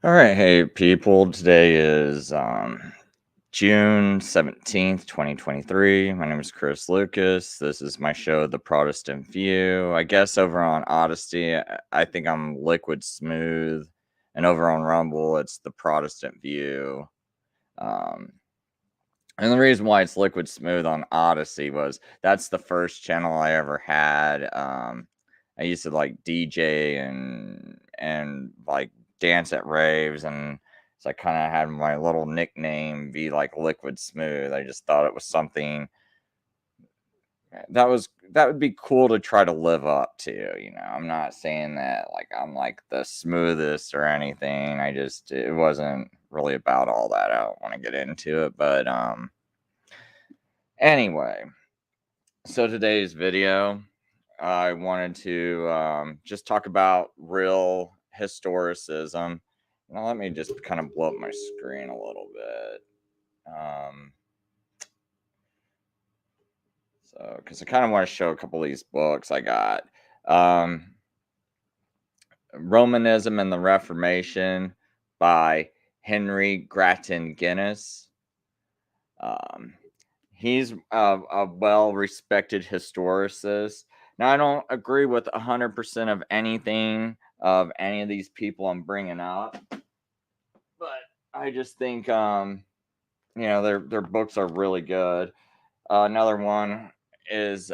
All right, hey people. Today is June 17th, 2023. My name is Chris Lucas. This is my show, The Protestant View. I guess over on Odyssey, I think I'm Liquid Smooth, and over on Rumble, it's The Protestant View. Um, and the reason why it's Liquid Smooth on Odyssey was that's the first channel I ever had. I used to like DJ and like dance at raves, and so I kind of had my little nickname be like Liquid Smooth. I just thought it was something that would be cool to try to live up to. I'm not saying that like I'm like the smoothest or anything. It wasn't really about all that. I don't want to get into it, but anyway, so today's video, I wanted to just talk about real historicism. Let me just kind of blow up my screen a little bit. Because I kind of want to show a couple of these books I got. Romanism and the Reformation by Henry Grattan Guinness. He's a well-respected historicist. Now, I don't agree with 100% of anything of any of these people I'm bringing up, but I just think their books are really good. Another one is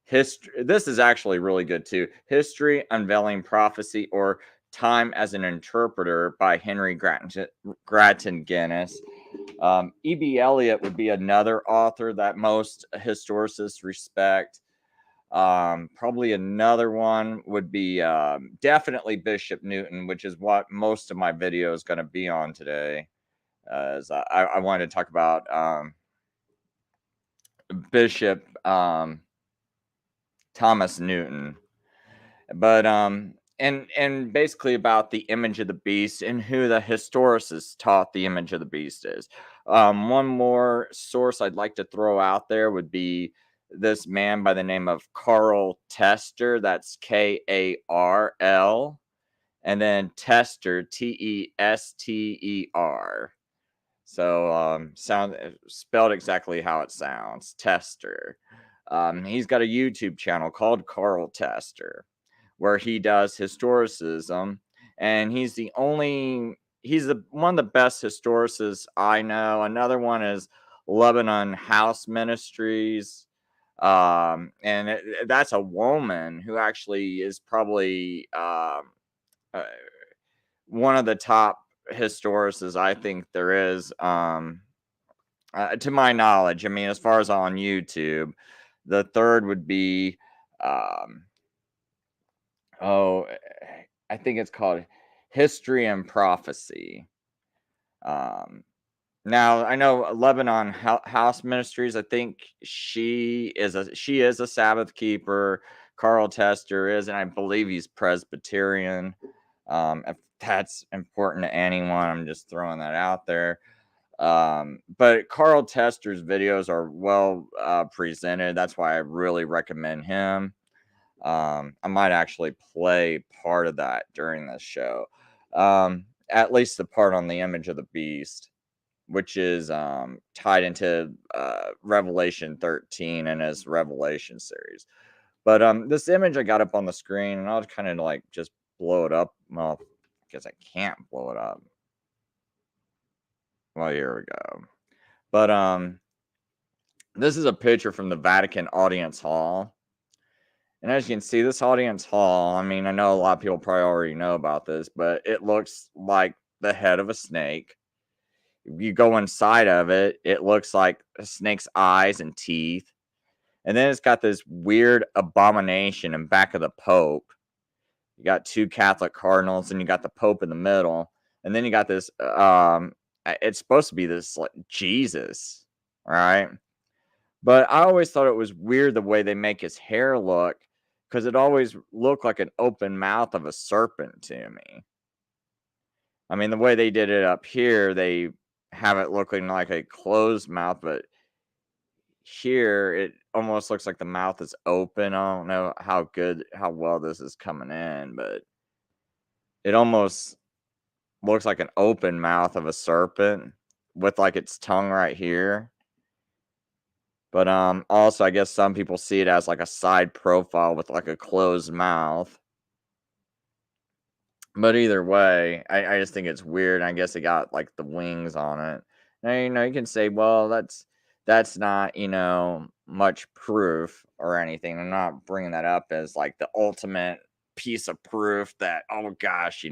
history. This is actually really good too. History Unveiling Prophecy, or Time as an Interpreter by Henry Grattan Guinness. E.B. Elliott would be another author that most historicists respect. Probably another one would be definitely Bishop Newton, which is what most of my video is going to be on today. As I wanted to talk about Bishop Thomas Newton, but and basically about the image of the beast and who the historicists taught the image of the beast is. One more source I'd like to throw out there would be this man by the name of Carl Tester. That's Karl, and then Tester, Tester. So sound spelled exactly how it sounds, Tester. He's got a YouTube channel called Carl Tester, where he does historicism, and he's one of the best historicists I know. Another one is Lebanon House Ministries, that's a woman who actually is probably uh, one of the top historicists I think there is, to my knowledge. I mean, as far as on YouTube. The third would be um, oh, I think it's called History and Prophecy. Um, Now I know Lebanon House Ministries. I think she is a Sabbath keeper. Carl Tester is, and I believe he's Presbyterian. If that's important to anyone, I'm just throwing that out there. But Carl Tester's videos are well presented. That's why I really recommend him. I might actually play part of that during this show. At least the part on the image of the beast, which is tied into Revelation 13 and his Revelation series. But this image I got up on the screen, and I'll kind of like just blow it up. Well, I guess I can't blow it up. Well, here we go. But this is a picture from the Vatican Audience Hall. And as you can see, this audience hall, I mean, I know a lot of people probably already know about this, but it looks like the head of a snake. If you go inside of it, it looks like a snake's eyes and teeth. And then it's got this weird abomination in back of the Pope. You got two Catholic cardinals, and you got the Pope in the middle. And then you got this, it's supposed to be this like Jesus, right? But I always thought it was weird the way they make his hair look, because it always looked like an open mouth of a serpent to me. I mean, the way they did it up here, they have it looking like a closed mouth, but here it almost looks like the mouth is open. I don't know how well this is coming in, but it almost looks like an open mouth of a serpent with like its tongue right here. But also I guess some people see it as like a side profile with like a closed mouth. But either way, I just think it's weird. I guess it got like the wings on it. Now, you can say, well, that's not, much proof or anything. I'm not bringing that up as like the ultimate piece of proof that, oh gosh,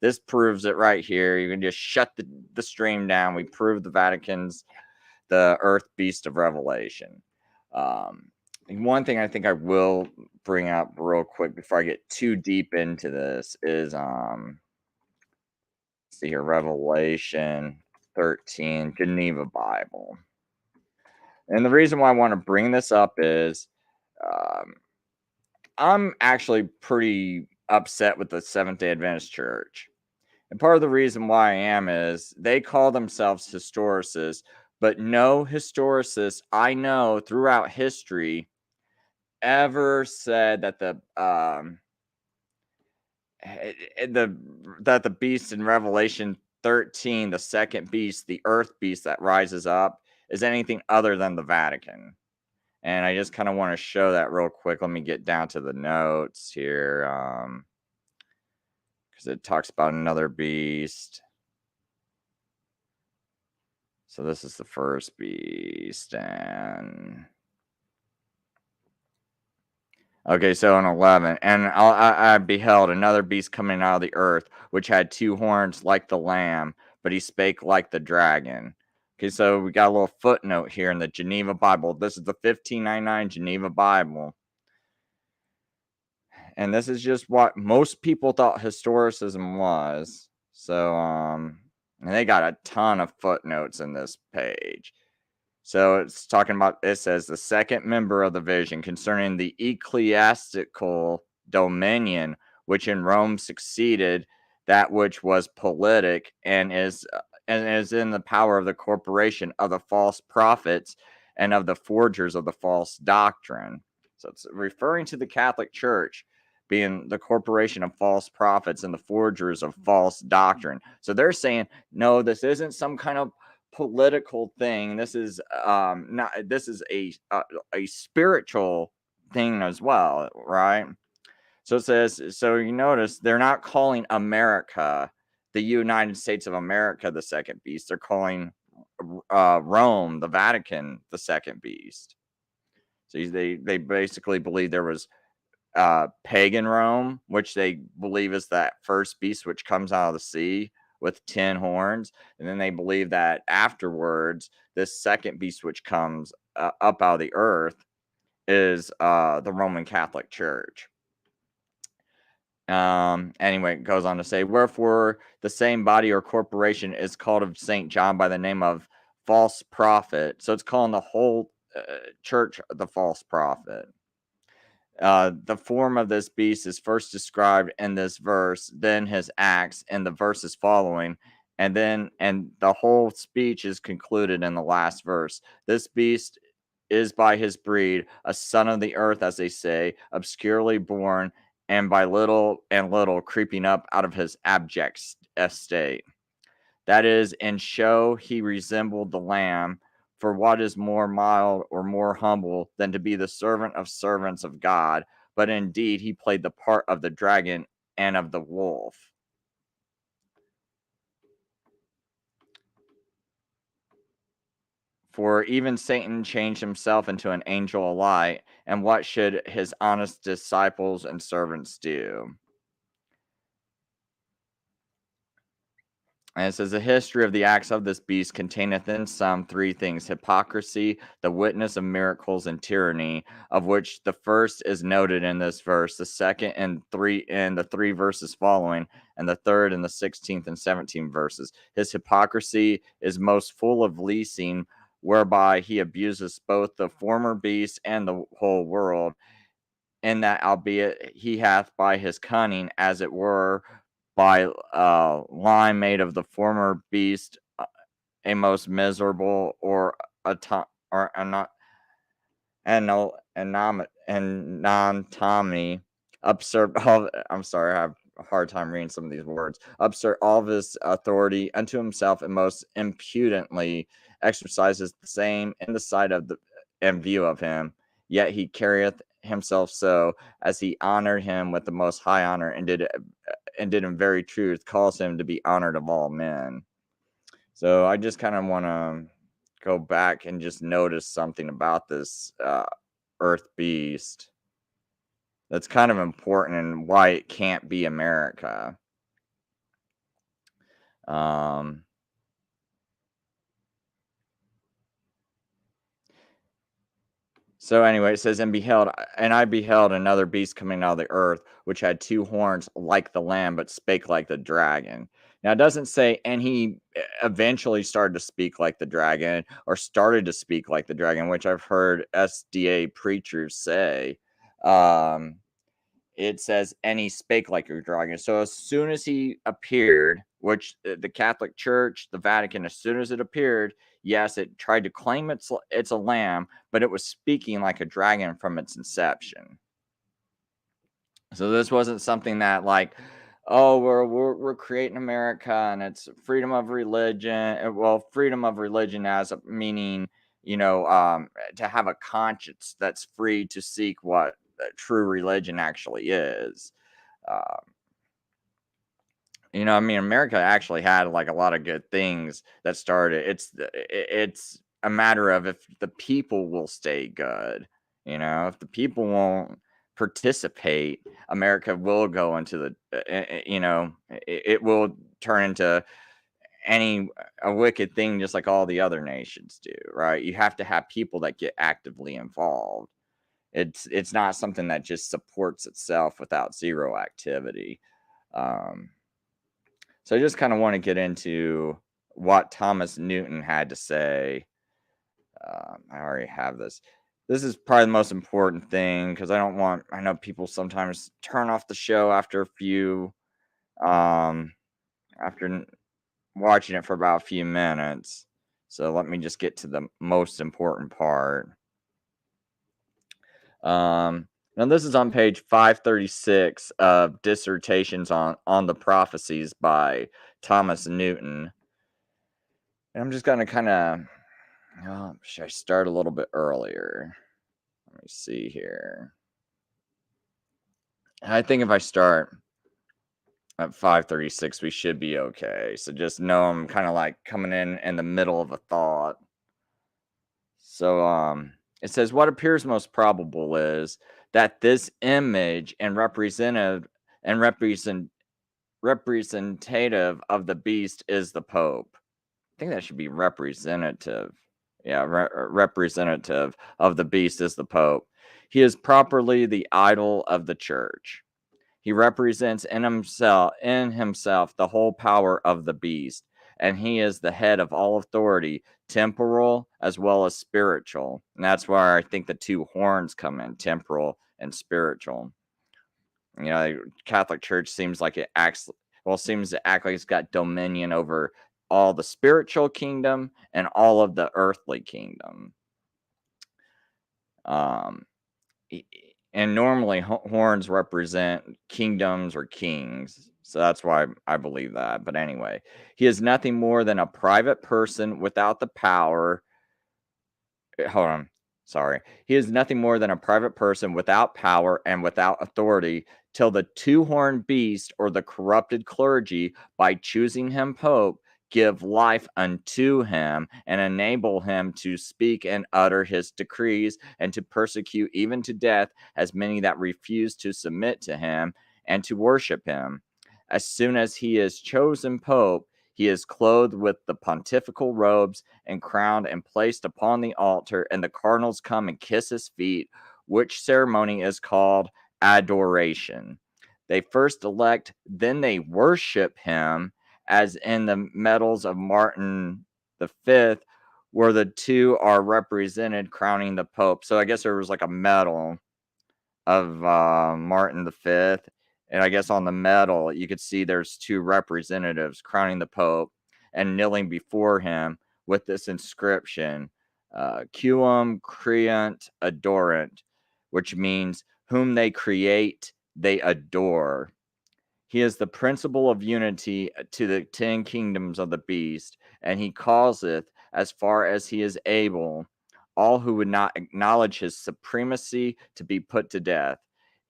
this proves it right here. You can just shut the stream down. We prove the Vatican's the Earth Beast of Revelation. Um, One thing I think I will bring up real quick before I get too deep into this is see here, Revelation 13, Geneva Bible. And the reason why I want to bring this up is um, I'm actually pretty upset with the Seventh Day Adventist Church. And part of the reason why I am is they call themselves historicists, but no historicist I know throughout history ever said that the beast in Revelation 13, the second beast, the earth beast that rises up, is anything other than the Vatican. And I just kind of want to show that real quick. Let me get down to the notes here. Because it talks about another beast. So this is the first beast, and okay, so in 11, and I beheld another beast coming out of the earth, which had two horns like the lamb, but he spake like the dragon. Okay, so we got a little footnote here in the Geneva Bible. This is the 1599 Geneva Bible. And this is just what most people thought historicism was. So, and they got a ton of footnotes in this page. So it's talking about, it says, the second member of the vision concerning the ecclesiastical dominion, which in Rome succeeded that which was politic and is in the power of the corporation of the false prophets and of the forgers of the false doctrine. So it's referring to the Catholic Church being the corporation of false prophets and the forgers of false doctrine. So they're saying, no, this isn't some kind of political thing. This is not. This is a spiritual thing as well, right? So it says. So you notice they're not calling America, the United States of America, the second beast. They're calling Rome, the Vatican, the second beast. So they basically believe there was pagan Rome, which they believe is that first beast which comes out of the sea with 10 horns. And then they believe that afterwards, this second beast which comes up out of the earth is the Roman Catholic Church. Anyway, it goes on to say, wherefore the same body or corporation is called of St. John by the name of false prophet. So it's calling the whole church the false prophet. The form of this beast is first described in this verse, then his acts in the verses following, and the whole speech is concluded in the last verse. This beast is by his breed a son of the earth, as they say, obscurely born, and by little and little creeping up out of his abject estate. That is, in show he resembled the lamb, for what is more mild or more humble than to be the servant of servants of God? But indeed he played the part of the dragon and of the wolf. For even Satan changed himself into an angel of light, and what should his honest disciples and servants do? And it says, the history of the acts of this beast containeth in sum three things: hypocrisy, the witness of miracles, and tyranny, of which the first is noted in this verse, the second in the three verses following, and the third in the 16th and 17th verses. His hypocrisy is most full of leasing, whereby he abuses both the former beast and the whole world, in that albeit he hath by his cunning, as it were, by line made of the former beast, a most miserable or a or a not and non Tommy absurd. Oh, I'm sorry, a hard time reading some of these words. Upstart all of his authority unto himself, and most impudently exercises the same in the sight of the and view of him. Yet he carrieth himself so, as he honored him with the most high honor, and did in very truth cause him to be honored of all men. So I just kind of want to go back and just notice something about this Earth beast that's kind of important and why it can't be America. So anyway, it says, and I beheld another beast coming out of the earth, which had two horns like the lamb, but spake like the dragon. Now it doesn't say, and he eventually started to speak like the dragon, or started to speak like the dragon, which I've heard SDA preachers say. It says, and he spake like a dragon. So as soon as he appeared, which the Catholic Church, the Vatican, as soon as it appeared, yes, it tried to claim it's a lamb, but it was speaking like a dragon from its inception. So this wasn't something that like, oh, we're creating America and it's freedom of religion. Well, freedom of religion as a meaning, to have a conscience that's free to seek what true religion actually is. I mean, America actually had like a lot of good things that started. It's a matter of if the people will stay good. If the people won't participate, America will go into it will turn into a wicked thing, just like all the other nations do. Right? You have to have people that get actively involved. It's not something that just supports itself without zero activity. So I just kind of want to get into what Thomas Newton had to say. I already have this. This is probably the most important thing because I know people sometimes turn off the show after after watching it for about a few minutes. So let me just get to the most important part. Now this is on page 536 of Dissertations on the Prophecies by Thomas Newton. And I'm just gonna kind of, should I start a little bit earlier? Let me see here. I think if I start at 536, we should be okay. So just know I'm kind of like coming in the middle of a thought. So it says, what appears most probable is that this image and representative of the beast is the Pope. I think that should be representative. Yeah, representative of the beast is the Pope. He is properly the idol of the church. He represents in himself the whole power of the beast, and he is the head of all authority, temporal as well as spiritual. And that's where I think the two horns come in, temporal and spiritual. Catholic Church seems to act like it's got dominion over all the spiritual kingdom and all of the earthly kingdom. And normally horns represent kingdoms or kings. So that's why I believe that. But anyway, he is nothing more than a private person without the power. Hold on. Sorry. He is nothing more than a private person without power and without authority till the two-horned beast or the corrupted clergy, by choosing him pope, give life unto him and enable him to speak and utter his decrees and to persecute even to death as many that refuse to submit to him and to worship him. As soon as he is chosen pope, he is clothed with the pontifical robes and crowned and placed upon the altar, and the cardinals come and kiss his feet, which ceremony is called adoration. They first elect, then they worship him, as in the medals of Martin V, where the two are represented crowning the Pope. So I guess there was like a medal of Martin V. And I guess on the medal, you could see there's two representatives crowning the Pope and kneeling before him with this inscription, Quum creant adorant, which means whom they create, they adore. He is the principle of unity to the 10 kingdoms of the beast, and he causeth, as far as he is able, all who would not acknowledge his supremacy to be put to death.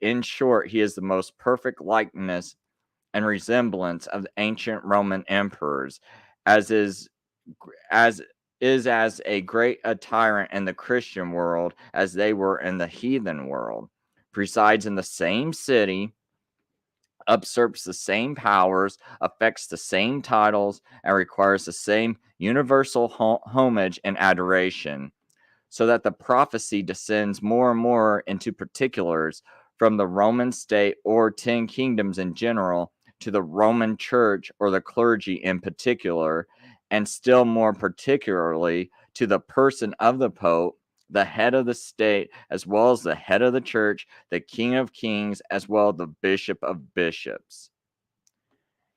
In short, he is the most perfect likeness and resemblance of the ancient Roman emperors, as is as as a great a tyrant in the Christian world as they were in the heathen world, presides in the same city, usurps the same powers, affects the same titles, and requires the same universal homage and adoration, so that the prophecy descends more and more into particulars from the Roman state or 10 kingdoms in general to the Roman church or the clergy in particular, and still more particularly to the person of the Pope, the head of the state, as well as the head of the church, the King of kings, as well as the Bishop of bishops.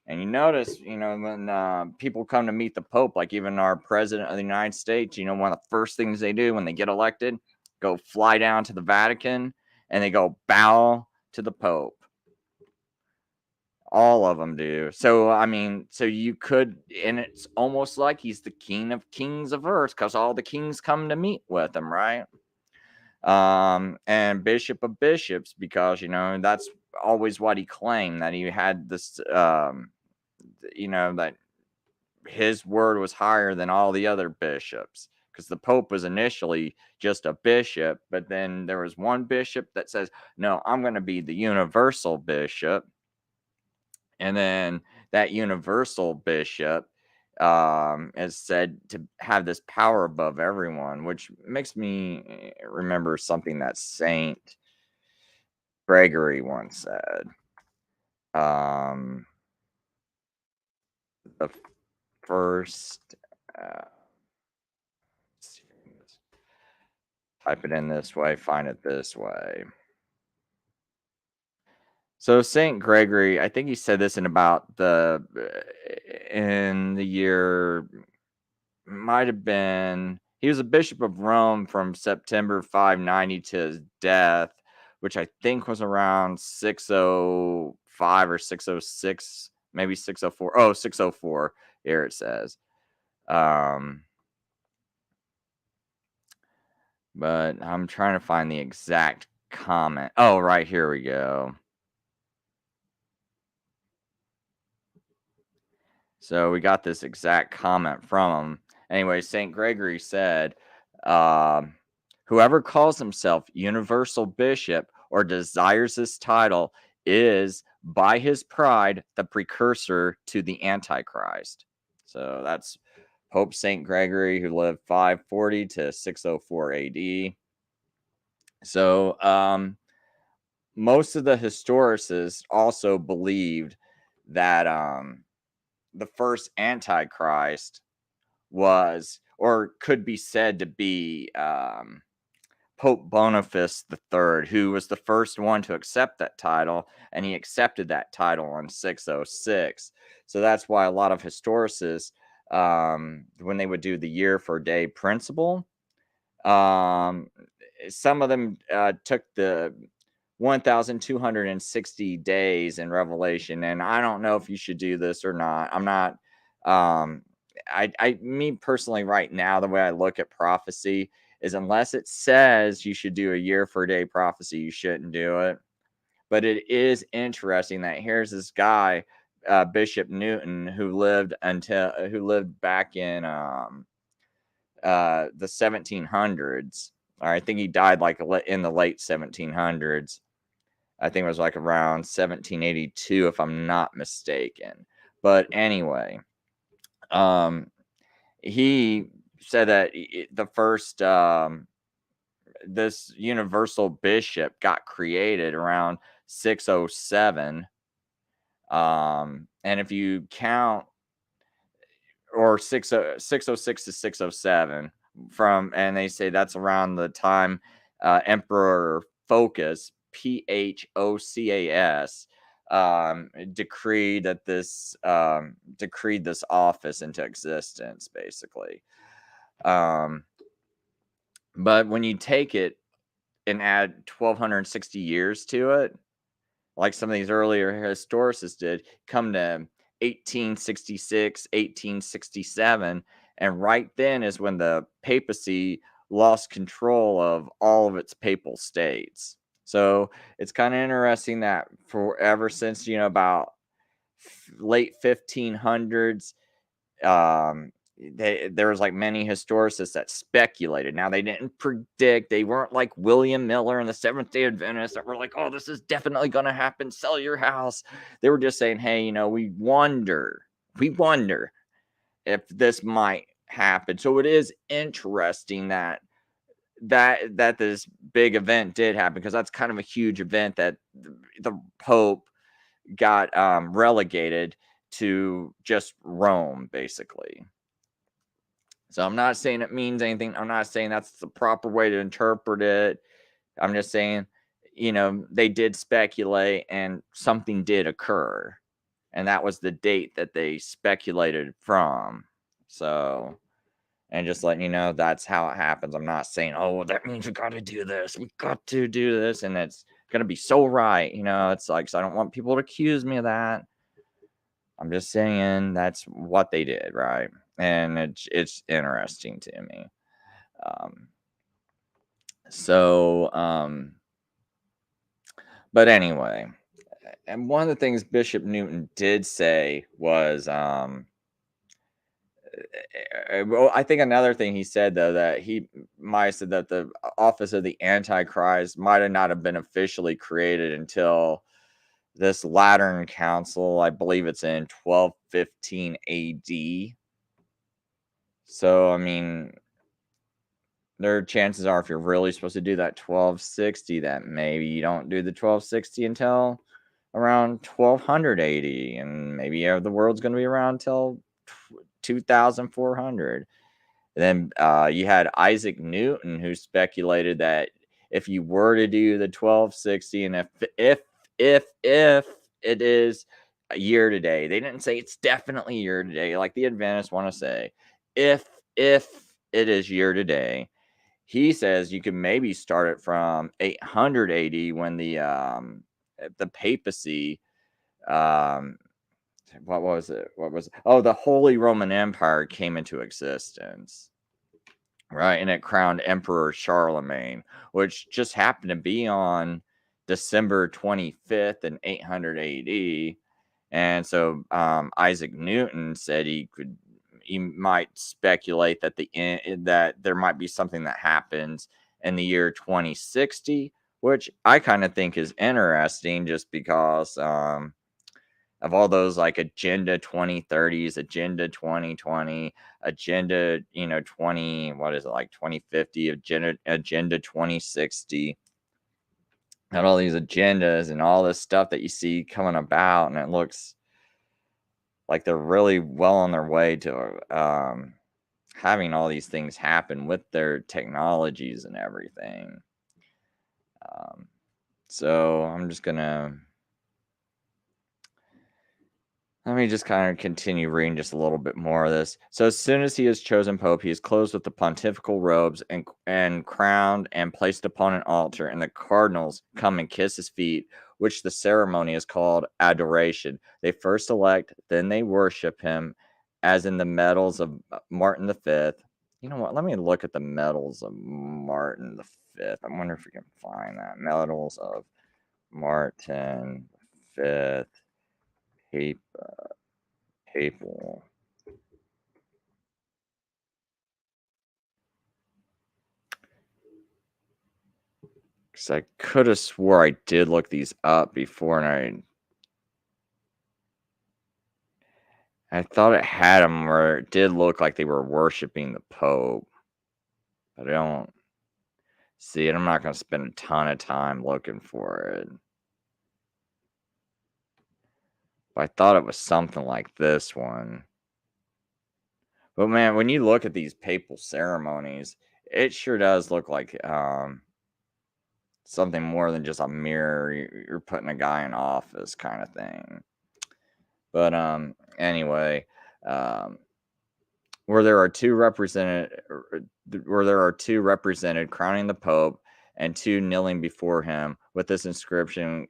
And you notice, when people come to meet the Pope, like even our president of the United States, one of the first things they do when they get elected, go fly down to the Vatican and they go bow to the Pope. All of them do. So, so you could, and it's almost like he's the king of kings of earth because all the kings come to meet with him, right? And Bishop of bishops because, that's always what he claimed, that he had this, that his word was higher than all the other bishops, because the Pope was initially just a bishop, but then there was one bishop that says, no, I'm going to be the universal bishop. And then that universal bishop is said to have this power above everyone, which makes me remember something that Saint Gregory once said. The first, type it in this way, find it this way. So Saint Gregory, I think he said this in the year, might have been, he was a bishop of Rome from September 590 to his death, which I think was around 605 or 606, maybe 604. Oh, 604. Here it says. But I'm trying to find the exact comment. Oh, right, here we go. So we got this exact comment from him. Anyway, St. Gregory said, whoever calls himself universal bishop or desires this title is, by his pride, the precursor to the Antichrist. So that's Pope St. Gregory, who lived 540 to 604 AD. So most of the historicists also believed that the first Antichrist was, or could be said to be, Pope Boniface III, who was the first one to accept that title, and he accepted that title in 606. So that's why a lot of historicists, when they would do the year for day principle, some of them took the 1,260 days in Revelation, and I don't know if you should do this or not. I'm not. Me personally, right now, the way I look at prophecy is, unless it says you should do a year for a day prophecy, you shouldn't do it. But it is interesting that here's this guy, Bishop Newton, who lived back in the 1700s. Or I think he died like in the late 1700s. I think it was like around 1782, if I'm not mistaken. But anyway, he said that the first this universal bishop got created around 607. And if you count, or 606 to 607 and they say that's around the time Emperor Phocas, Phocas, decreed this office into existence, basically. But when you take it and add 1,260 years to it, like some of these earlier historicists did, come to 1866, 1867, and right then is when the papacy lost control of all of its papal states. So it's kind of interesting that for ever since, about late 1500s, there was like many historicists that speculated. Now they didn't predict. They weren't like William Miller and the Seventh Day Adventist that were like, "Oh, this is definitely going to happen. Sell your house." They were just saying, "Hey, we wonder if this might happen." So it is interesting that this big event did happen, because that's kind of a huge event that the Pope got relegated to just Rome, basically. So I'm not saying it means anything. I'm not saying that's the proper way to interpret it. I'm just saying, they did speculate and something did occur. And that was the date that they speculated from. So, and just letting you know, that's how it happens. I'm not saying, oh, well, that means we got to do this. We got to do this. And it's going to be so right. It's like, so I don't want people to accuse me of that. I'm just saying that's what they did, right? And it's interesting to me. Um, so, but anyway, and one of the things Bishop Newton did say was, well, I think another thing he said, though, that he might have said that the office of the Antichrist might have not have been officially created until this Lateran Council. I believe it's in 1215 AD. So, I mean, their chances are, if you're really supposed to do that 1260, that maybe you don't do the 1260 until around 1280, and maybe the world's going to be around till 2400. And then you had Isaac Newton, who speculated that if you were to do the 1260, and if it is a year today, they didn't say it's definitely year today, like the Adventists want to say. If it is year today, he says you could maybe start it from 800 AD, when the papacy, um, what was it? Oh, the Holy Roman Empire came into existence, right? And it crowned Emperor Charlemagne, which just happened to be on December 25th in 800 AD. And so Isaac Newton said he might speculate that that there might be something that happens in the year 2060, which I kind of think is interesting, just because of all those like Agenda 2030s, Agenda 2020, Agenda 20, what is it, like 2050, Agenda 2060, and all these agendas and all this stuff that you see coming about, and it looks like they're really well on their way to having all these things happen with their technologies and everything. So I'm just gonna let me just kind of continue reading just a little bit more of this. So as soon as he is chosen pope, he is clothed with the pontifical robes and crowned and placed upon an altar, and the cardinals come and kiss his feet, which the ceremony is called adoration. They first elect, then they worship him, as in the medals of Martin V. You know what? Let me look at the medals of Martin V. I wonder if we can find that. Medals of Martin V. Papal. Because I could have swore I did look these up before, and I thought it had them where it did look like they were worshiping the Pope, but I don't see it. I'm not going to spend a ton of time looking for it. But I thought it was something like this one. But man, when you look at these papal ceremonies, it sure does look like something more than just a mirror. You're putting a guy in office kind of thing. But anyway, where there are two represented crowning the Pope and two kneeling before him with this inscription,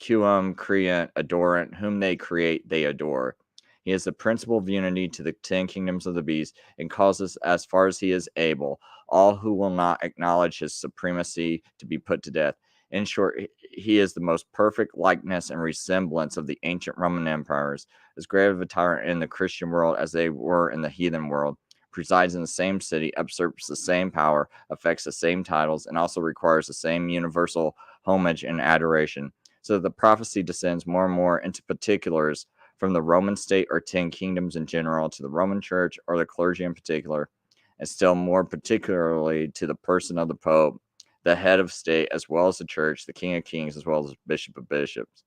quum creant adorant, whom they create, they adore. He is the principle of unity to the 10 kingdoms of the beast, and causes, as far as he is able, all who will not acknowledge his supremacy to be put to death. In short, he is the most perfect likeness and resemblance of the ancient Roman empires, as great of a tyrant in the Christian world as they were in the heathen world, presides in the same city, usurps the same power, affects the same titles, and also requires the same universal homage and adoration. So that the prophecy descends more and more into particulars from the Roman state or 10 kingdoms in general to the Roman church or the clergy in particular, and still more particularly to the person of the Pope, the head of state, as well as the church, the King of kings, as well as Bishop of bishops.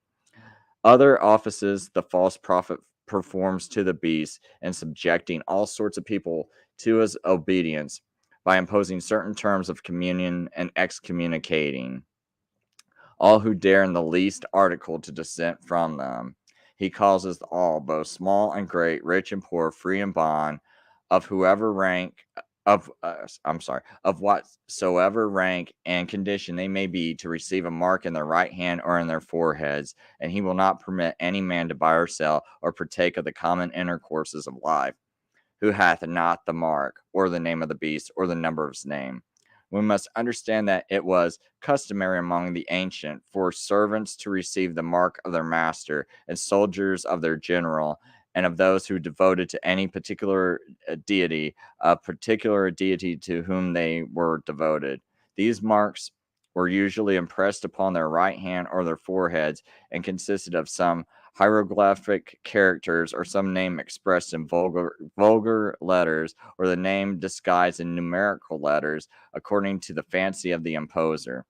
Other offices the false prophet performs to the beast, and subjecting all sorts of people to his obedience by imposing certain terms of communion and excommunicating all who dare in the least article to dissent from them. He causes all, both small and great, rich and poor, free and bond, of whoever rank, of whatsoever rank and condition they may be, to receive a mark in their right hand or in their foreheads, and he will not permit any man to buy or sell or partake of the common intercourses of life, who hath not the mark, or the name of the beast, or the number of his name. We must understand that it was customary among the ancient for servants to receive the mark of their master, and soldiers of their general, and of those who devoted to any particular deity, a particular deity to whom they were devoted. These marks were usually impressed upon their right hand or their foreheads, and consisted of some hieroglyphic characters or some name expressed in vulgar letters, or the name disguised in numerical letters, according to the fancy of the imposer.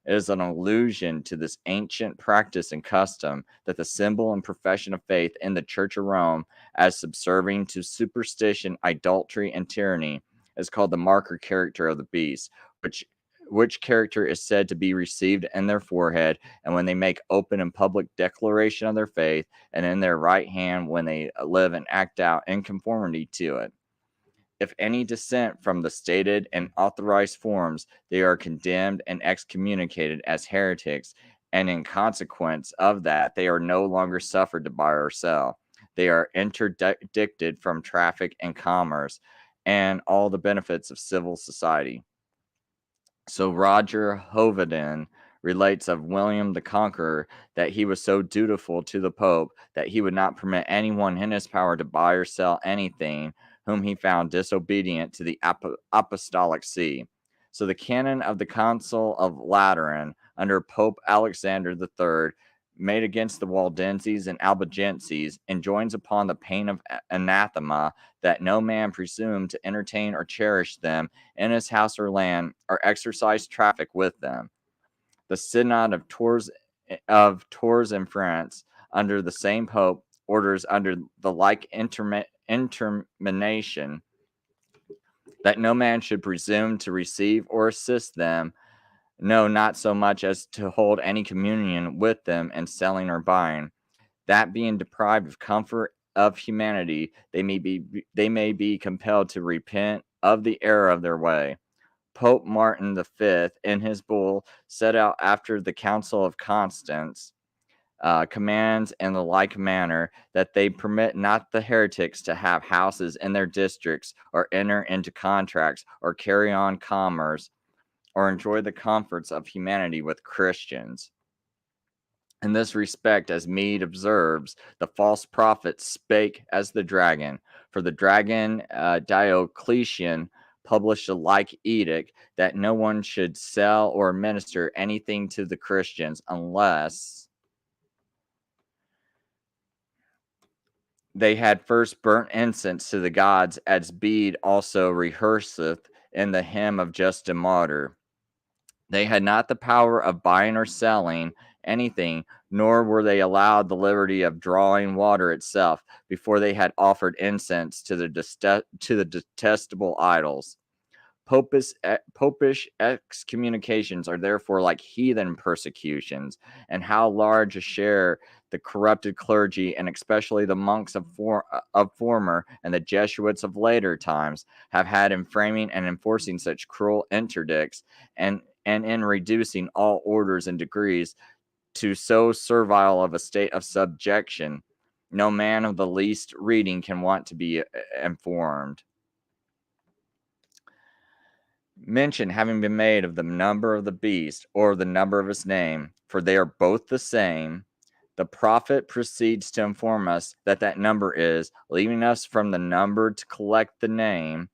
It is an allusion to this ancient practice and custom that the symbol and profession of faith in the Church of Rome, as subserving to superstition, idolatry, and tyranny, is called the mark or character of the beast, which character is said to be received in their forehead, and when they make open and public declaration of their faith, and in their right hand when they live and act out in conformity to it. If any dissent from the stated and authorized forms, they are condemned and excommunicated as heretics, and in consequence of that, they are no longer suffered to buy or sell. They are interdicted from traffic and commerce and all the benefits of civil society. So Roger Hoveden relates of William the Conqueror that he was so dutiful to the Pope that he would not permit anyone in his power to buy or sell anything whom he found disobedient to the apostolic see. So the canon of the Council of Lateran under Pope Alexander III, made against the Waldenses and Albigenses, enjoins upon the pain of anathema that no man presume to entertain or cherish them in his house or land, or exercise traffic with them. The Synod of Tours in France, under the same pope, orders under the like intermination that no man should presume to receive or assist them, no, not so much as to hold any communion with them in selling or buying, that being deprived of comfort of humanity, they may be compelled to repent of the error of their way. Pope Martin V, in his bull set out after the Council of Constance, commands in the like manner that they permit not the heretics to have houses in their districts, or enter into contracts, or carry on commerce, or enjoy the comforts of humanity with Christians. In this respect, as Mede observes, the false prophet spake as the dragon, for the dragon Diocletian published a like edict that no one should sell or minister anything to the Christians unless they had first burnt incense to the gods, as Bede also rehearseth in the hymn of Just a Martyr. They had not the power of buying or selling anything, nor were they allowed the liberty of drawing water itself before they had offered incense to the detestable idols. Popish excommunications are therefore like heathen persecutions, and how large a share the corrupted clergy, and especially the monks of former and the Jesuits of later times, have had in framing and enforcing such cruel interdicts, and in reducing all orders and degrees to so servile of a state of subjection, no man of the least reading can want to be informed. Mention having been made of the number of the beast, or the number of his name, for they are both the same, the prophet proceeds to inform us that that number is, leaving us from the number to collect the name.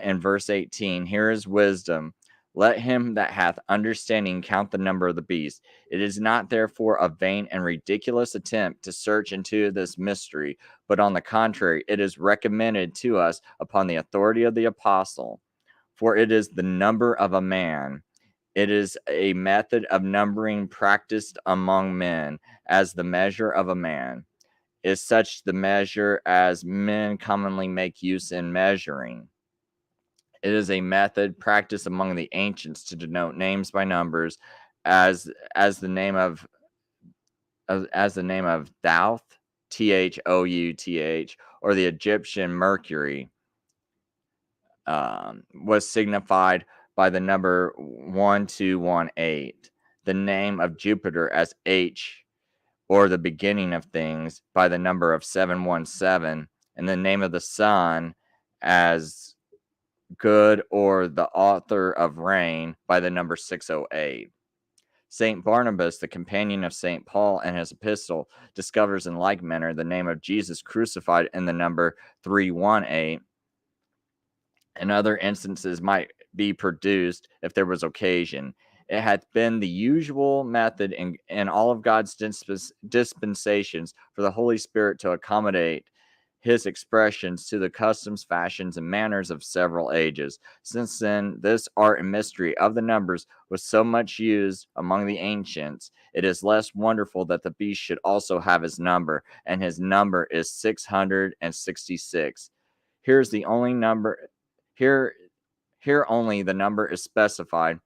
In verse 18, here is wisdom. Let him that hath understanding count the number of the beast. It is not therefore a vain and ridiculous attempt to search into this mystery, but on the contrary, it is recommended to us upon the authority of the apostle. For it is the number of a man. It is a method of numbering practiced among men, as the measure of a man is such the measure as men commonly make use in measuring. It is a method practiced among the ancients to denote names by numbers, as the name of Thouth, Thouth, or the Egyptian Mercury was signified by the number 1218, the name of Jupiter as H, or the beginning of things, by the number of 717, and the name of the sun as Good, or the author of rain, by the number 608. Saint Barnabas, the companion of Saint Paul, in his epistle, discovers in like manner the name of Jesus crucified in the number 318. And other instances might be produced if there was occasion. It hath been the usual method in all of God's dispensations for the Holy Spirit to accommodate his expressions to the customs, fashions, and manners of several ages. Since then, this art and mystery of the numbers was so much used among the ancients, it is less wonderful that the beast should also have his number, and his number is 666. Here's the only number. Here only the number is specified.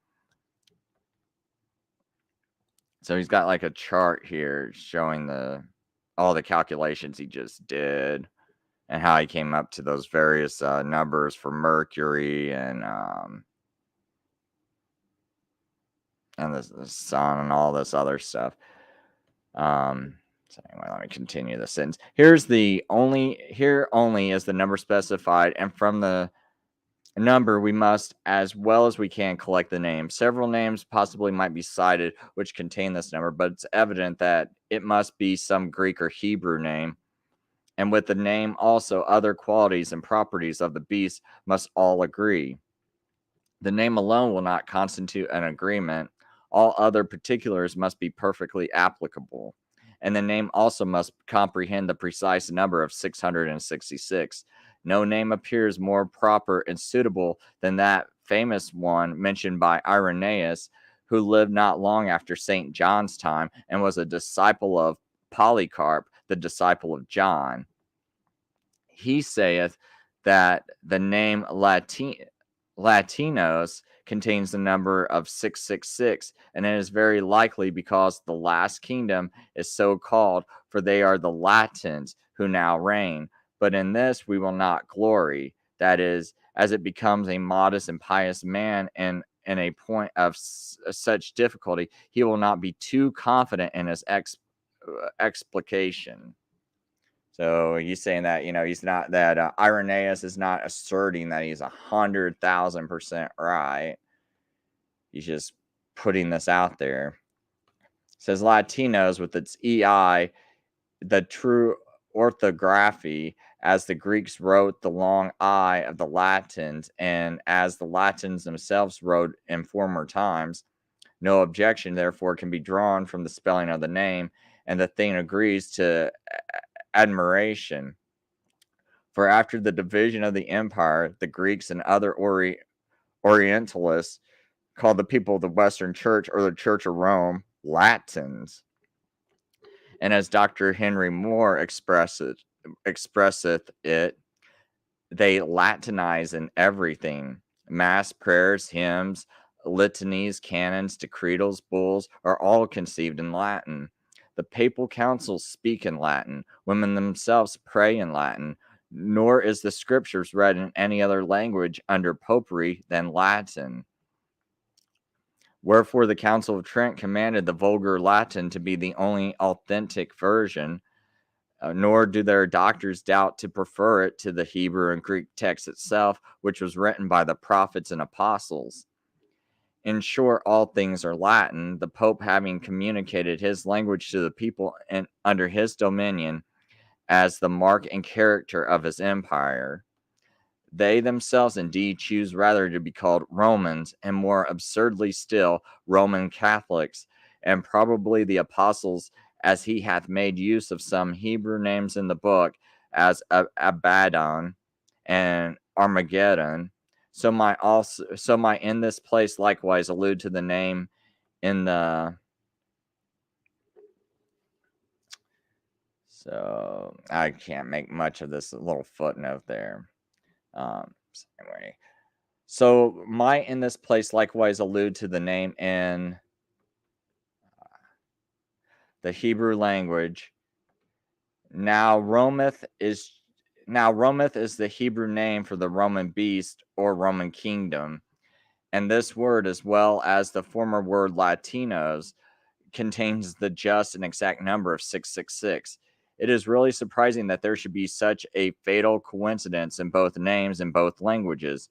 So he's got like a chart here showing all the calculations he just did and how he came up to those various numbers for Mercury and the sun and all this other stuff. So anyway, let me continue the sentence. Here only is the number specified, and from the number we must, as well as we can, collect the name. Several names possibly might be cited which contain this number, but it's evident that it must be some Greek or Hebrew name, and with the name also other qualities and properties of the beast must all agree. The name alone will not constitute an agreement. All other particulars must be perfectly applicable, and the name also must comprehend the precise number of 666. No name appears more proper and suitable than that famous one mentioned by Irenaeus, who lived not long after St. John's time and was a disciple of Polycarp, the disciple of John. He saith that the name Latinos contains the number of 666, and it is very likely because the last kingdom is so called, for they are the Latins who now reign. But in this we will not glory, that is, as it becomes a modest and pious man, and in a point of such difficulty, he will not be too confident in his explication. So he's saying that, he's not, that Irenaeus is not asserting that he's 100,000% right. He's just putting this out there. It says Latinos with its EI, the true orthography, as the Greeks wrote the long I of the Latins, and as the Latins themselves wrote in former times. No objection, therefore, can be drawn from the spelling of the name, and the thing agrees to admiration. For after the division of the empire, the Greeks and other Orientalists called the people of the Western Church, or the Church of Rome, Latins. And as Dr. Henry Moore expresseth it, they Latinize in everything. Mass, prayers, hymns, litanies, canons, decretals, bulls are all conceived in Latin. The papal councils speak in Latin. Women themselves pray in Latin. Nor is the scriptures read in any other language under popery than Latin. Wherefore the Council of Trent commanded the vulgar Latin to be the only authentic version, nor do their doctors doubt to prefer it to the Hebrew and Greek text itself, which was written by the prophets and apostles. In short, all things are Latin, the Pope having communicated his language to the people under his dominion as the mark and character of his empire. They themselves indeed choose rather to be called Romans, and more absurdly still, Roman Catholics, and probably the apostles, as he hath made use of some Hebrew names in the book, as Abaddon and Armageddon. So might in this place likewise allude to the name in the. So I can't make much of this little footnote there. Anyway, so might in this place likewise allude to the name in the Hebrew language. Now Rometh is the Hebrew name for the Roman beast or Roman kingdom, and this word, as well as the former word Latinos, contains the just and exact number of 666. It is really surprising that there should be such a fatal coincidence in both names in both languages.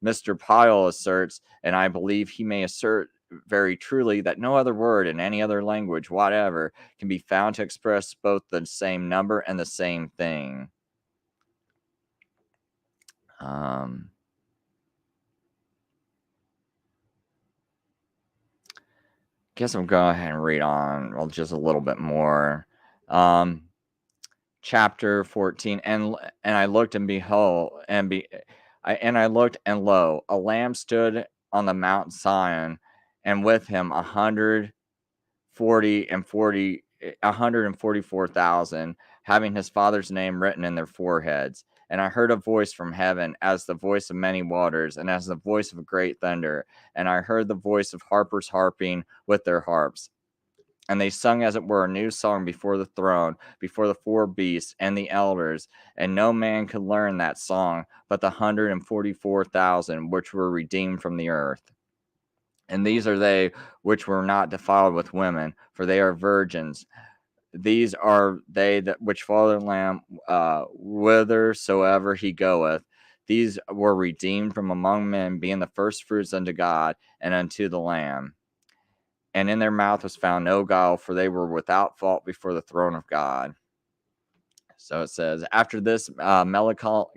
Mr. Pyle asserts, and I believe he may assert very truly, that no other word in any other language whatever can be found to express both the same number and the same thing. Guess I'll go ahead and read on just a little bit more. Chapter 14, and I looked and behold, I looked and lo, a lamb stood on the Mount Zion, and with him 144,000, having his Father's name written in their foreheads. And I heard a voice from heaven, as the voice of many waters, and as the voice of a great thunder. And I heard the voice of harpers harping with their harps. And they sung, as it were, a new song before the throne, before the four beasts and the elders. And no man could learn that song but the 144,000 which were redeemed from the earth. And these are they which were not defiled with women, for they are virgins. These are they that which follow the Lamb whithersoever he goeth. These were redeemed from among men, being the firstfruits unto God and unto the Lamb. And in their mouth was found no guile, for they were without fault before the throne of God. So it says, after this melancholy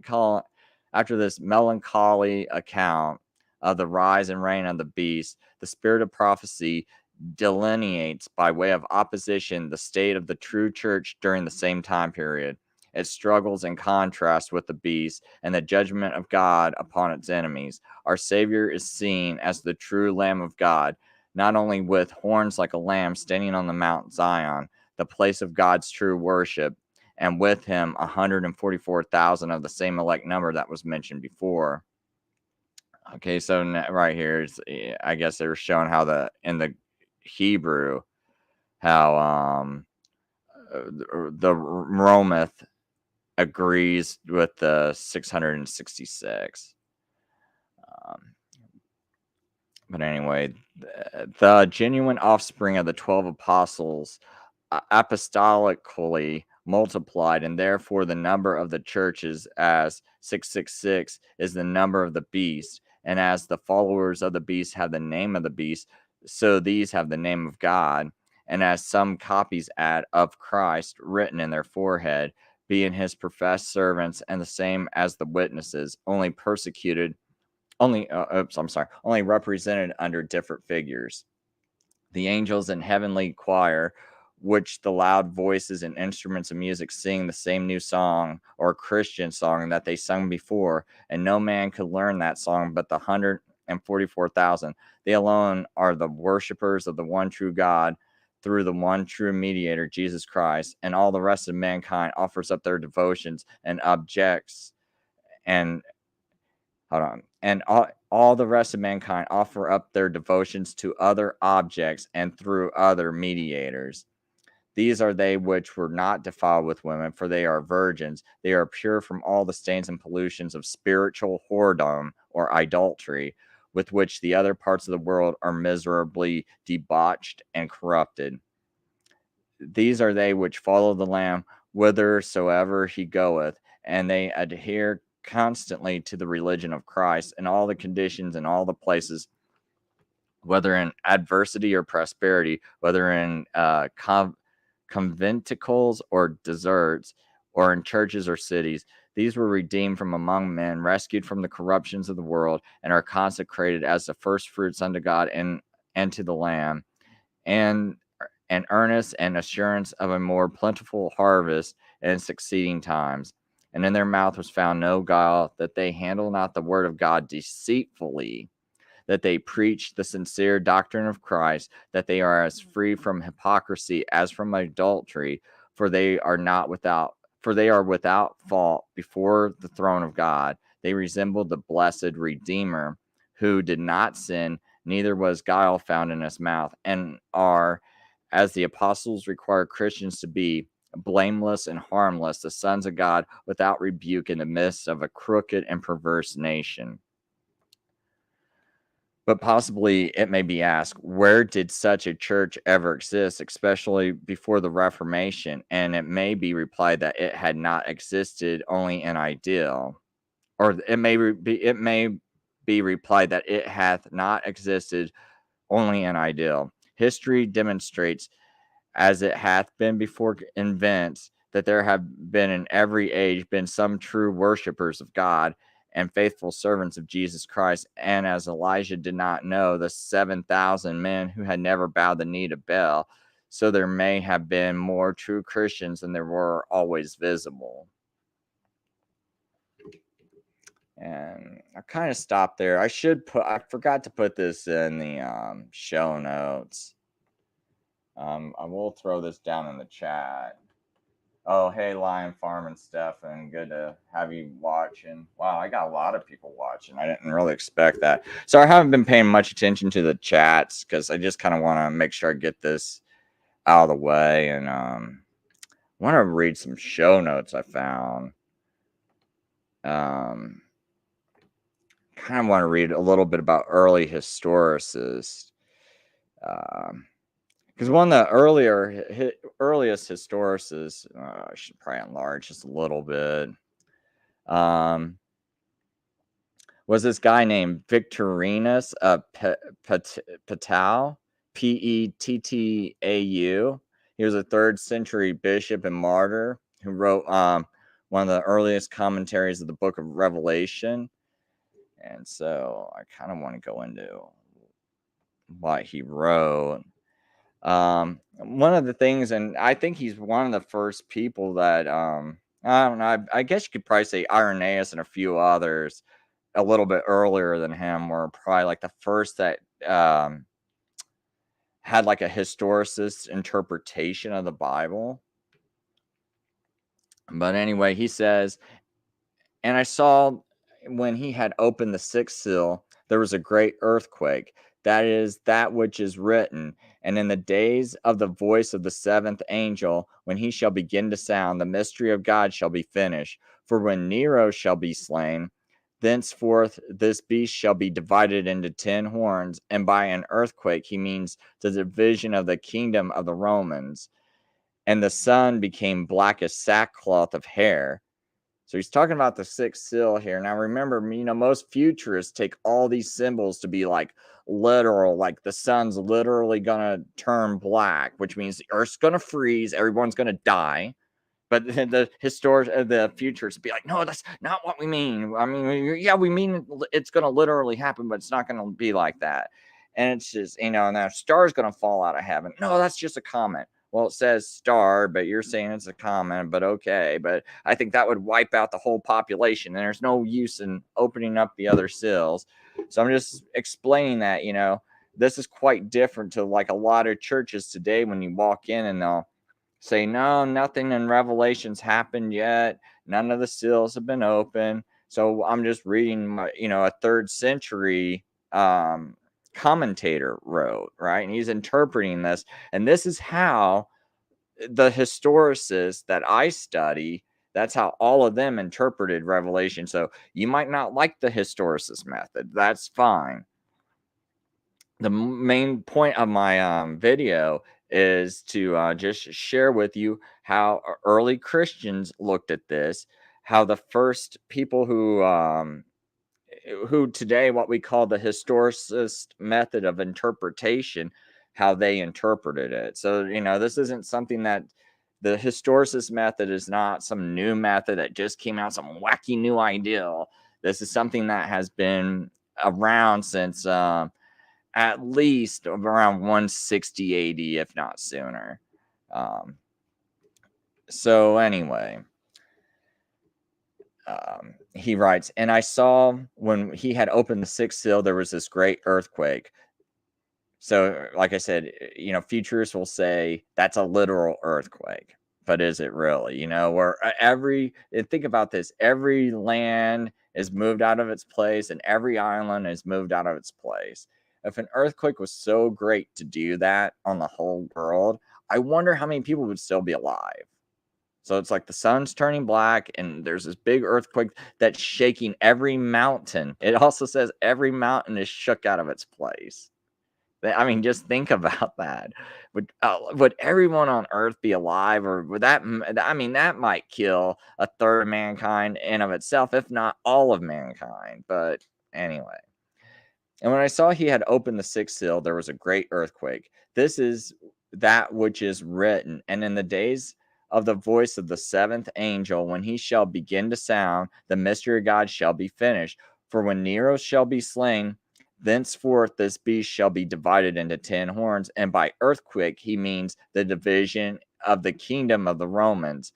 account of the rise and reign of the beast, the spirit of prophecy delineates by way of opposition the state of the true church during the same time period. It struggles in contrast with the beast and the judgment of God upon its enemies. Our Savior is seen as the true Lamb of God, not only with horns like a lamb standing on the Mount Zion, the place of God's true worship, and with him 144,000 of the same elect number that was mentioned before. Okay, so right here, I guess they were showing how in the Hebrew, how the Rometh agrees with the 666. But anyway, the genuine offspring of the 12 apostles apostolically multiplied, and therefore the number of the churches as 666 is the number of the beast. And as the followers of the beast have the name of the beast, so these have the name of God. And as some copies of Christ written in their forehead, being his professed servants, and the same as the witnesses, only represented under different figures. The angels in heavenly choir, which the loud voices and instruments of music sing the same new song or Christian song that they sung before, and no man could learn that song but the 144,000. They alone are the worshipers of the one true God through the one true mediator, Jesus Christ, and all the rest of mankind offers up their devotions and objects and all the rest of mankind offer up their devotions to other objects and through other mediators. These are they which were not defiled with women, for they are virgins. They are pure from all the stains and pollutions of spiritual whoredom or idolatry, with which the other parts of the world are miserably debauched and corrupted. These are they which follow the Lamb whithersoever he goeth, and they adhere constantly to the religion of Christ in all the conditions and all the places, whether in adversity or prosperity, whether in conventicles or deserts, or in churches or cities. These were redeemed from among men, rescued from the corruptions of the world, and are consecrated as the first fruits unto God and to the Lamb, and an earnest and assurance of a more plentiful harvest in succeeding times. And in their mouth was found no guile, that they handle not the word of God deceitfully, that they preach the sincere doctrine of Christ, that they are as free from hypocrisy as from adultery, for they are without fault before the throne of God. They resemble the blessed Redeemer, who did not sin, neither was guile found in his mouth, and are, as the apostles require Christians to be, blameless and harmless, the sons of God, without rebuke in the midst of a crooked and perverse nation. But possibly it may be asked, where did such a church ever exist, especially before the Reformation? And it may be replied that it had not existed only in ideal, or it may be replied that it hath not existed only in ideal. History demonstrates, as it hath been before events, that there have been in every age been some true worshippers of God and faithful servants of Jesus Christ. And as Elijah did not know the 7,000 men who had never bowed the knee to Baal, so there may have been more true Christians than there were always visible. And I kind of stopped there. I forgot to put this in the show notes. I will throw this down in the chat. Oh, hey, Lion Farm and Stefan. Good to have you watching. Wow, I got a lot of people watching. I didn't really expect that. So I haven't been paying much attention to the chats because I just kind of want to make sure I get this out of the way. And want to read some show notes I found. Kind of want to read a little bit about early historicists. Because one of the earliest historicists, I should probably enlarge just a little bit, was this guy named Victorinus Pettau, Pettau. He was a 3rd century bishop and martyr who wrote one of the earliest commentaries of the book of Revelation. And so I kind of want to go into what he wrote. One of the things, and I think he's one of the first people that, I don't know, I guess you could probably say Irenaeus and a few others a little bit earlier than him were probably like the first that had like a historicist interpretation of the Bible. But anyway, he says, and I saw when he had opened the 6th seal, there was a great earthquake. That is that which is written. And in the days of the voice of the 7th angel, when he shall begin to sound, the mystery of God shall be finished. For when Nero shall be slain, thenceforth this beast shall be divided into 10 horns. And by an earthquake, he means the division of the kingdom of the Romans. And the sun became black as sackcloth of hair. So he's talking about the 6th seal here. Now remember, most futurists take all these symbols to be like literal, like the sun's literally gonna turn black, which means the earth's gonna freeze, everyone's gonna die. But the futurists be like, no, that's not what we mean. I mean, yeah, we mean it's gonna literally happen, but it's not gonna be like that. And it's just, and that star's gonna fall out of heaven. No, that's just a comet. Well, it says star, but you're saying it's a comet, but okay. But I think that would wipe out the whole population, and there's no use in opening up the other seals. So I'm just explaining that, this is quite different to like a lot of churches today when you walk in and they'll say, no, nothing in Revelation's happened yet. None of the seals have been open. So I'm just reading, a 3rd century commentator wrote, right? And he's interpreting this. And this is how the historicists that I study, that's how all of them interpreted Revelation. So you might not like the historicist method. That's fine. the main point of my video is to just share with you how early Christians looked at this, how the first people who today what we call the historicist method of interpretation, how they interpreted it. So, this isn't something that the historicist method is not some new method that just came out, some wacky new idea. This is something that has been around since at least around 160 AD, if not sooner. Um, so, anyway. He writes, and I saw when he had opened the sixth seal, there was this great earthquake. So, like I said, futurists will say that's a literal earthquake, but is it really? Where and think about this, every land is moved out of its place and every island is moved out of its place. If an earthquake was so great to do that on the whole world, I wonder how many people would still be alive. So it's like the sun's turning black and there's this big earthquake that's shaking every mountain. It also says every mountain is shook out of its place. I mean, just think about that. Would everyone on Earth be alive, or would that? I mean, that might kill a third of mankind in of itself, if not all of mankind. But anyway, and when I saw he had opened the sixth seal, there was a great earthquake. This is that which is written, and in the days of the voice of the seventh angel, when he shall begin to sound, the mystery of God shall be finished. For when Nero shall be slain, thenceforth this beast shall be divided into 10 horns. And by earthquake, he means the division of the kingdom of the Romans.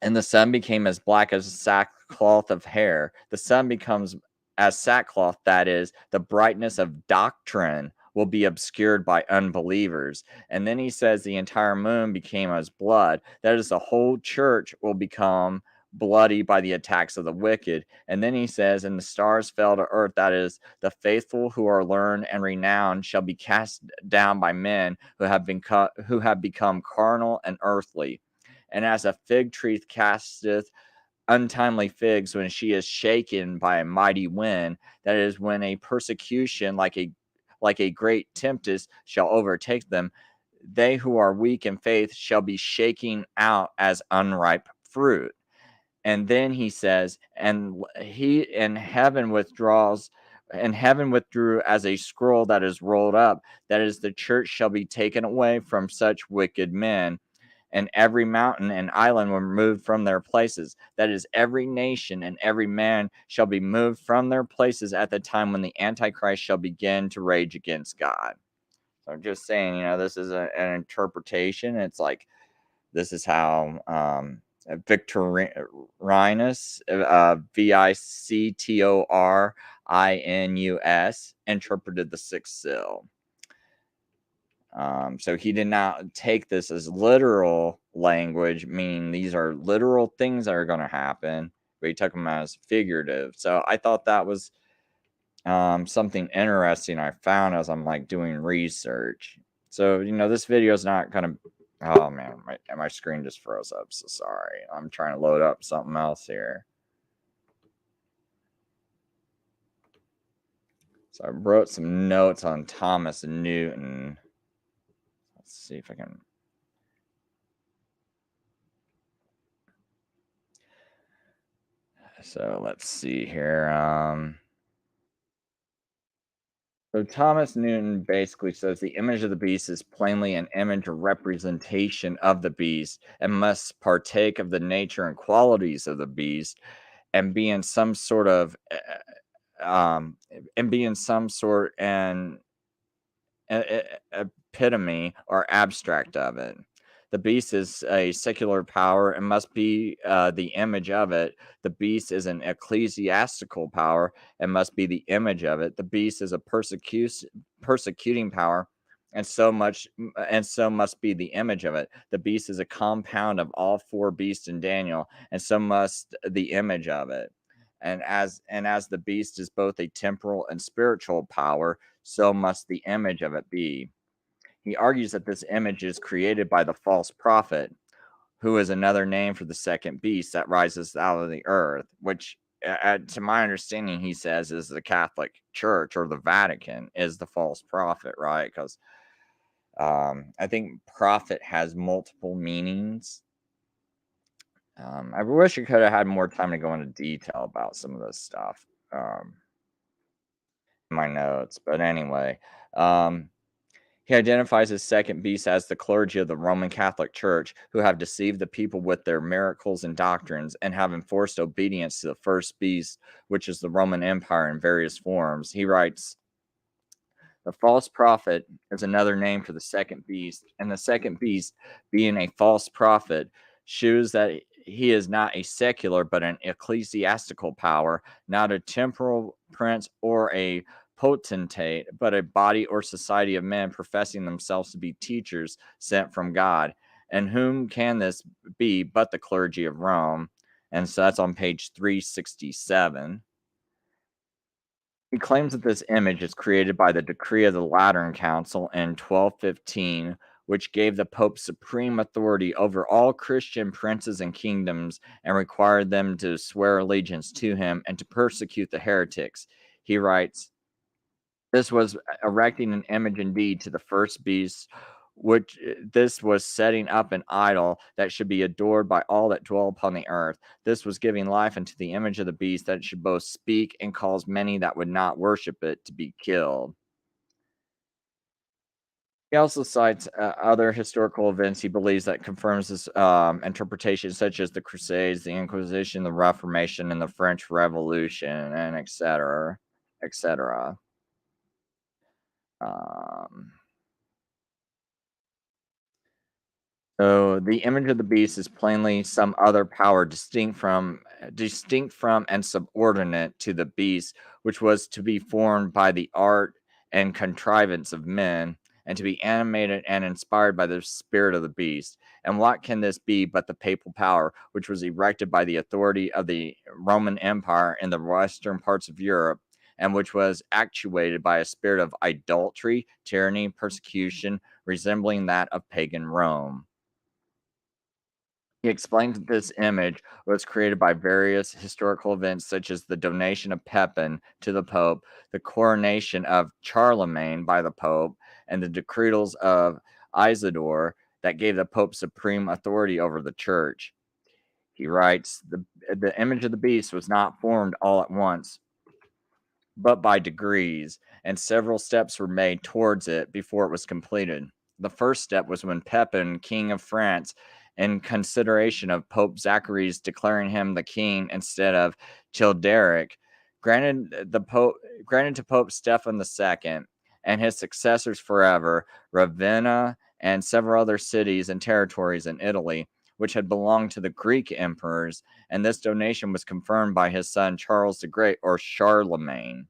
And the sun became as black as sackcloth of hair. The sun becomes as sackcloth, that is, the brightness of doctrine will be obscured by unbelievers. And then he says the entire moon became as blood. That is, the whole church will become bloody by the attacks of the wicked. And then he says, and the stars fell to earth. That is, the faithful who are learned and renowned shall be cast down by men who have become carnal and earthly. And as a fig tree casteth untimely figs when she is shaken by a mighty wind, that is, when a persecution like a great tempest shall overtake them, they who are weak in faith shall be shaken out as unripe fruit. And then he says, and heaven withdrew as a scroll that is rolled up, that is, the church shall be taken away from such wicked men, and every mountain and island were moved from their places. That is, every nation and every man shall be moved from their places at the time when the Antichrist shall begin to rage against God. So I'm just saying, this is an interpretation. It's like, this is how Victorinus, Victorinus, interpreted the sixth seal. So he did not take this as literal language, meaning these are literal things that are going to happen, but he took them as figurative. So I thought that was something interesting I found as I'm like doing research. So, this video is not going to. Oh man, my screen just froze up. So sorry. I'm trying to load up something else here. So I wrote some notes on Thomas Newton. Let's see if I can. So let's see here. So Thomas Newton basically says the image of the beast is plainly an image or representation of the beast and must partake of the nature and qualities of the beast and be in some sort of an epitome or abstract of it. The beast is a secular power and must be the image of it. The beast is an ecclesiastical power and must be the image of it. The beast is a persecuting power and so must be the image of it. The beast is a compound of all four beasts in Daniel, and so must the image of it. And as the beast is both a temporal and spiritual power, so must the image of it be. He argues that this image is created by the false prophet, who is another name for the second beast that rises out of the earth, which to my understanding, he says is the Catholic Church or the Vatican is the false prophet, right? Because I think prophet has multiple meanings. I wish I could have had more time to go into detail about some of this stuff in my notes, but anyway, um, he identifies his second beast as the clergy of the Roman Catholic Church, who have deceived the people with their miracles and doctrines and have enforced obedience to the first beast, which is the Roman Empire in various forms. He writes, the false prophet is another name for the second beast, and the second beast, being a false prophet, shews that he is not a secular but an ecclesiastical power, not a temporal prince or a potentate, but a body or society of men professing themselves to be teachers sent from God. And whom can this be but the clergy of Rome? And so that's on page 367. He claims that this image is created by the decree of the Lateran Council in 1215, which gave the Pope supreme authority over all Christian princes and kingdoms and required them to swear allegiance to him and to persecute the heretics. He writes, this was erecting an image indeed to the first beast, which this was setting up an idol that should be adored by all that dwell upon the earth. This was giving life unto the image of the beast, that it should both speak and cause many that would not worship it to be killed. He also cites other historical events he believes that confirms this interpretation, such as the Crusades, the Inquisition, the Reformation, and the French Revolution, and etc., etc. Um, So the image of the beast is plainly some other power distinct from and subordinate to the beast, which was to be formed by the art and contrivance of men, and to be animated and inspired by the spirit of the beast. And what can this be but the papal power, which was erected by the authority of the Roman Empire in the western parts of Europe, and which was actuated by a spirit of idolatry, tyranny, persecution, resembling that of pagan Rome. He explains that this image was created by various historical events, such as the donation of Pepin to the Pope, the coronation of Charlemagne by the Pope, and the decretals of Isidore that gave the Pope supreme authority over the Church. He writes, the image of the beast was not formed all at once, but by degrees, and several steps were made towards it before it was completed. The first step was when Pepin, king of France, in consideration of Pope Zachary's declaring him the king instead of Childeric, granted to Pope Stephen II and his successors forever Ravenna and several other cities and territories in Italy, which had belonged to the Greek emperors, and this donation was confirmed by his son Charles the Great, or Charlemagne.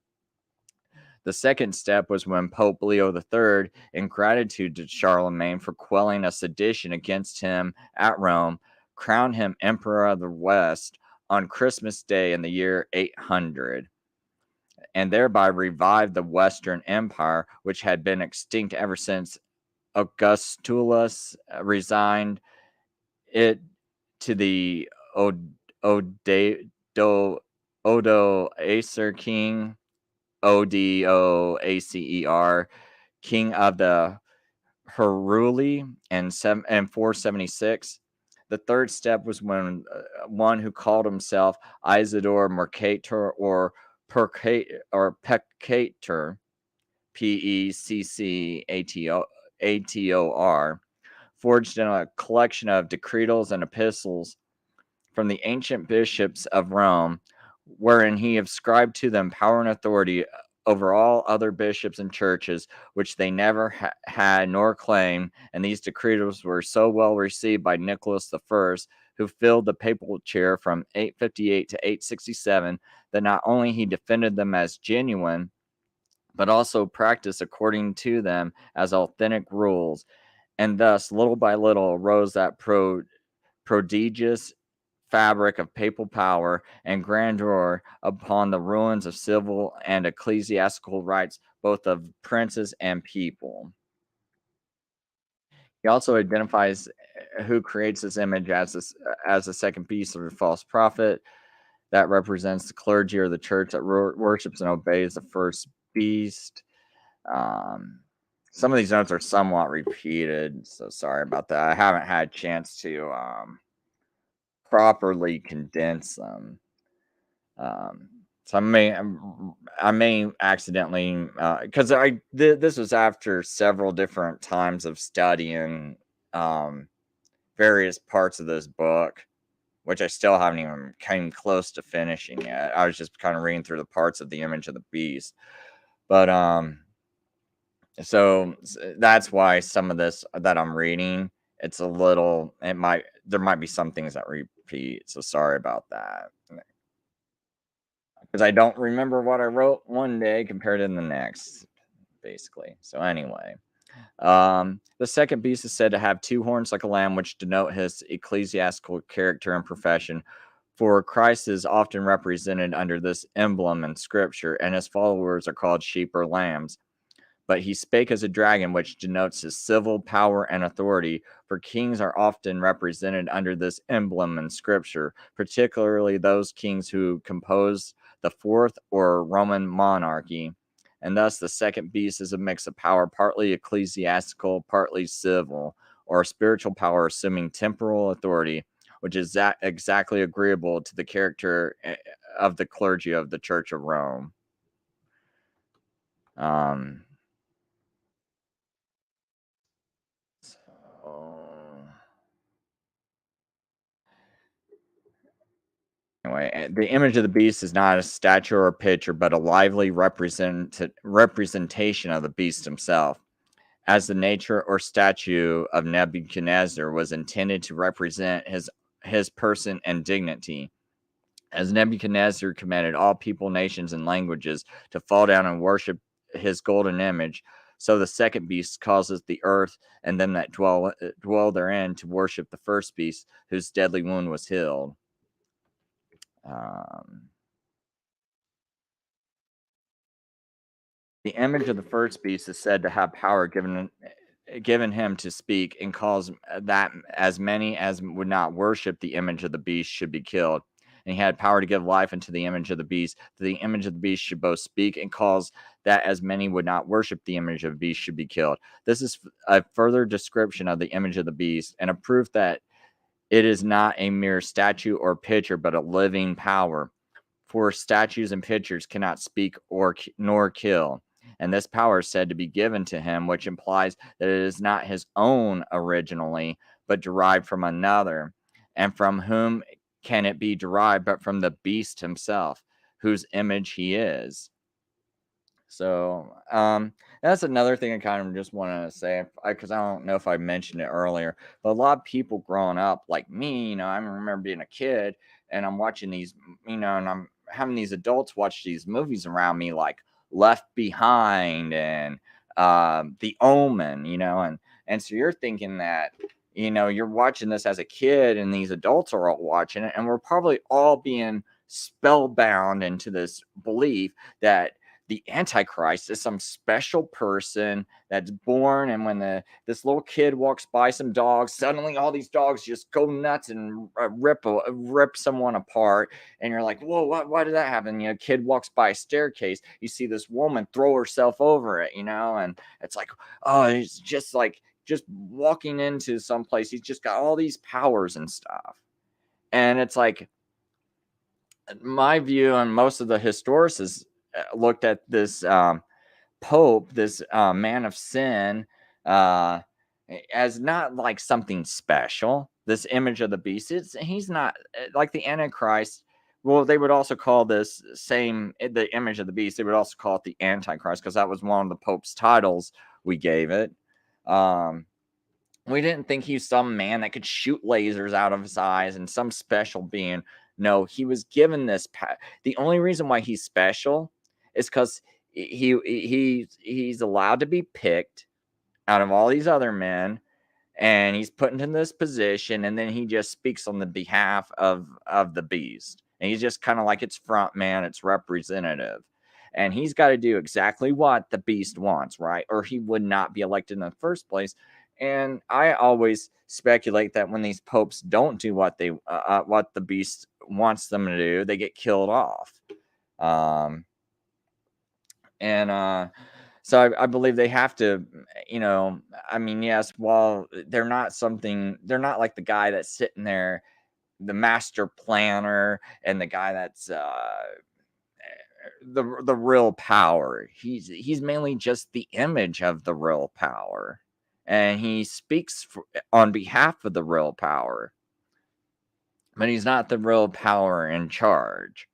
The second step was when Pope Leo III, in gratitude to Charlemagne for quelling a sedition against him at Rome, crowned him Emperor of the West on Christmas Day in the year 800, and thereby revived the Western Empire, which had been extinct ever since Augustulus resigned it to the Odoacer king, Odoacer, king of the Heruli, and 476. The third step was when one who called himself Isidore Mercator or Peccator, Peccator, forged in a collection of decretals and epistles from the ancient bishops of Rome, wherein he ascribed to them power and authority over all other bishops and churches, which they never had nor claimed. And these decretals were so well received by Nicholas I, who filled the papal chair from 858 to 867, that not only he defended them as genuine, but also practiced according to them as authentic rules. And thus, little by little, arose that prodigious fabric of papal power and grandeur upon the ruins of civil and ecclesiastical rights, both of princes and people. He also identifies who creates this image as the second beast or false prophet. that represents the clergy or the church that worships and obeys the first beast. Um, some of these notes are somewhat repeated, so sorry about that. I haven't had a chance to properly condense them. Um, so I may accidentally, because this was after several different times of studying um, various parts of this book, which I still haven't even came close to finishing yet. I was just kind of reading through the parts of the image of the beast, but so that's why some of this that I'm reading, it's a little, there might be some things that repeat. So sorry about that, because I don't remember what I wrote one day compared to the next, basically. So anyway, the second beast is said to have two horns like a lamb, which denote his ecclesiastical character and profession. For Christ is often represented under this emblem in Scripture, and his followers are called sheep or lambs. But he spake as a dragon, which denotes his civil power and authority, for kings are often represented under this emblem in Scripture, particularly those kings who composed the fourth or Roman monarchy. And thus the second beast is a mix of power, partly ecclesiastical, partly civil, or spiritual power, assuming temporal authority, which is exactly agreeable to the character of the clergy of the Church of Rome. Um, Anyway, the image of the beast is not a statue or a picture, but a lively representation of the beast himself, as the nature or statue of Nebuchadnezzar was intended to represent his person and dignity. As Nebuchadnezzar commanded all people, nations, and languages to fall down and worship his golden image, so the second beast causes the earth and them that dwell therein to worship the first beast, whose deadly wound was healed. Um, the image of the first beast is said to have power given him to speak, and cause that as many as would not worship the image of the beast should be killed. And he had power to give life unto the image of the beast. The image of the beast should both speak and cause that as many would not worship the image of the beast should be killed. This is a further description of the image of the beast, and a proof that it is not a mere statue or picture, but a living power. For statues and pictures cannot speak or nor kill, and this power is said to be given to him, which implies that it is not his own originally, but derived from another. And from whom can it be derived but from the beast himself, whose image he is? So that's another thing I kind of just want to say, because I don't know if I mentioned it earlier, but a lot of people growing up like me, I remember being a kid and I'm watching these, and I'm having these adults watch these movies around me like Left Behind and The Omen, and so you're thinking that, you're watching this as a kid and these adults are all watching it, and we're probably all being spellbound into this belief that the Antichrist is some special person that's born, and when this little kid walks by some dogs, suddenly all these dogs just go nuts and rip someone apart, and you're like, whoa, why did that happen? Kid walks by a staircase, you see this woman throw herself over it, and it's like, oh, it's just like just walking into some place, he's just got all these powers and stuff, and it's like, my view and most of the historicists looked at this Pope, this man of sin, uh, as not like something special. This image of the beast, he's not like the Antichrist. Well, they would also call this the image of the beast. They would also call it the Antichrist, because that was one of the Pope's titles we gave it. We didn't think he was some man that could shoot lasers out of his eyes and some special being. No, he was given this. The only reason why he's special is because he's allowed to be picked out of all these other men, and he's put into this position, and then he just speaks on the behalf of the beast, and he's just kind of like its front man, its representative, and he's got to do exactly what the beast wants, right? Or he would not be elected in the first place. And I always speculate that when these popes don't do what the beast wants them to do, they get killed off. Um, and so I believe they have to, you know, I mean, yes, while they're not like the guy that's sitting there, the master planner, and the guy that's the real power. He's mainly just the image of the real power, and he speaks on behalf of the real power, but he's not the real power in charge.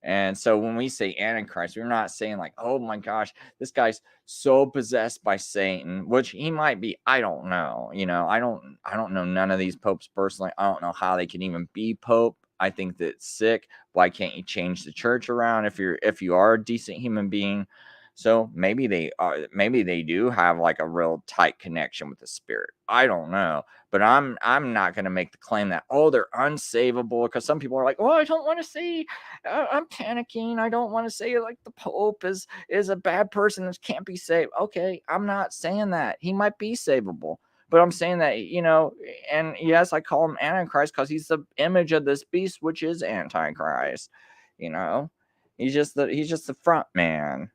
And so when we say Antichrist, we're not saying like, oh my gosh, this guy's so possessed by Satan, which he might be. I don't know. You know, I don't know none of these popes personally. I don't know how they can even be pope. I think that's sick. Why can't you change the church around if you are a decent human being? So maybe they do have like a real tight connection with the spirit. I don't know. But I'm not going to make the claim that, oh, they're unsavable, because some people are like, oh, I don't want to say, I'm panicking. I don't want to say like the Pope is a bad person that can't be saved. Okay, I'm not saying that. He might be savable. But I'm saying that, you know, and yes, I call him Antichrist because he's the image of this beast, which is Antichrist. You know, he's just the front man.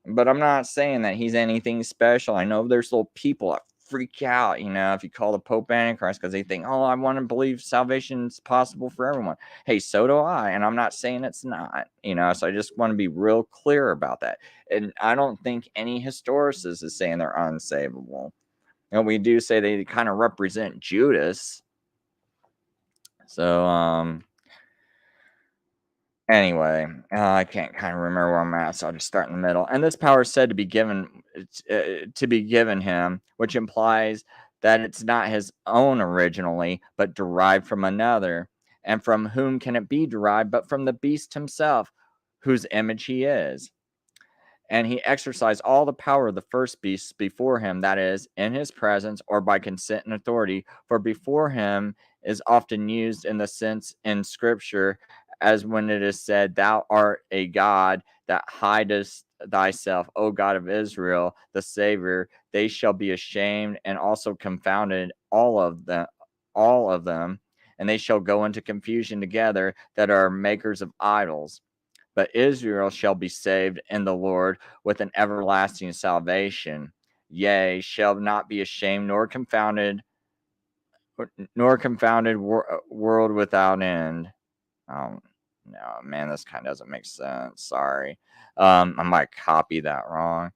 But I'm not saying that he's anything special. I know there's little people that freak out, you know, if you call the Pope Antichrist, because they think, oh, I want to believe salvation's possible for everyone. Hey, so do I. And I'm not saying it's not, you know, so I just want to be real clear about that. And I don't think any historicist is saying they're unsavable. And we do say they kind of represent Judas. So, anyway, I can't kind of remember where I'm at, so I'll just start in the middle. And this power is said to be given him, which implies that it's not his own originally, but derived from another. And from whom can it be derived but from the beast himself, whose image he is? And he exercised all the power of the first beasts before him, that is, in his presence or by consent and authority. For before him is often used in the sense in Scripture, as when it is said, Thou art a God that hidest thyself, O God of Israel, the Savior. They shall be ashamed and also confounded, all of them, and they shall go into confusion together that are makers of idols. But Israel shall be saved in the Lord with an everlasting salvation. Yea, shall not be ashamed nor confounded world without end. Oh, no, man, this kind of doesn't make sense. Sorry. I might copy that wrong.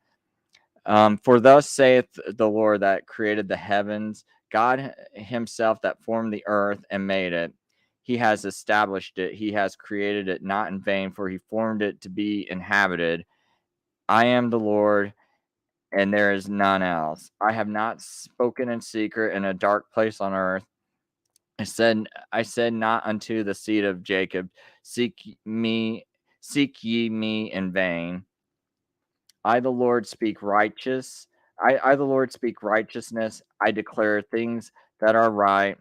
For thus saith the Lord that created the heavens, God himself that formed the earth and made it. He has established it. He has created it not in vain, for he formed it to be inhabited. I am the Lord, and there is none else. I have not spoken in secret in a dark place on earth. I said not unto the seed of Jacob, seek ye me in vain. I the Lord speak the Lord speak righteousness. I declare things that are right.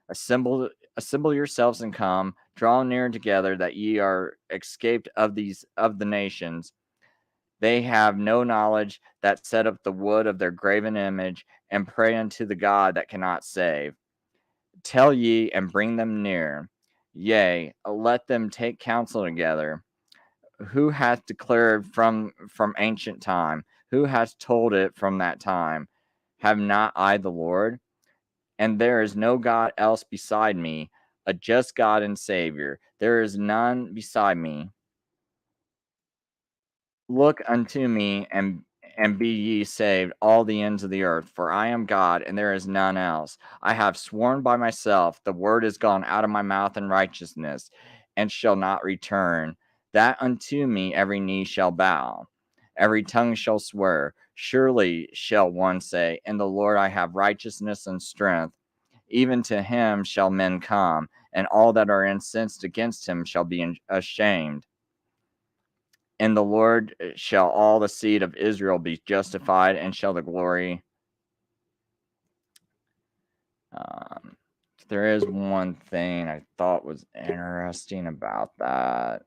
Assemble yourselves and come. Draw near together, that ye are escaped of the nations. They have no knowledge that set up the wood of their graven image, and pray unto the God that cannot save. Tell ye and bring them near. Yea, let them take counsel together. Who hath declared from ancient time? Who hath told it from that time? Have not I the Lord? And there is no God else beside me, a just God and Savior. There is none beside me. Look unto me, and be ye saved, all the ends of the earth, for I am God, and there is none else. I have sworn by myself, the word is gone out of my mouth in righteousness, and shall not return, that unto me every knee shall bow, every tongue shall swear. Surely shall one say, in the Lord I have righteousness and strength. Even to him shall men come, and all that are incensed against him shall be ashamed. In the Lord shall all the seed of Israel be justified, and shall the glory. Um, there is one thing I thought was interesting about that.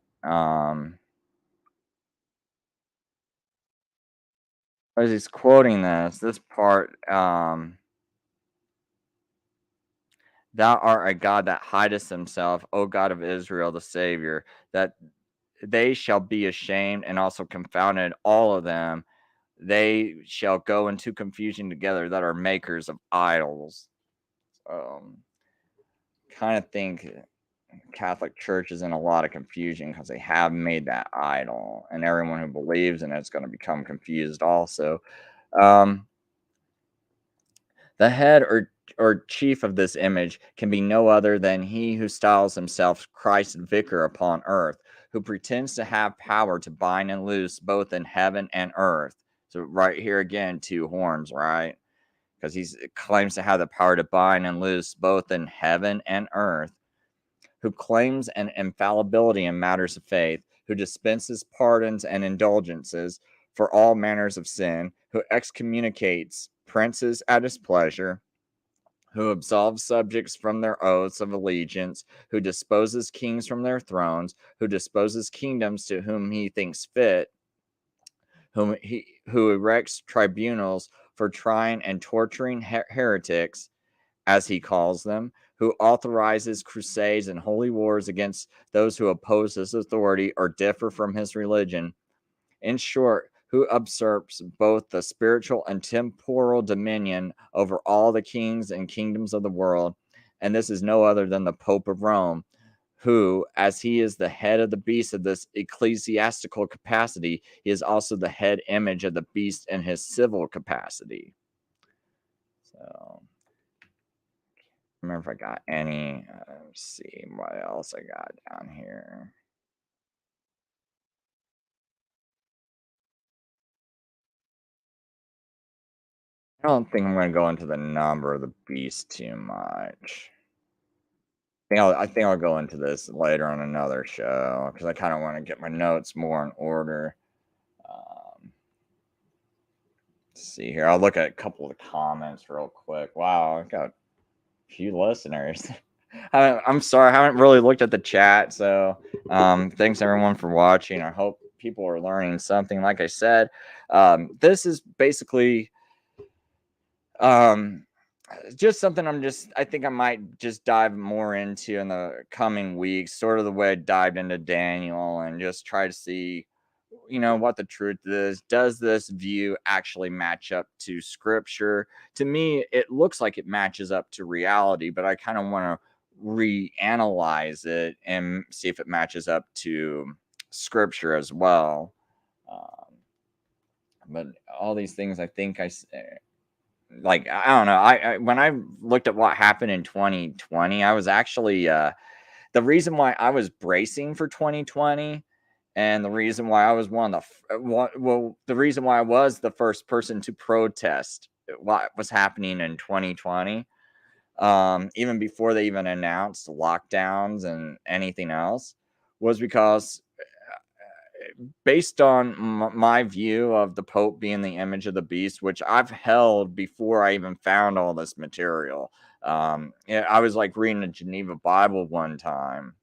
As he's quoting this part, Thou art a God that hidest himself, O God of Israel, the Savior, that they shall be ashamed and also confounded, all of them. They shall go into confusion together that are makers of idols. Kind of think Catholic Church is in a lot of confusion because they have made that idol, and everyone who believes in it's going to become confused also. Um, the head or chief of this image can be no other than he who styles himself Christ's vicar upon earth, who pretends to have power to bind and loose both in heaven and earth. So right here again, two horns, right? Because he claims to have the power to bind and loose both in heaven and earth, who claims an infallibility in matters of faith, who dispenses pardons and indulgences for all manners of sin, who excommunicates princes at his pleasure, who absolves subjects from their oaths of allegiance, who disposes kings from their thrones, who disposes kingdoms to whom he thinks fit, who erects tribunals for trying and torturing heretics, as he calls them, who authorizes crusades and holy wars against those who oppose his authority or differ from his religion. In short, who usurps both the spiritual and temporal dominion over all the kings and kingdoms of the world. And this is no other than the Pope of Rome, who, as he is the head of the beast of this ecclesiastical capacity, he is also the head image of the beast in his civil capacity. So, remember if I got any. Let's see what else I got down here. I don't think I'm going to go into the number of the beast too much. I think I'll go into this later on another show because I kind of want to get my notes more in order. Let's see here. I'll look at a couple of the comments real quick. Wow, I got a few listeners. I'm sorry, I haven't really looked at the chat. So thanks everyone for watching. I hope people are learning something. Like I said, this is basically just something I think I might just dive more into in the coming weeks, sort of the way I dived into Daniel, and just try to see, what the truth is. Does this view actually match up to scripture? To me, it looks like it matches up to reality, but I kind of want to reanalyze it and see if it matches up to scripture as well. But all these things, I think like, I don't know. I when I looked at what happened in 2020, I was actually the reason why I was bracing for 2020, and the reason why I was the reason why I was the first person to protest what was happening in 2020, even before they even announced lockdowns and anything else, was because based on my view of the Pope being the image of the beast, which I've held before I even found all this material. I was like reading a Geneva Bible one time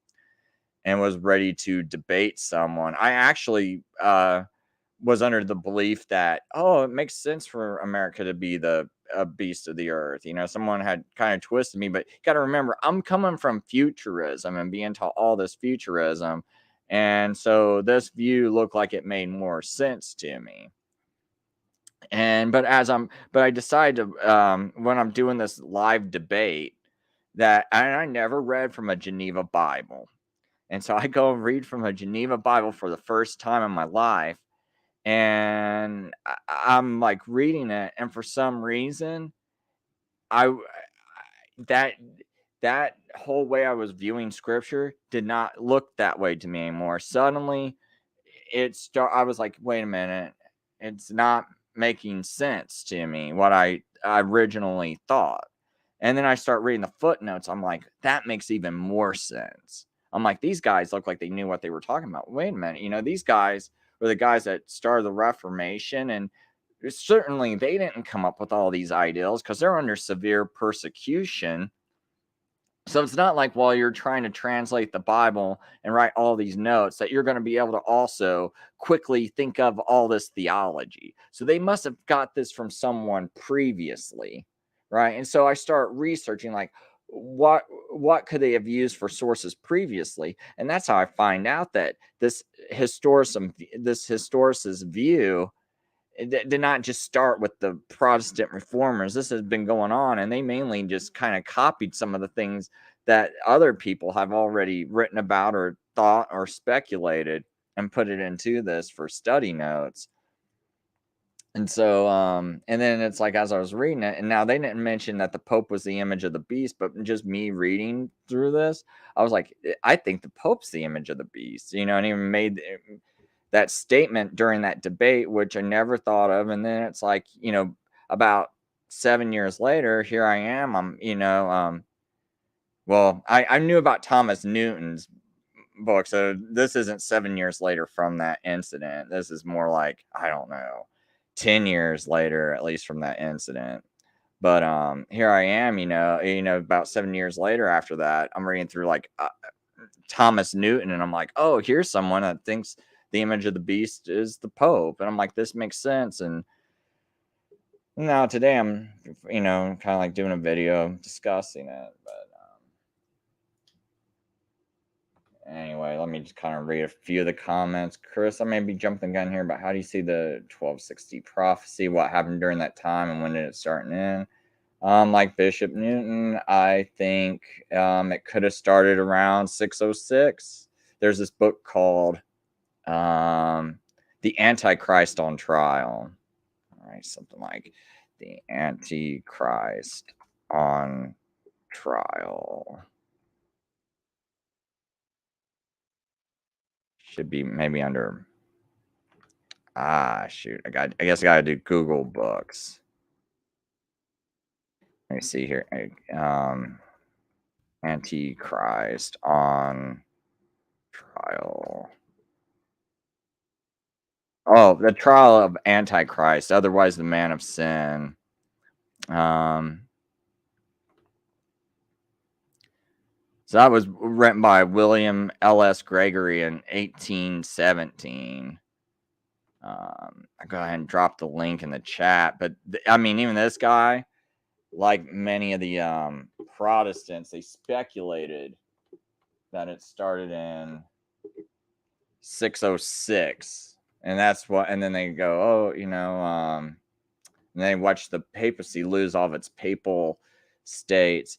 and was ready to debate someone. I actually was under the belief that, it makes sense for America to be the beast of the earth. Someone had kind of twisted me, but you got to remember, I'm coming from futurism and being taught all this futurism. And so this view looked like it made more sense to me. But I decided to, when I'm doing this live debate, that I never read from a Geneva Bible. And so I go and read from a Geneva Bible for the first time in my life. And I'm like reading it, and for some reason, I that that whole way I was viewing scripture did not look that way to me anymore. Suddenly, I was like, wait a minute, it's not making sense to me what I originally thought. And then I start reading the footnotes. I'm like, that makes even more sense. I'm like, these guys look like they knew what they were talking about. Wait a minute, these guys were the guys that started the Reformation, and certainly they didn't come up with all these ideals because they're under severe persecution. So it's not like while you're trying to translate the Bible and write all these notes that you're going to be able to also quickly think of all this theology. So they must have got this from someone previously, right? And so I start researching, like, what could they have used for sources previously? And that's how I find out that this historicist view, it did not just start with the Protestant reformers. This has been going on, and they mainly just kind of copied some of the things that other people have already written about or thought or speculated and put it into this for study notes. And so, and then it's like, as I was reading it, and now they didn't mention that the Pope was the image of the beast, but just me reading through this, I was like, I think the Pope's the image of the beast, and even made that statement during that debate, which I never thought of. And then it's like, about 7 years later, here I am. Well, I knew about Thomas Newton's book, so this isn't 7 years later from that incident. This is more like, I don't know, 10 years later, at least, from that incident. But here I am, about 7 years later after that, I'm reading through like Thomas Newton, and I'm like, oh, here's someone that thinks the image of the beast is the Pope. And I'm like, this makes sense. And now today I'm, kind of like doing a video discussing it. But anyway, let me just kind of read a few of the comments. Chris, I may be jumping the gun here, but how do you see the 1260 prophecy? What happened during that time, and when did it start and end? Like Bishop Newton, I think it could have started around 606. There's this book called The Antichrist on Trial. All right, something like The Antichrist on Trial. Should be maybe under. Shoot. I guess I gotta do Google Books. Let me see here. Antichrist on Trial. Oh, the trial of Antichrist, otherwise the man of sin. So that was written by William L.S. Gregory in 1817. I go ahead and drop the link in the chat. But I mean, even this guy, like many of the Protestants, they speculated that it started in 606. And that's what, and then they go, and they watch the papacy lose all of its papal states.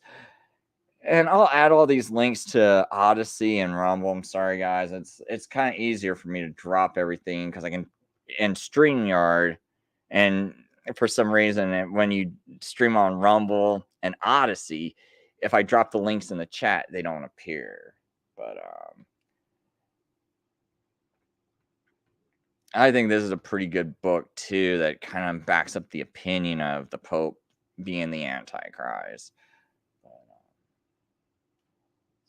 And I'll add all these links to Odyssey and Rumble. I'm sorry, guys. It's kind of easier for me to drop everything because I can in StreamYard. And for some reason, when you stream on Rumble and Odyssey, if I drop the links in the chat, they don't appear. But I think this is a pretty good book, too, that kind of backs up the opinion of the Pope being the Antichrist.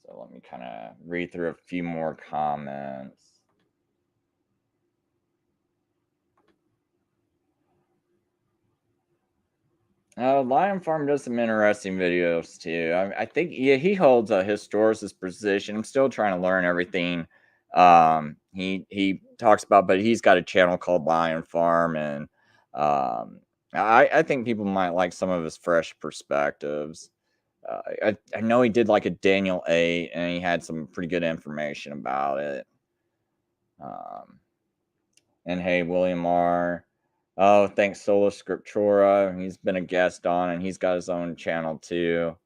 So let me kind of read through a few more comments. Lion Farm does some interesting videos too. I think he holds a historicist position. I'm still trying to learn everything he talks about, but he's got a channel called Lion Farm, and I think people might like some of his fresh perspectives. I know he did like a Daniel 8, and he had some pretty good information about it. And hey, William R. Oh, thanks, Sola Scriptura. He's been a guest on, and he's got his own channel too.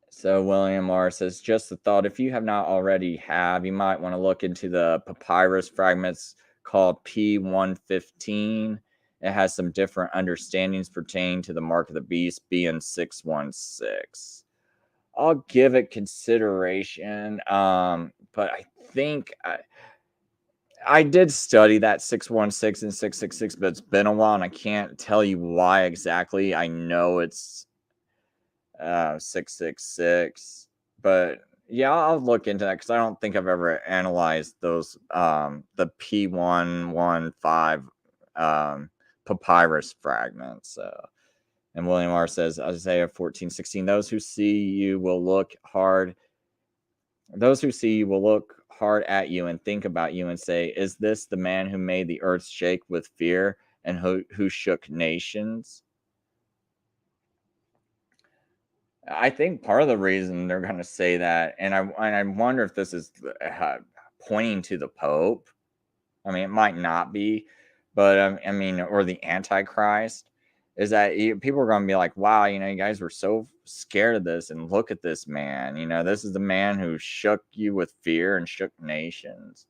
So William R. says, just the thought, if you have not already you might want to look into the papyrus fragments called P115. It has some different understandings pertaining to the mark of the beast being 616. I'll give it consideration, but I think I did study that 616 and 666, but it's been a while, and I can't tell you why exactly. I know it's 666, but yeah, I'll look into that because I don't think I've ever analyzed those the P115 papyrus fragments. And William R. says, Isaiah 14:16, those who see you will look hard at you and think about you and say, is this the man who made the earth shake with fear and who shook nations? I think part of the reason they're going to say that, and I wonder if this is pointing to the Pope. I mean, it might not be, but I mean, or the Antichrist, is that people are going to be like, wow, you guys were so scared of this, and look at this man. This is the man who shook you with fear and shook nations.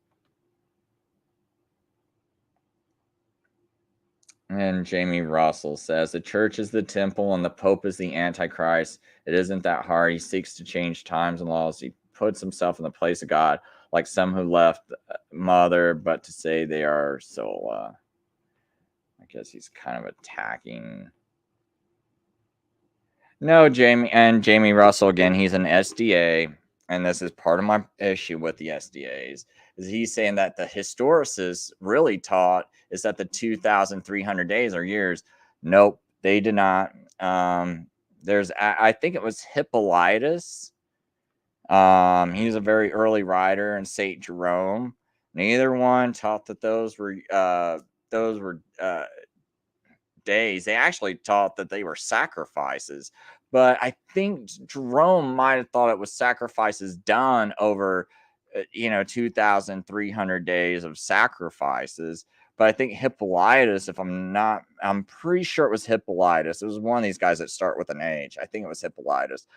And Jamie Russell says the church is the temple and the Pope is the Antichrist. It isn't that hard. He seeks to change times and laws. He puts himself in the place of God, like some who left Mother, but to say they are so. I guess he's kind of attacking. No, Jamie Russell again. He's an SDA, and this is part of my issue with the SDAs. Is he's saying that the historicists really taught is that the 2,300 days are years. Nope, they did not. I think it was Hippolytus. He was a very early writer, and Saint Jerome. Neither one taught that those were days. They actually taught that they were sacrifices, but I think Jerome might have thought it was sacrifices done over 2,300 days of sacrifices. But I think Hippolytus, I'm pretty sure it was Hippolytus. It was one of these guys that start with an H. I think it was Hippolytus.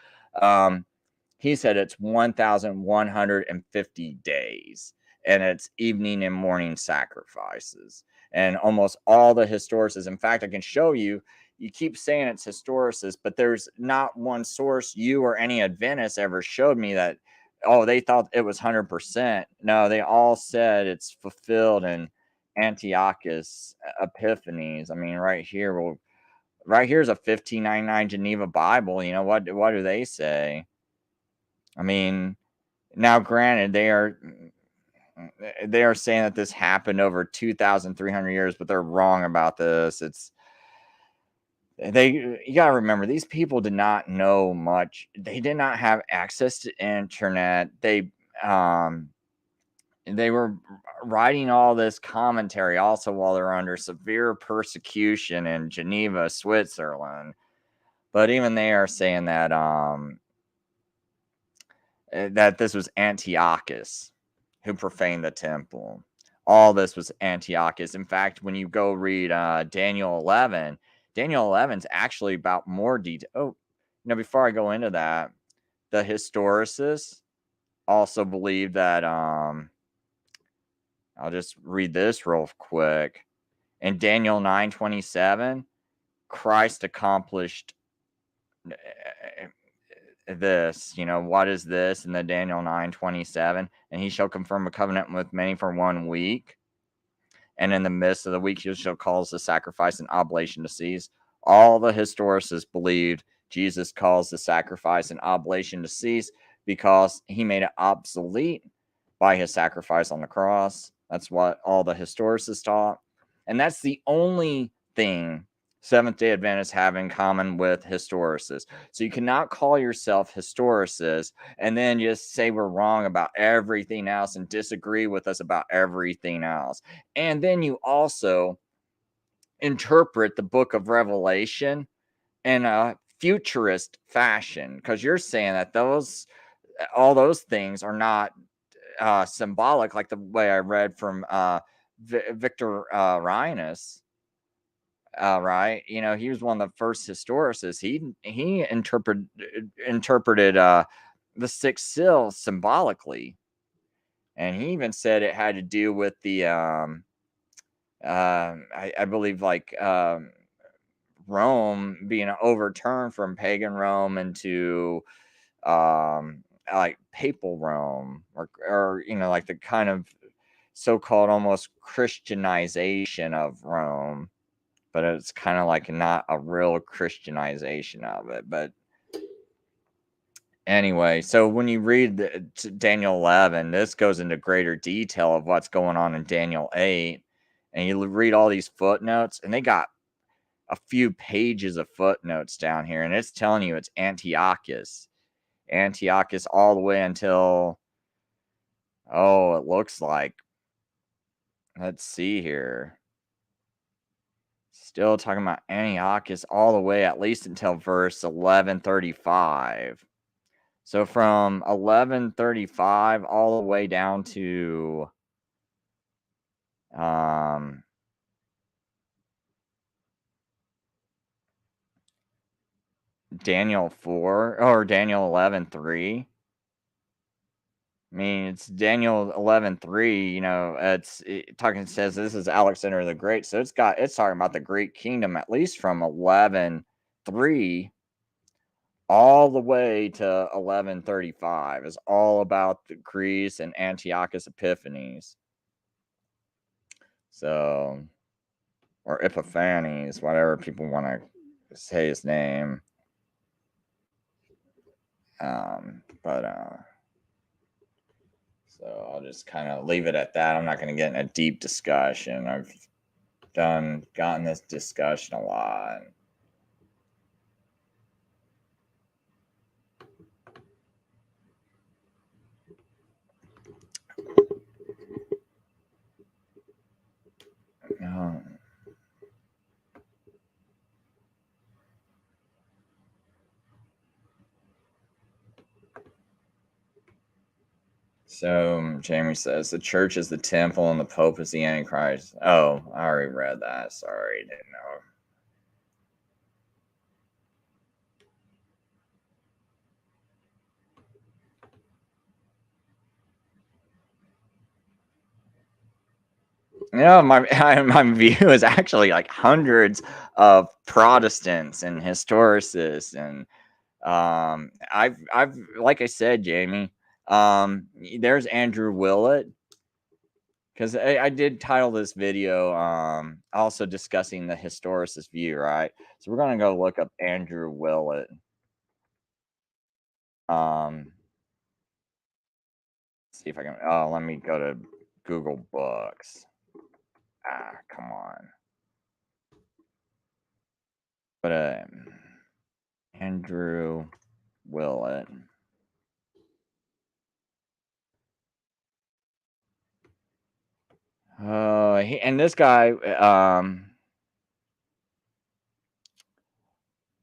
He said it's 1,150 days, and it's evening and morning sacrifices. And almost all the historicists, in fact, I can show you, you keep saying it's historicists, but there's not one source you or any Adventist ever showed me that, they thought it was 100%. No, they all said it's fulfilled in Antiochus Epiphanes. I mean, right here's a 1599 Geneva Bible. What do they say? I mean, now granted, they are saying that this happened over 2,300 years, but they're wrong about this. You got to remember, these people did not know much. They did not have access to internet. They were writing all this commentary also while they're under severe persecution in Geneva, Switzerland. But even they are saying that that this was Antiochus who profaned the temple. All this was Antiochus. In fact, when you go read Daniel 11, Daniel 11 is actually about more detail. Oh, before I go into that, the historicists also believe that I'll just read this real quick. In Daniel 9:27, Christ accomplished this, what is this in the Daniel 9:27? And he shall confirm a covenant with many for 1 week. And in the midst of the week, he shall cause the sacrifice and oblation to cease. All the historicists believed Jesus calls the sacrifice and oblation to cease because he made it obsolete by his sacrifice on the cross. That's what all the historicists taught. And that's the only thing Seventh Day Adventists have in common with historicists. So you cannot call yourself historicists and then just say we're wrong about everything else and disagree with us about everything else. And then you also interpret the book of Revelation in a futurist fashion, because you're saying that all those things are not symbolic, like the way I read from Victor Rhinus. Right, he was one of the first historicists. He interpreted the sixth seal symbolically, and he even said it had to do with the I believe like Rome being overturned from pagan Rome into like papal Rome, or like the kind of so-called almost Christianization of Rome. But it's kind of like not a real Christianization of it. But anyway, so when you read Daniel 11, this goes into greater detail of what's going on in Daniel 8. And you read all these footnotes, and they got a few pages of footnotes down here. And it's telling you it's Antiochus. Antiochus all the way until, it looks like, let's see here. Still talking about Antiochus all the way at least until verse 1135. So from 1135 all the way down to Daniel 4 or Daniel 11:3. I mean, it's Daniel 11:3. It says this is Alexander the Great, so it's talking about the Greek kingdom at least from 11:3 all the way to 1135 is all about the Greece and Antiochus Epiphanes. So, or Epiphanes, whatever people want to say his name. So I'll just kind of leave it at that. I'm not going to get in a deep discussion. I've gotten this discussion a lot. So Jamie says the church is the temple and the Pope is the Antichrist. Oh, I already read that. Sorry, didn't know. My view is actually like hundreds of Protestants and historicists, and I've like I said, Jamie, there's Andrew Willett, because I did title this video also discussing the historicist view, right? So we're gonna go look up Andrew Willett. See if I can. Oh, let me go to Google Books. Come on. But Andrew Willett. And this guy,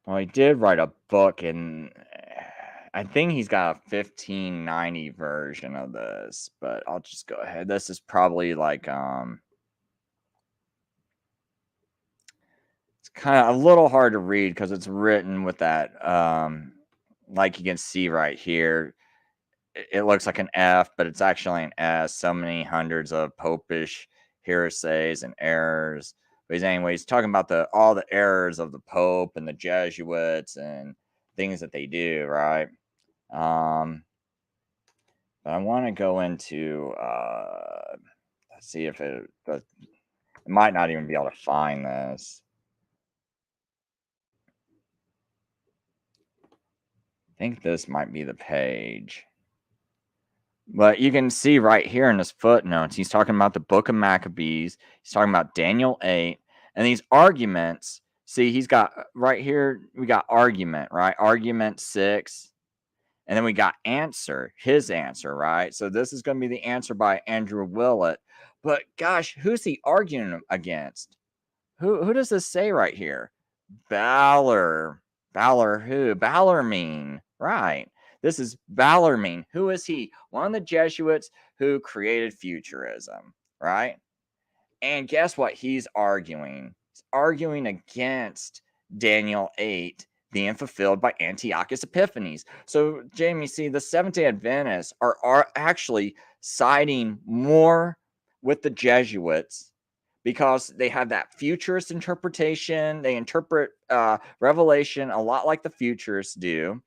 well, he did write a book, and I think he's got a 1590 version of this, but I'll just go ahead. This is probably like, it's kind of a little hard to read because it's written with that, like you can see right here, it looks like an F, but it's actually an S. So many hundreds of popish heresies and errors. But he's talking about all the errors of the Pope and the Jesuits and things that they do, right? But I want to go into let's see if it might not even be able to find this. I think this might be the page. But you can see right here in his footnotes, he's talking about the book of Maccabees. He's talking about Daniel 8. And these arguments, see, he's got right here, we got argument, right? Argument 6. And then we got answer, his answer, right? So this is going to be the answer by Andrew Willett. But gosh, who's he arguing against? Who does this say right here? Balor. Balor who? Bellarmine, right? This is Bellarmine. Who is he? One of the Jesuits who created futurism, right? And guess what he's arguing? He's arguing against Daniel 8 being fulfilled by Antiochus Epiphanes. So, Jamie, see, the Seventh Day Adventists are actually siding more with the Jesuits because they have that futurist interpretation. They interpret Revelation a lot like the futurists do,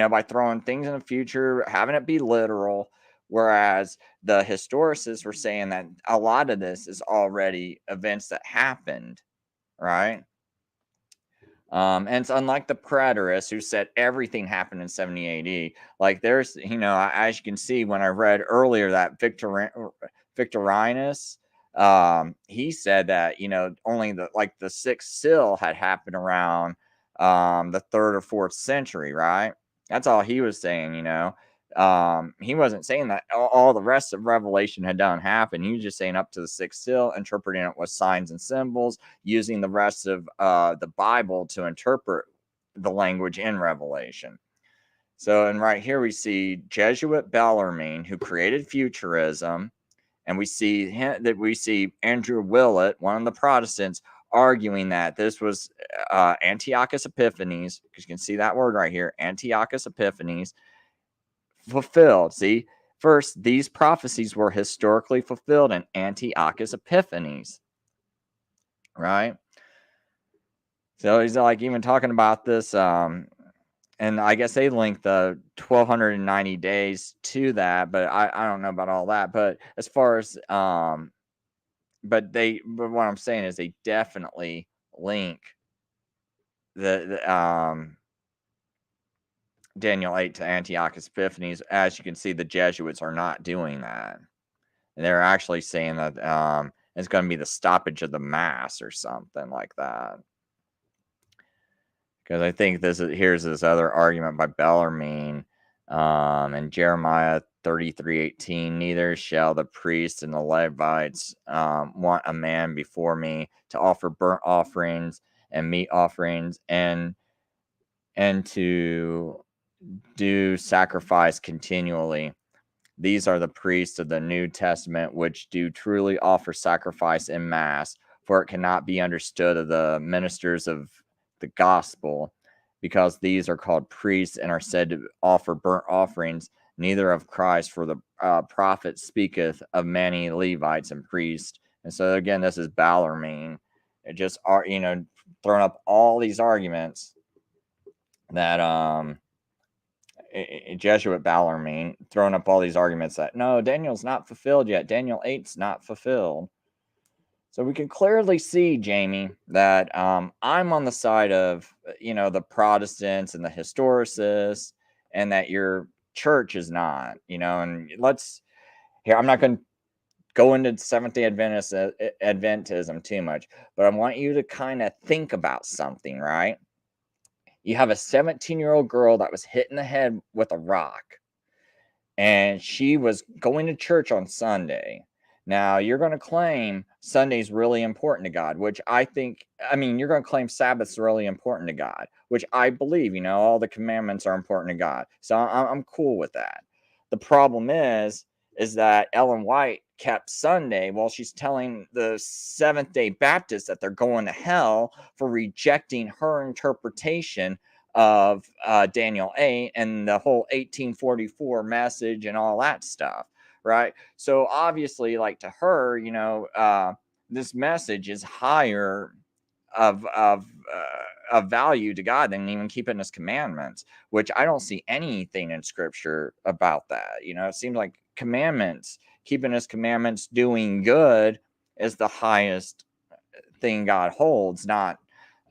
by throwing things in the future, having it be literal. Whereas the historicists were saying that a lot of this is already events that happened, right? And it's unlike the preterists who said everything happened in 70 AD. Like there's, as you can see when I read earlier that Victorinus, he said that, only the sixth seal had happened around the 3rd or 4th century, right? That's all he was saying, He wasn't saying that all the rest of Revelation had done happen. He was just saying up to the sixth seal, interpreting it with signs and symbols, using the rest of the Bible to interpret the language in Revelation. So, and right here we see Jesuit Bellarmine, who created futurism, and we see Andrew Willett, one of the Protestants, arguing that this was Antiochus Epiphanes, because you can see that word right here, Antiochus Epiphanes, fulfilled. See, first, these prophecies were historically fulfilled in Antiochus Epiphanes, right? So he's like even talking about this, and I guess they link the 1290 days to that, but I don't know about all that. But as far as but what I'm saying is they definitely link the Daniel 8 to Antiochus Epiphanes. As you can see, the Jesuits are not doing that. And they're actually saying that it's going to be the stoppage of the Mass or something like that. Because I think here's this other argument by Bellarmine in Jeremiah 33:18. Neither shall the priests and the Levites want a man before me to offer burnt offerings and meat offerings and to do sacrifice continually. These are the priests of the New Testament, which do truly offer sacrifice in Mass, for it cannot be understood of the ministers of the gospel, because these are called priests and are said to offer burnt offerings, neither of Christ, for the prophet speaketh of many Levites and priests. And so again, this is Bellarmine. It just are, throwing up all these arguments that Jesuit Bellarmine throwing up all these arguments that no, Daniel's not fulfilled yet. Daniel 8's not fulfilled. So we can clearly see, Jamie, that I'm on the side of, the Protestants and the historicists, and that your church is not, and I'm not going to go into Seventh Day Adventism too much, but I want you to kind of think about something, right? You have a 17-year-old girl that was hit in the head with a rock, and she was going to church on Sunday. Now, you're going to claim Sunday's really important to God, which you're going to claim Sabbath's really important to God, which I believe, all the commandments are important to God. So I'm cool with that. The problem is that Ellen White kept Sunday while she's telling the Seventh Day Adventist that they're going to hell for rejecting her interpretation of Daniel 8 and the whole 1844 message and all that stuff, right? So obviously, like to her, this message is higher of value to God than even keeping His commandments, which I don't see anything in Scripture about that. It seems like keeping His commandments, doing good is the highest thing God holds, not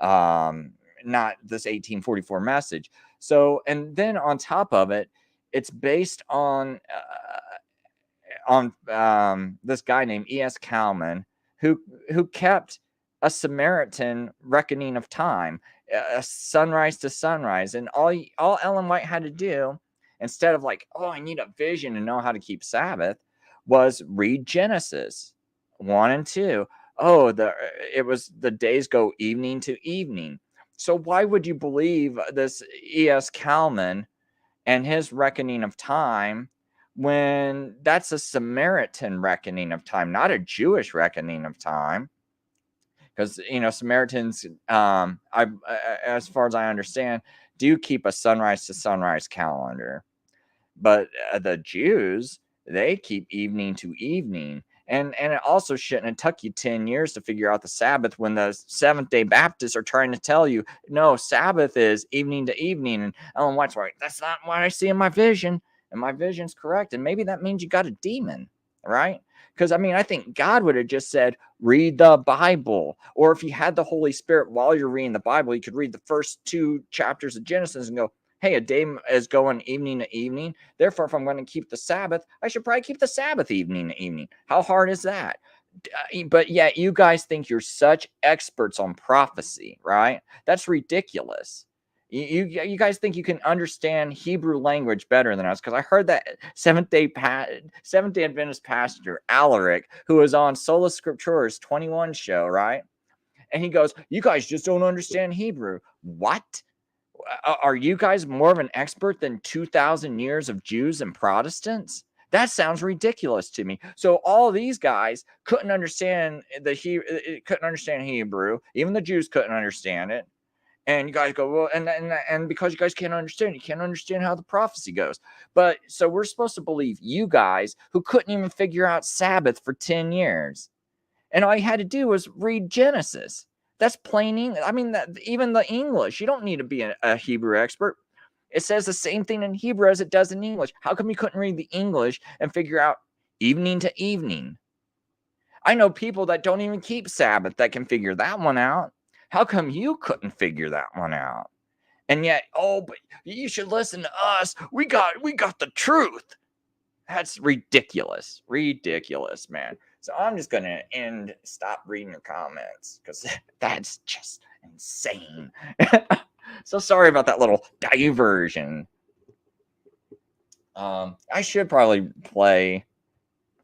this 1844 message. So, and then on top of it, it's based on this guy named E.S. Kalman, who kept a Samaritan reckoning of time, a sunrise to sunrise, and all Ellen White had to do, instead of like, oh, I need a vision to know how to keep Sabbath, was read Genesis 1 and 2. Oh, it was the days go evening to evening. So why would you believe this E.S. Kalman and his reckoning of time when that's a Samaritan reckoning of time, not a Jewish reckoning of time? Because Samaritans, as far as I understand, do keep a sunrise to sunrise calendar, but the Jews, they keep evening to evening. And it also shouldn't have took you 10 years to figure out the Sabbath when the Seventh Day Baptists are trying to tell you, no, Sabbath is evening to evening. And Ellen White's right, that's not what I see in my vision. And my vision's correct. And maybe that means you got a demon, right? Because, I think God would have just said, read the Bible. Or if you had the Holy Spirit while you're reading the Bible, you could read the first 2 chapters of Genesis and go, hey, a day is going evening to evening. Therefore, if I'm going to keep the Sabbath, I should probably keep the Sabbath evening to evening. How hard is that? But yet you guys think you're such experts on prophecy, right? That's ridiculous. You guys think you can understand Hebrew language better than us? Because I heard that Seventh Day Adventist pastor Alaric, who was on Sola Scriptura's 21 show, right? And he goes, "You guys just don't understand Hebrew." What? Are you guys more of an expert than 2,000 years of Jews and Protestants? That sounds ridiculous to me. So all these guys couldn't understand couldn't understand Hebrew. Even the Jews couldn't understand it. And you guys go, well, and because you guys can't understand, you can't understand how the prophecy goes. But so we're supposed to believe you guys who couldn't even figure out Sabbath for 10 years. And all you had to do was read Genesis. That's plain English. I mean, even the English, you don't need to be a Hebrew expert. It says the same thing in Hebrew as it does in English. How come you couldn't read the English and figure out evening to evening? I know people that don't even keep Sabbath that can figure that one out. How come you couldn't figure that one out? And yet, oh, but you should listen to us. We got the truth. That's ridiculous. Ridiculous, man. So I'm just gonna stop reading your comments because that's just insane. So sorry about that little diversion. I should probably play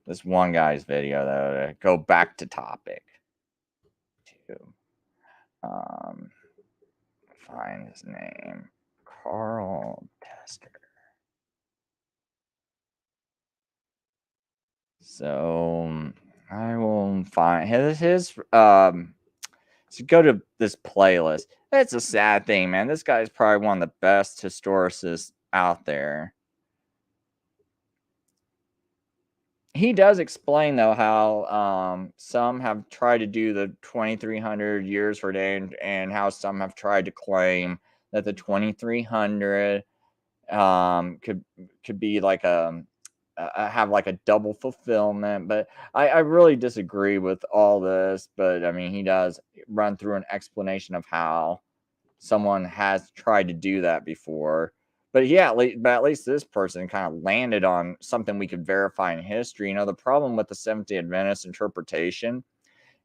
this one guy's video though to go back to topic. Find his name. Carl Tester. So I will find his so go to this playlist. It's a sad thing, man. This guy's probably one of the best historicists out there. He does explain though how some have tried to do the 2,300 years for a day, and how some have tried to claim that the 2,300 could be like have like a double fulfillment. But I really disagree with all this. But I mean, he does run through an explanation of how someone has tried to do that before. But yeah, but at least this person kind of landed on something we could verify in history. You know, the problem with the Seventh Day Adventist interpretation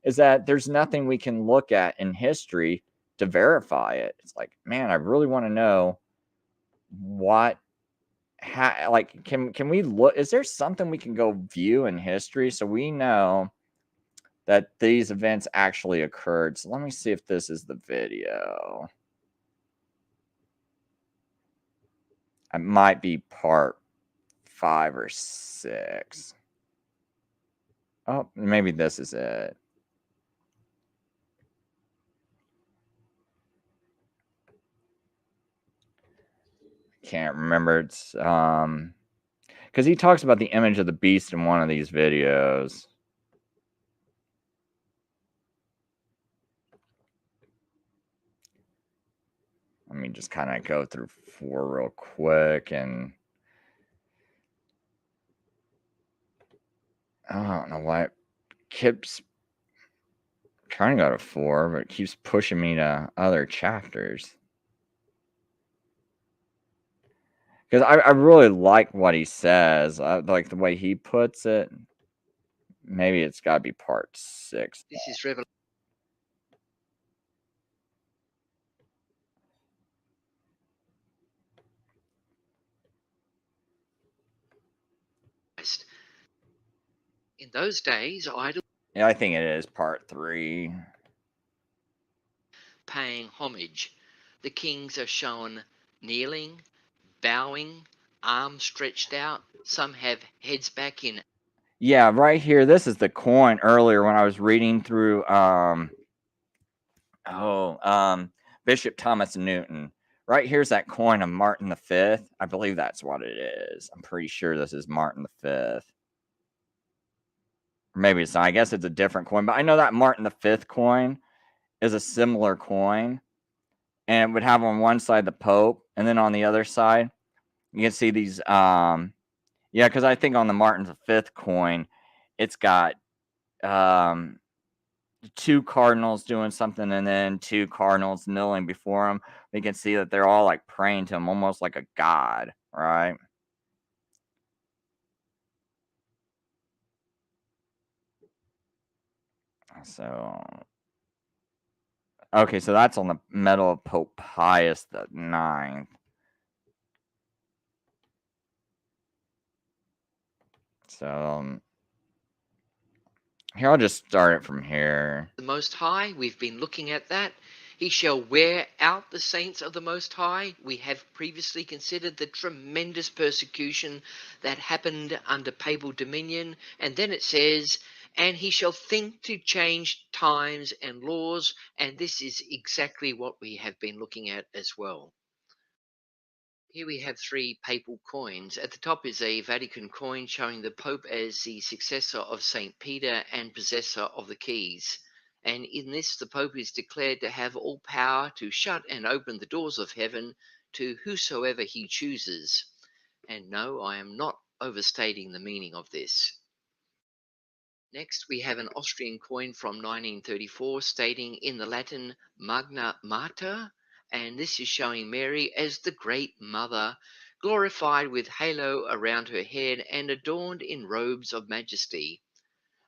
is that there's nothing we can look at in history to verify it. It's like, man, I really want to know what like can we look, is there something we can go view in history so we know that these events actually occurred? So let me see if this is the video. It might be part 5 or 6. Oh, maybe this is it. Can't remember. It's because he talks about the image of the beast in one of these videos. Let me just kind of go through 4 real quick, and I don't know why it keeps trying to go to 4, but it keeps pushing me to other chapters. Because I really like what he says. I like the way he puts it. Maybe it's got to be part 6. This is revelation. In those days, idols, Yeah, I think it is part 3. paying homage. The kings are shown kneeling, bowing, arms stretched out. Some have heads back in. Yeah, right here. This is the coin earlier when I was reading through Bishop Thomas Newton. Right here's that coin of Martin V. I believe that's what it is. I'm pretty sure this is Martin V. Or maybe it's not. I guess it's a different coin, but I know that Martin V coin is a similar coin, and it would have on one side the Pope, and then on the other side you can see these yeah, because I think on the Martin V coin it's got 2 cardinals doing something, and then 2 cardinals kneeling before him. We can see that they're all like praying to him, almost like a god, right? So Okay, so that's on the medal of Pope Pius the Ninth. So here, I'll just start it from here. The Most High, we've been looking at that. He shall wear out the saints of the Most High. We have previously considered the tremendous persecution that happened under papal dominion. And then it says, and he shall think to change times and laws. And this is exactly what we have been looking at as well. Here we have three papal coins. At the top is a Vatican coin showing the Pope as the successor of St. Peter and possessor of the keys. And in this, the Pope is declared to have all power to shut and open the doors of heaven to whosoever he chooses. And no, I am not overstating the meaning of this. Next, we have an Austrian coin from 1934 stating in the Latin Magna Mater, and this is showing Mary as the Great Mother, glorified with halo around her head and adorned in robes of majesty.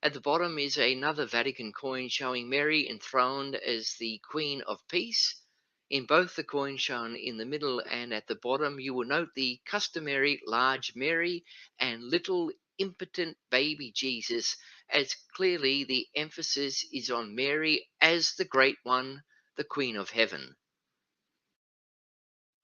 At the bottom is another Vatican coin showing Mary enthroned as the Queen of Peace. In both the coins shown in the middle and at the bottom, you will note the customary large Mary and little impotent baby Jesus, as clearly the emphasis is on Mary as the Great One, the Queen of Heaven.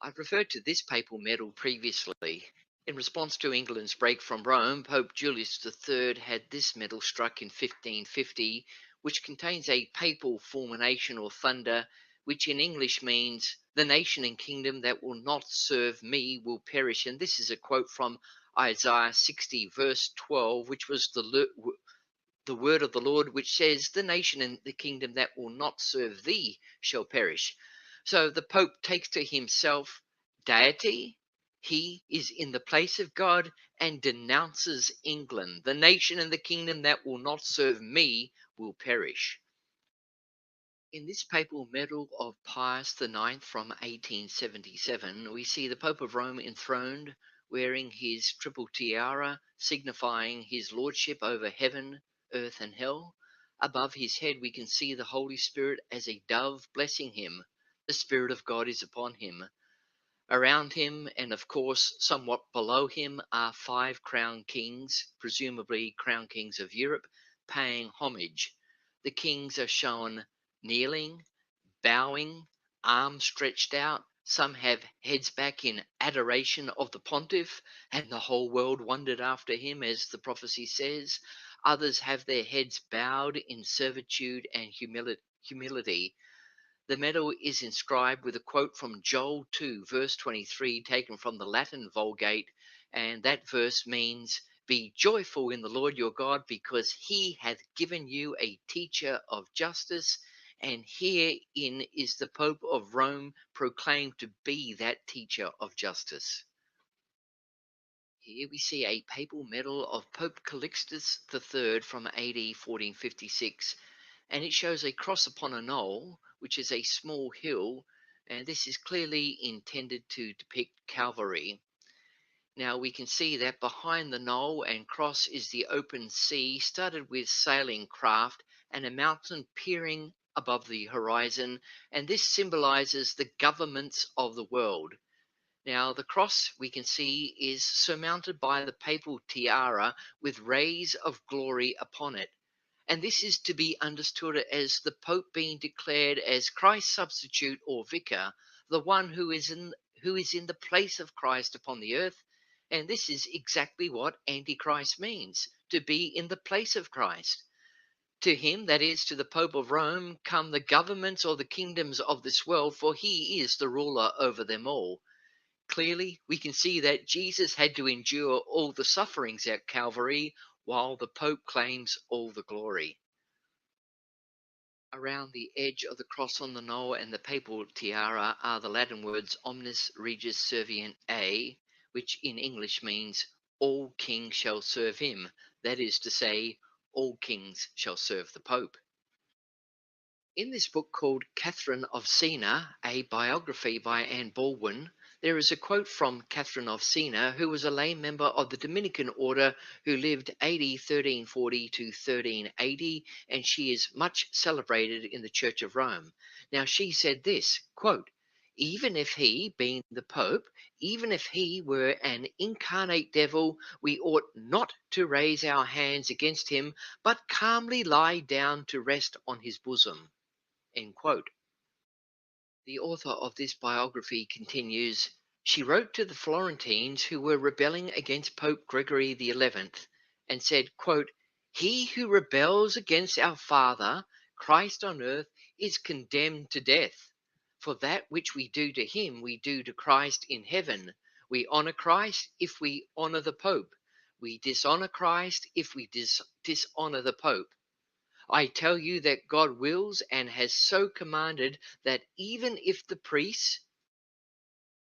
I've referred to this papal medal previously. In response to England's break from Rome, Pope Julius III had this medal struck in 1550, which contains a papal fulmination or thunder, which in English means, the nation and kingdom that will not serve me will perish. And this is a quote from Isaiah 60, verse 12, which was the word of the Lord, which says, the nation and the kingdom that will not serve thee shall perish. So the Pope takes to himself deity. He is in the place of God and denounces England. The nation and the kingdom that will not serve me will perish. In this papal medal of Pius IX from 1877, we see the Pope of Rome enthroned, wearing his triple tiara, signifying his lordship over heaven, earth, and hell. Above his head, we can see the Holy Spirit as a dove blessing him. The Spirit of God is upon him. Around him, and of course somewhat below him, are five crowned kings, presumably crown kings of Europe, paying homage. The kings are shown kneeling, bowing, arms stretched out. Some have heads back in adoration of the pontiff, and the whole world wondered after him, as the prophecy says. Others have their heads bowed in servitude and humility. The medal is inscribed with a quote from Joel 2, verse 23, taken from the Latin Vulgate, and that verse means, be joyful in the Lord your God, because he hath given you a teacher of justice. And herein is the Pope of Rome proclaimed to be that teacher of justice. Here we see a papal medal of Pope Calixtus III from AD 1456, and it shows a cross upon a knoll, which is a small hill, and this is clearly intended to depict Calvary. Now we can see that behind the knoll and cross is the open sea, studded with sailing craft, and a mountain peering above the horizon, and this symbolizes the governments of the world. Now, the cross we can see is surmounted by the papal tiara with rays of glory upon it. And this is to be understood as the Pope being declared as Christ's substitute or vicar, the one who is in the place of Christ upon the earth. And this is exactly what Antichrist means, to be in the place of Christ. To him, that is, to the Pope of Rome, come the governments or the kingdoms of this world, for he is the ruler over them all. Clearly, we can see that Jesus had to endure all the sufferings at Calvary, while the Pope claims all the glory. Around the edge of the cross on the knoll and the papal tiara are the Latin words omnis regis servient a, which in English means all kings shall serve him. That is to say, all kings shall serve the Pope. In this book called Catherine of Siena, a biography by Anne Baldwin, There is a quote from Catherine of Siena, who was a lay member of the Dominican order who lived AD 1340 to 1380, and she is much celebrated in the Church of Rome. Now, she said this quote, "Even if he, being the Pope, even if he were an incarnate devil, we ought not to raise our hands against him, but calmly lie down to rest on his bosom." End quote. The author of this biography continues, "She wrote to the Florentines who were rebelling against Pope Gregory XI and said, quote, "He who rebels against our Father, Christ on earth, is condemned to death. For that which we do to him, we do to Christ in heaven. We honor Christ if we honor the Pope. We dishonor Christ if we dishonor the Pope. I tell you that God wills and has so commanded that even if the priests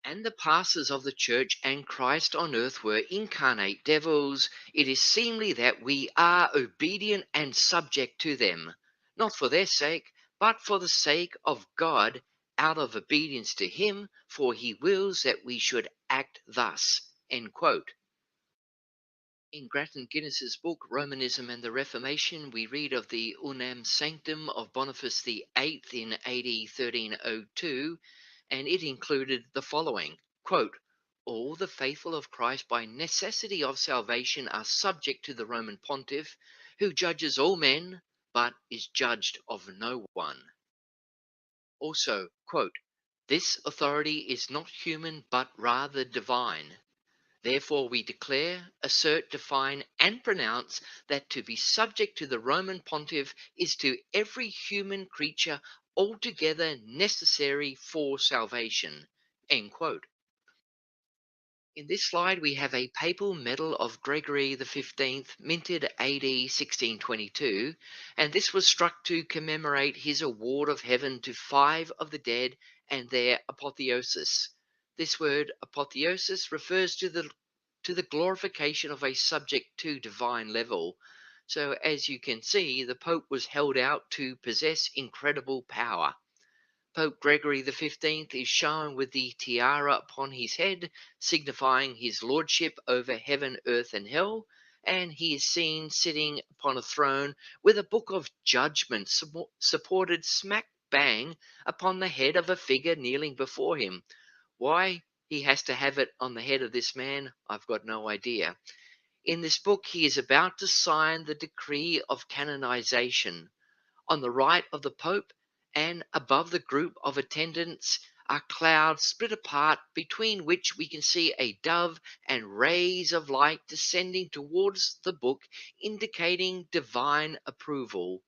and the pastors of the church and Christ on earth were incarnate devils, it is seemly that we are obedient and subject to them, not for their sake, but for the sake of God, out of obedience to him, for he wills that we should act thus." End quote. In Grattan Guinness's book Romanism and the Reformation, we read of the Unam Sanctum of Boniface VIII in AD 1302, and it included the following quote, "All the faithful of Christ by necessity of salvation are subject to the Roman pontiff, who judges all men, but is judged of no one." Also, quote, "This authority is not human, but rather divine. Therefore we declare, assert, define, and pronounce that to be subject to the Roman pontiff is to every human creature altogether necessary for salvation." End quote. In this slide, we have a papal medal of Gregory XV, minted AD 1622, and this was struck to commemorate his award of heaven to 5 of the dead and their apotheosis. This word apotheosis refers to the glorification of a subject to divine level. So, as you can see, the Pope was held out to possess incredible power. Pope Gregory XV is shown with the tiara upon his head, signifying his lordship over heaven, earth, and hell, and he is seen sitting upon a throne with a book of judgment supported smack bang upon the head of a figure kneeling before him. Why he has to have it on the head of this man, I've got no idea. In this book, he is about to sign the decree of canonization. On the right of the Pope and above the group of attendants are clouds split apart, between which we can see a dove and rays of light descending towards the book, indicating divine approval.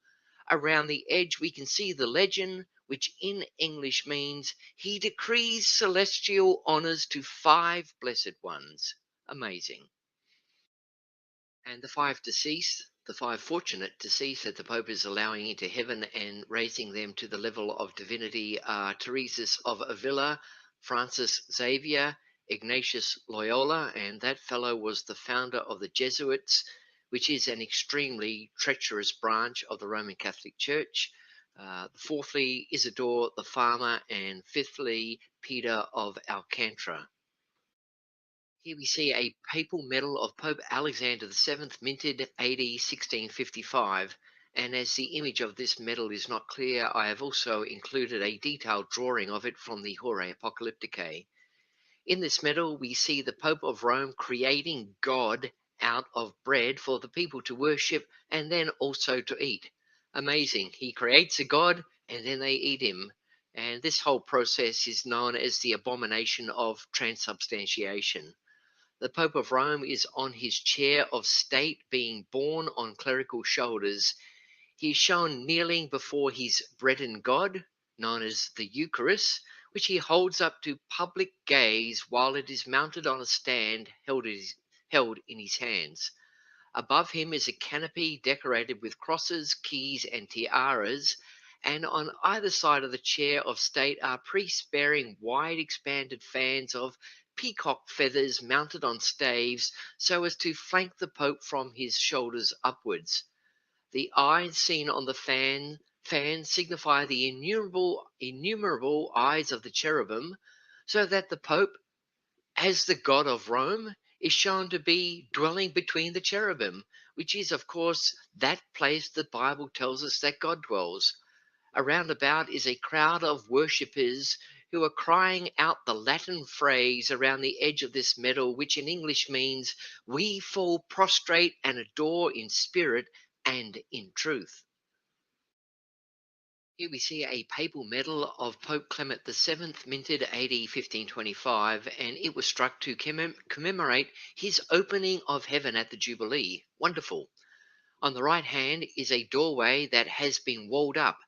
Around the edge, we can see the legend, which in English means, "He decrees celestial honors to 5 blessed ones." Amazing. And the 5 fortunate deceased that the Pope is allowing into heaven and raising them to the level of divinity are Teresa's of Avila, Francis Xavier, Ignatius Loyola, and that fellow was the founder of the Jesuits, which is an extremely treacherous branch of the Roman Catholic Church. Fourthly, Isidore the farmer, and fifthly, Peter of Alcantara. Here we see a papal medal of Pope Alexander VII, minted AD 1655, and as the image of this medal is not clear, I have also included a detailed drawing of it from the Hore Apocalypticae. In this medal, we see the Pope of Rome creating God out of bread for the people to worship and then also to eat. Amazing. He creates a God and then they eat him. And this whole process is known as the abomination of transubstantiation. The Pope of Rome is on his chair of state, being borne on clerical shoulders. He is shown kneeling before his bread God, known as the Eucharist, which he holds up to public gaze while it is mounted on a stand held in his hands. Above him is a canopy decorated with crosses, keys, and tiaras, and on either side of the chair of state are priests bearing wide expanded fans of peacock feathers mounted on staves so as to flank the Pope from his shoulders upwards. The eyes seen on the fans signify the innumerable eyes of the cherubim, so that the Pope as the god of Rome is shown to be dwelling between the cherubim, which is, of course, that place the Bible tells us that God dwells. Around about is a crowd of worshippers who are crying out the Latin phrase around the edge of this medal, which in English means, "We fall prostrate and adore in spirit and in truth." Here we see a papal medal of Pope Clement VII, minted AD 1525, and it was struck to commemorate his opening of heaven at the Jubilee. Wonderful. On the right hand is a doorway that has been walled up.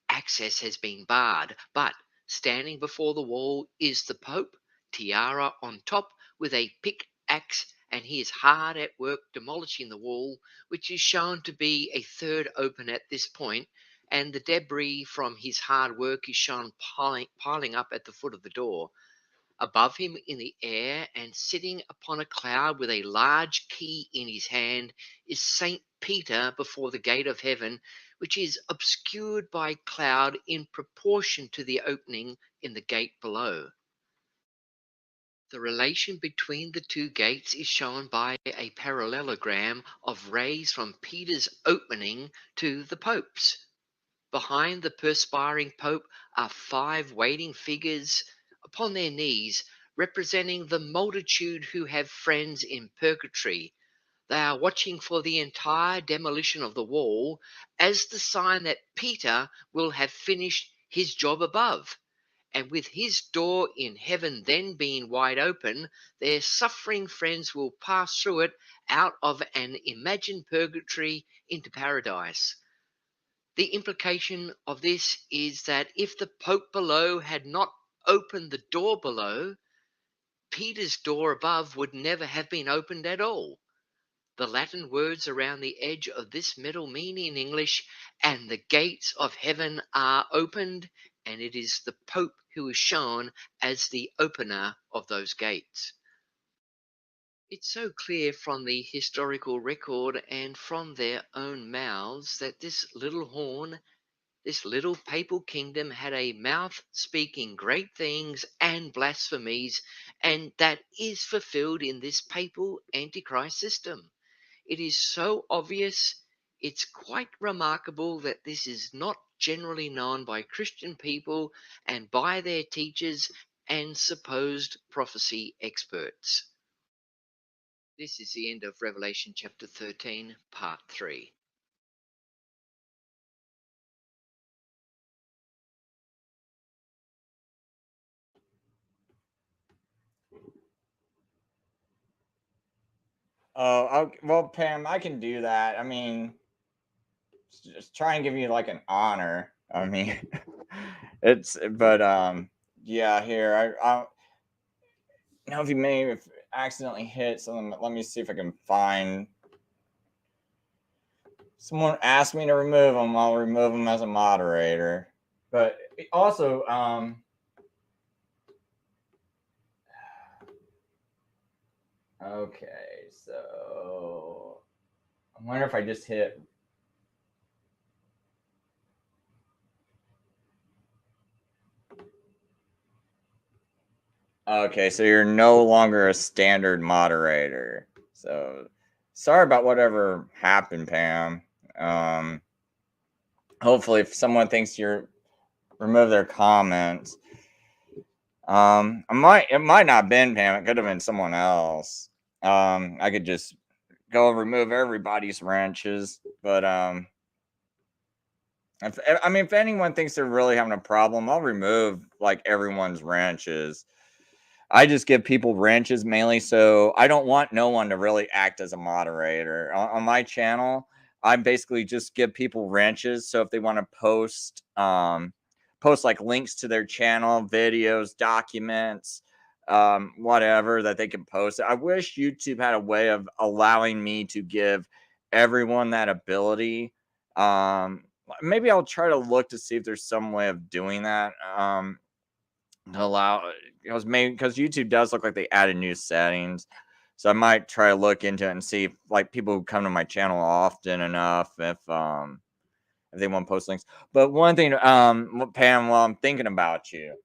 Access has been barred, but standing before the wall is the Pope, tiara on top, with a pickaxe, and he is hard at work demolishing the wall, which is shown to be a third open at this point, and the debris from his hard work is shown piling up at the foot of the door. Above him in the air and sitting upon a cloud with a large key in his hand is Saint Peter before the gate of heaven, which is obscured by cloud in proportion to the opening in the gate below. The relation between the two gates is shown by a parallelogram of rays from Peter's opening to the Pope's. Behind the perspiring Pope are 5 waiting figures upon their knees, representing the multitude who have friends in purgatory. They are watching for the entire demolition of the wall as the sign that Peter will have finished his job above. And with his door in heaven then being wide open, their suffering friends will pass through it out of an imagined purgatory into paradise. The implication of this is that if the Pope below had not opened the door below, Peter's door above would never have been opened at all. The Latin words around the edge of this medal mean in English, "And the gates of heaven are opened," and it is the Pope who is shown as the opener of those gates. It's so clear from the historical record and from their own mouths that this little horn, this little papal kingdom, had a mouth speaking great things and blasphemies, and that is fulfilled in this papal Antichrist system. It is so obvious, it's quite remarkable that this is not generally known by Christian people and by their teachers and supposed prophecy experts. This is the end of Revelation chapter 13, part 3. Oh, okay. Well, Pam, I can do that. I mean, just try and give you like an honor. I mean, but yeah. Here, I know if you may have accidentally hit something. Let me see if I can find. Someone asked me to remove them. I'll remove them as a moderator. But also, okay, so I wonder if I just hit. Okay, so you're no longer a standard moderator. So sorry about whatever happened, Pam. Hopefully, if someone thinks you're remove their comments, it might not have been Pam. It could have been someone else. I could just go remove everybody's wrenches, but if anyone thinks they're really having a problem, I'll remove like everyone's wrenches. I just give people wrenches mainly, so I don't want no one to really act as a moderator on my channel. I basically just give people wrenches, so if they want to post like links to their channel, videos, documents, whatever that they can post. I wish YouTube had a way of allowing me to give everyone that ability. Maybe I'll try to look to see if there's some way of doing that. Allow because YouTube does look like they added new settings, so I might try to look into it and see if like people who come to my channel often enough if they want to post links. But one thing, Pam, while I'm thinking about you,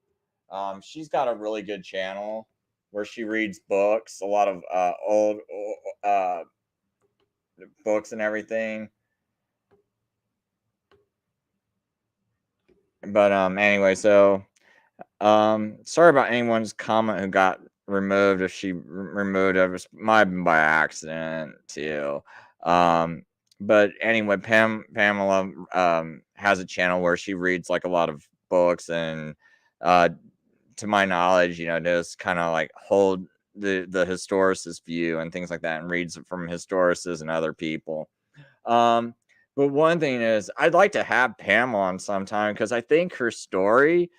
she's got a really good channel. where she reads books, a lot of old uh, books and everything. But anyway, so sorry about anyone's comment who got removed. If she removed it, it might have been by accident too. But anyway, Pamela has a channel where she reads like a lot of books, and to my knowledge, just kind of like hold the historicist view and things like that, and reads it from historicists and other people. Um, but one thing is, I'd like to have Pam on sometime, because I think her story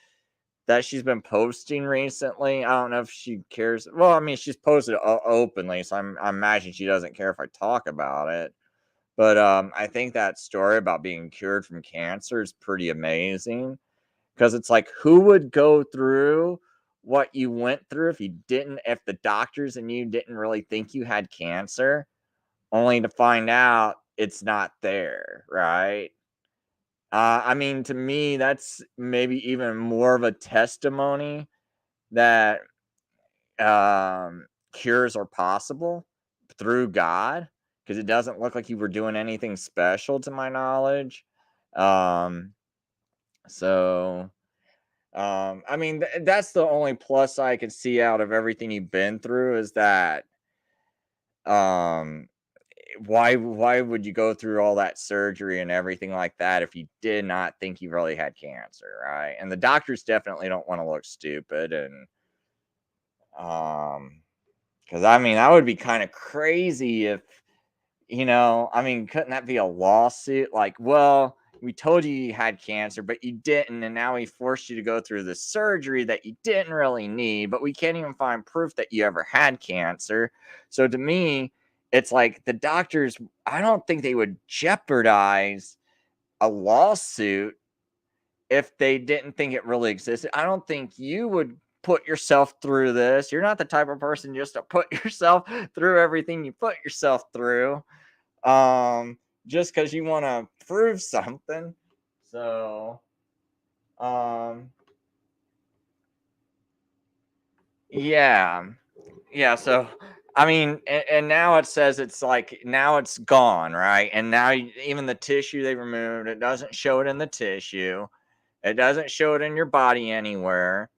that she's been posting recently, I don't know if she cares. Well, I mean, she's posted openly, so I imagine she doesn't care if I talk about it. But I think that story about being cured from cancer is pretty amazing, because it's like, who would go through what you went through if the doctors and you didn't really think you had cancer, only to find out it's not there, right? I mean, to me, that's maybe even more of a testimony that cures are possible through God, because it doesn't look like you were doing anything special, to my knowledge. Um, so, I mean, that's the only plus I could see out of everything you've been through, is that um why would you go through all that surgery and everything like that if you did not think you really had cancer, right? And the doctors definitely don't want to look stupid. And because I mean, that would be kind of crazy if, I mean, couldn't that be a lawsuit? Like, well, we told you had cancer, but you didn't, and now we forced you to go through the surgery that you didn't really need, but we can't even find proof that you ever had cancer. So to me, it's like the doctors, I don't think they would jeopardize a lawsuit if they didn't think it really existed. I don't think you would put yourself through this. You're not the type of person just to put yourself through everything you put yourself through, just because you want to prove something. So, um, yeah, yeah. So, I mean, and now it says it's like, now it's gone, right? And now even the tissue they removed, it doesn't show it in the tissue. It doesn't show it in your body anywhere.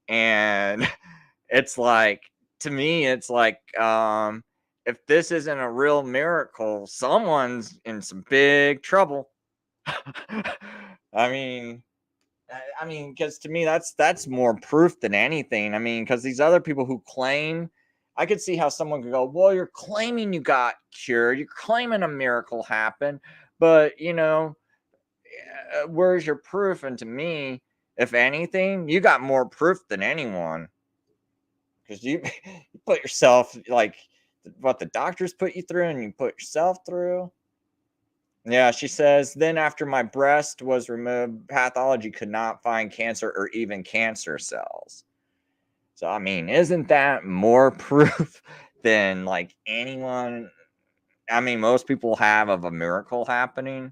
And it's like, to me, it's like, if this isn't a real miracle, someone's in some big trouble. I mean, because to me, that's more proof than anything. I mean, because these other people who claim, I could see how someone could go, well, you're claiming you got cured, you're claiming a miracle happened, but where's your proof? And to me, if anything, you got more proof than anyone, because you, you put yourself, like, what the doctors put you through, and you put yourself through. Yeah, she says, then after my breast was removed, pathology could not find cancer or even cancer cells. So, I mean, isn't that more proof than like anyone? I mean, most people have of a miracle happening.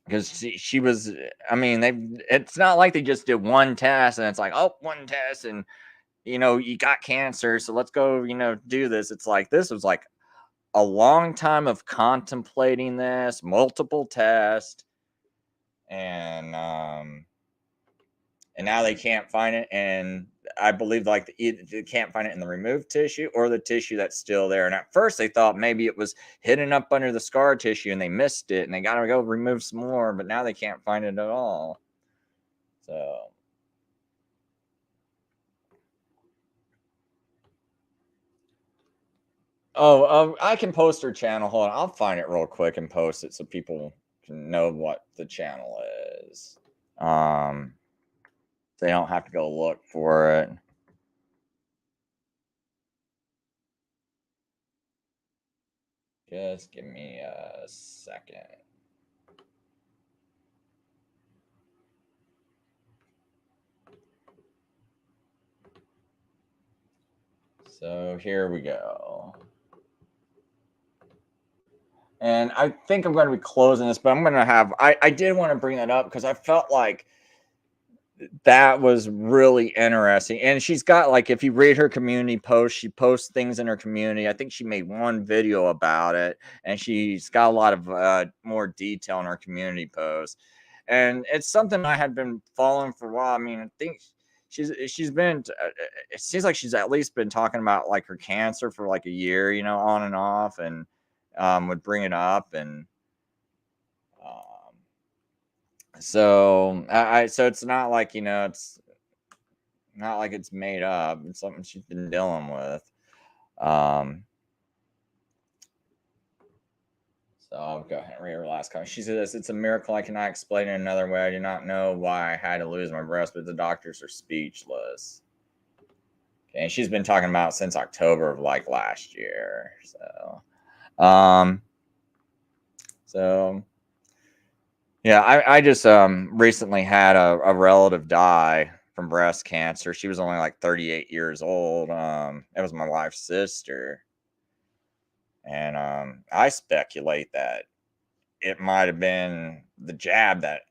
Because she was, I mean, it's not like they just did one test and it's like, oh, one test, and you got cancer, so let's go, do this. It's like, this was like a long time of contemplating this, multiple tests, and now they can't find it. And I believe, like, they can't find it in the removed tissue or the tissue that's still there. And at first they thought maybe it was hidden up under the scar tissue and they missed it and they got to go remove some more, but now they can't find it at all. So, I can post her channel. Hold on, I'll find it real quick and post it so people can know what the channel is. They don't have to go look for it. Just give me a second. So here we go. And I think I'm going to be closing this, but I'm going to have, I did want to bring that up because I felt like that was really interesting. And she's got, like, if you read her community posts, she posts things in her community. I think she made one video about it, and she's got a lot of more detail in her community posts. And it's something I had been following for a while. I mean, I think she's been it seems like she's at least been talking about, like, her cancer for like a year, on and off, and would bring it up. And um so it's not like, it's not like it's made up. It's something she's been dealing with. Um, so I'll go ahead and read her last comment. She says, "It's a miracle I cannot explain it another way. I do not know why I had to lose my breast, but the doctors are speechless." Okay, and she's been talking about it since October of like last year. Um, so yeah, I just recently had a relative die from breast cancer. She was only like 38 years old. It was my wife's sister. And I speculate that it might have been the jab that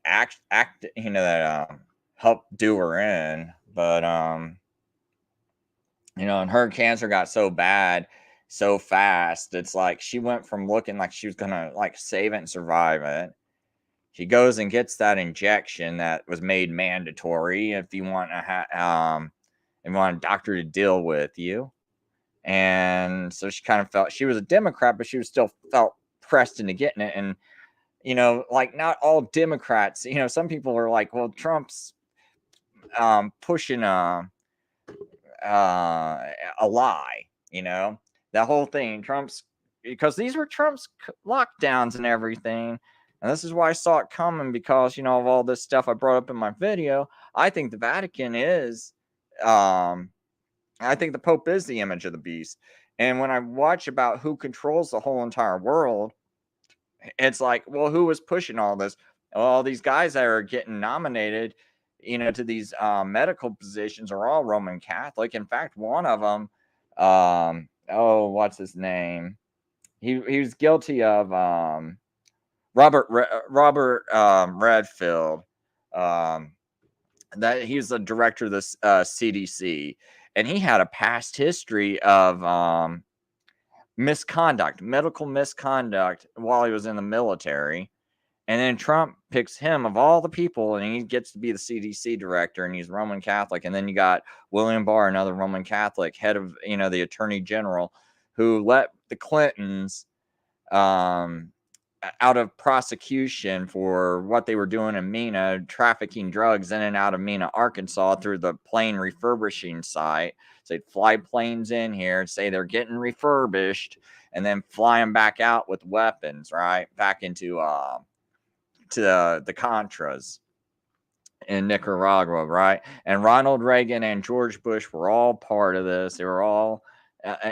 helped do her in. But and her cancer got so bad so fast. It's like she went from looking like she was gonna like save it and survive it. She goes and gets that injection that was made mandatory if you want if you want a doctor to deal with you. And so she kind of felt she was a Democrat, but she was still felt pressed into getting it. And like, not all Democrats. Some people are like, well, Trump's pushing a lie. That whole thing. Trump's because these were Trump's lockdowns and everything. And this is why I saw it coming, because of all this stuff I brought up in my video. I think the Vatican is I think the Pope is the image of the beast. And when I watch about who controls the whole entire world, it's like, well, who was pushing all this? Well, all these guys that are getting nominated, to these medical positions are all Roman Catholic. In fact, one of them, what's his name? He was guilty of Robert Redfield. That he's the director of the CDC, and he had a past history of medical misconduct while he was in the military. And then Trump picks him of all the people, and he gets to be the CDC director, and he's Roman Catholic. And then you got William Barr, another Roman Catholic, head of the Attorney General, who let the Clintons um, out of prosecution for what they were doing in Mena, trafficking drugs in and out of Mena, Arkansas, through the plane refurbishing site. So they'd fly planes in here, say they're getting refurbished, and then fly them back out with weapons, right, back into to the Contras in Nicaragua, right? And Ronald Reagan and George Bush were all part of this. They were all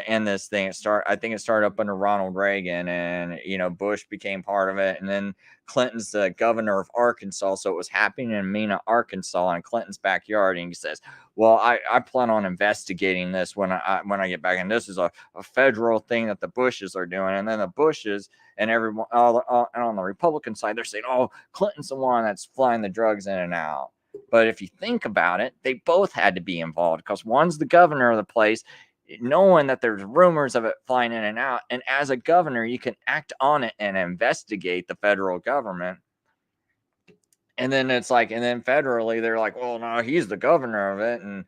in this thing. I think it started up under Ronald Reagan, and Bush became part of it, and then Clinton's the governor of Arkansas, so it was happening in Mena, Arkansas, in Clinton's backyard. And he says, "Well, I plan on investigating this when I get back, and this is a federal thing that the Bushes are doing." And then the Bushes and everyone, and on the Republican side, they're saying, "Oh, Clinton's the one that's flying the drugs in and out." But if you think about it, they both had to be involved, because one's the governor of the place, knowing that there's rumors of it flying in and out. And as a governor, you can act on it and investigate the federal government. And then it's like, and then federally, they're like, well, no, he's the governor of it, and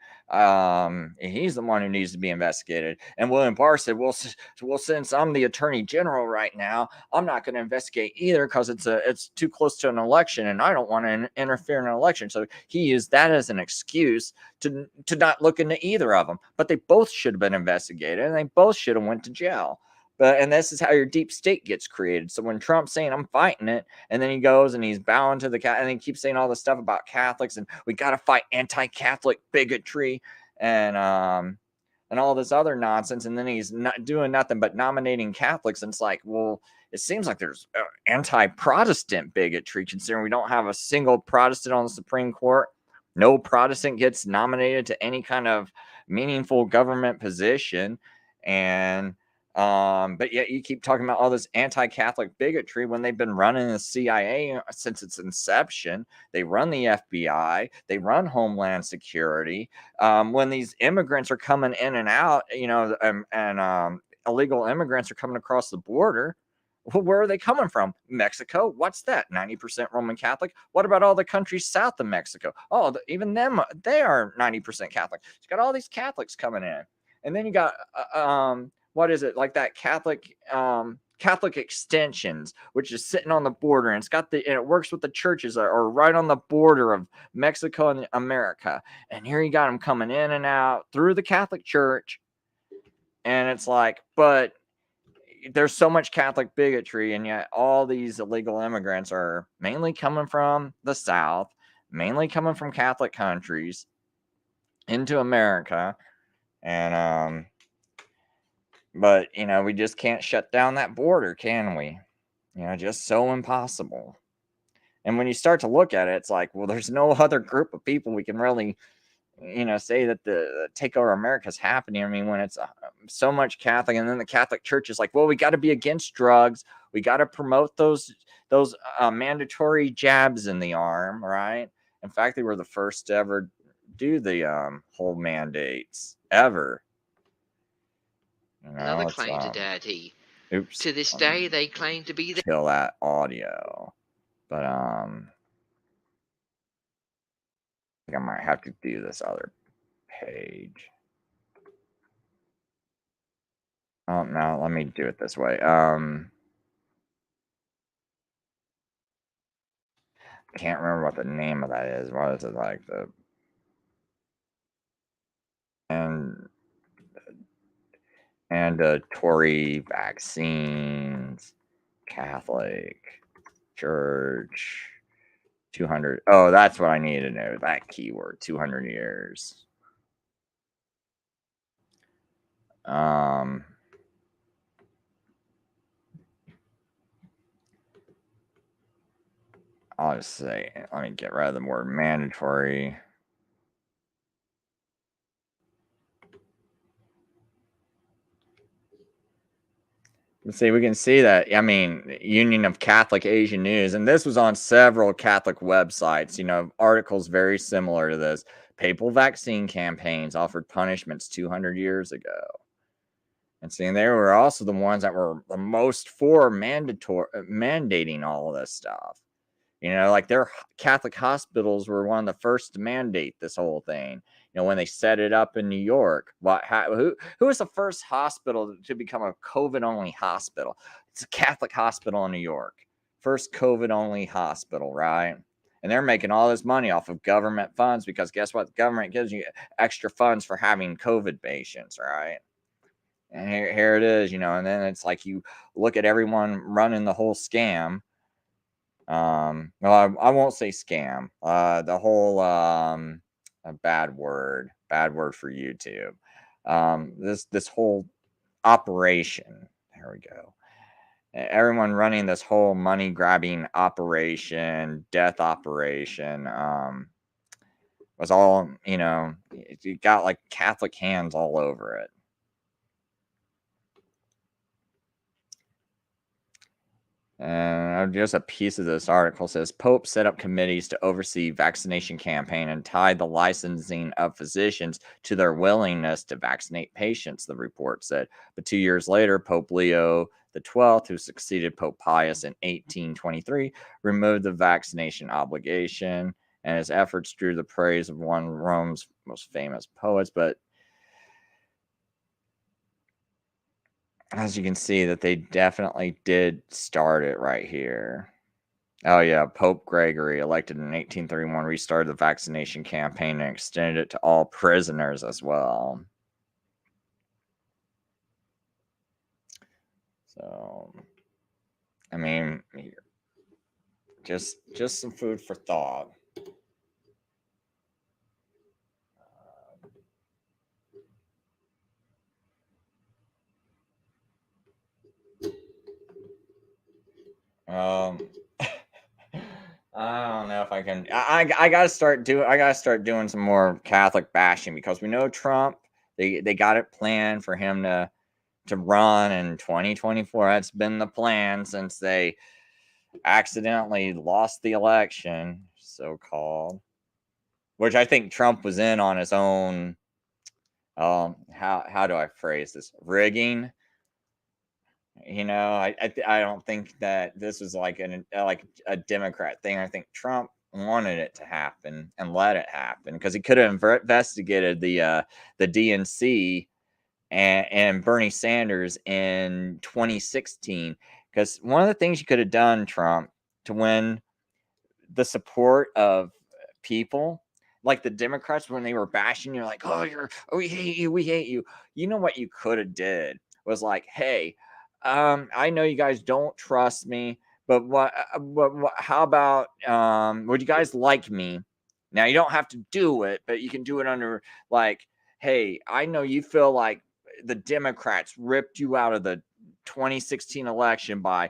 he's the one who needs to be investigated. And William Barr said, well, since I'm the attorney general right now, I'm not going to investigate either, because it's too close to an election, and I don't want to interfere in an election. So he used that as an excuse to not look into either of them. But they both should have been investigated, and they both should have went to jail. And this is how your deep state gets created. So when Trump's saying I'm fighting it, and then he goes and he's bowing to the and he keeps saying all this stuff about Catholics, and we got to fight anti-Catholic bigotry and all this other nonsense, and then he's not doing nothing but nominating Catholics. And it's like, well, it seems like there's anti-Protestant bigotry, considering we don't have a single Protestant on the Supreme Court. No Protestant gets nominated to any kind of meaningful government position. And But yet you keep talking about all this anti-Catholic bigotry when they've been running the CIA since its inception. They run the FBI, they run Homeland Security. When these immigrants are coming in and out, and illegal immigrants are coming across the border, well, where are they coming from? Mexico? What's that? 90% Roman Catholic? What about all the countries south of Mexico? Oh, even them, they are 90% Catholic. You got all these Catholics coming in. And then you got, what is it? Like that Catholic extensions, which is sitting on the border. And it works with the churches that are right on the border of Mexico and America. And here you got them coming in and out through the Catholic Church. And it's like, but there's so much Catholic bigotry, and yet all these illegal immigrants are mainly coming from the South, mainly coming from Catholic countries into America. And but we just can't shut down that border, can we? Just so impossible. And when you start to look at it, it's like, well, there's no other group of people we can really say that the takeover of America is happening. I mean, when it's so much Catholic, and then the Catholic Church is like, well, we got to be against drugs. We got to promote those mandatory jabs in the arm, right? In fact, they were the first to ever do the whole mandates ever. Another claim to deity. Oops. To this day, they claim to be kill that audio, but I think I might have to do this other page. Oh no, let me do it this way. Can't remember what the name of that is. What is it like? And Tory vaccines, Catholic Church, 200. Oh, that's what I need to know. That keyword, 200 years. I'll just say, let me get rid of the word mandatory. Let's see, we can see that, I mean, Union of Catholic Asian News, and this was on several Catholic websites, articles very similar to this. Papal vaccine campaigns offered punishments 200 years ago. And seeing they were also the ones that were the most for mandating all of this stuff. Like their Catholic hospitals were one of the first to mandate this whole thing. When they set it up in New York, who was the first hospital to become a COVID-only hospital? It's a Catholic hospital in New York. First COVID-only hospital, right? And they're making all this money off of government funds because guess what? The government gives you extra funds for having COVID patients, right? And here it is, and then it's like you look at everyone running the whole scam. Well, I won't say scam. The whole a bad word for YouTube. This whole operation. There we go. Everyone running this whole money grabbing operation, death operation. Was all it got like Catholic hands all over it. And just a piece of this article says Pope set up committees to oversee vaccination campaign and tied the licensing of physicians to their willingness to vaccinate patients, the report said. But 2 years later, Pope Leo XII, who succeeded Pope Pius in 1823, removed the vaccination obligation, and his efforts drew the praise of one of Rome's most famous poets. But as you can see, that they definitely did start it right here. Oh, yeah. Pope Gregory, elected in 1831, restarted the vaccination campaign and extended it to all prisoners as well. So, I mean, just some food for thought. I don't know if I can. I gotta start doing some more Catholic bashing because we know Trump. They got it planned for him to to run in 2024. That's been the plan since they accidentally lost the election, so-called, which I think Trump was in on his own. How do I phrase this? Rigging. I don't think that this was like a Democrat thing. I think Trump wanted it to happen and let it happen because he could have investigated the DNC and Bernie Sanders in 2016. Because one of the things you could have done, Trump, to win the support of people, like the Democrats when they were bashing you, like, we hate you, we hate you. You know what you could have did was like, hey, I know you guys don't trust me, but how about would you guys like me? Now you don't have to do it, but you can do it under like, hey, I know you feel like the Democrats ripped you out of the 2016 election by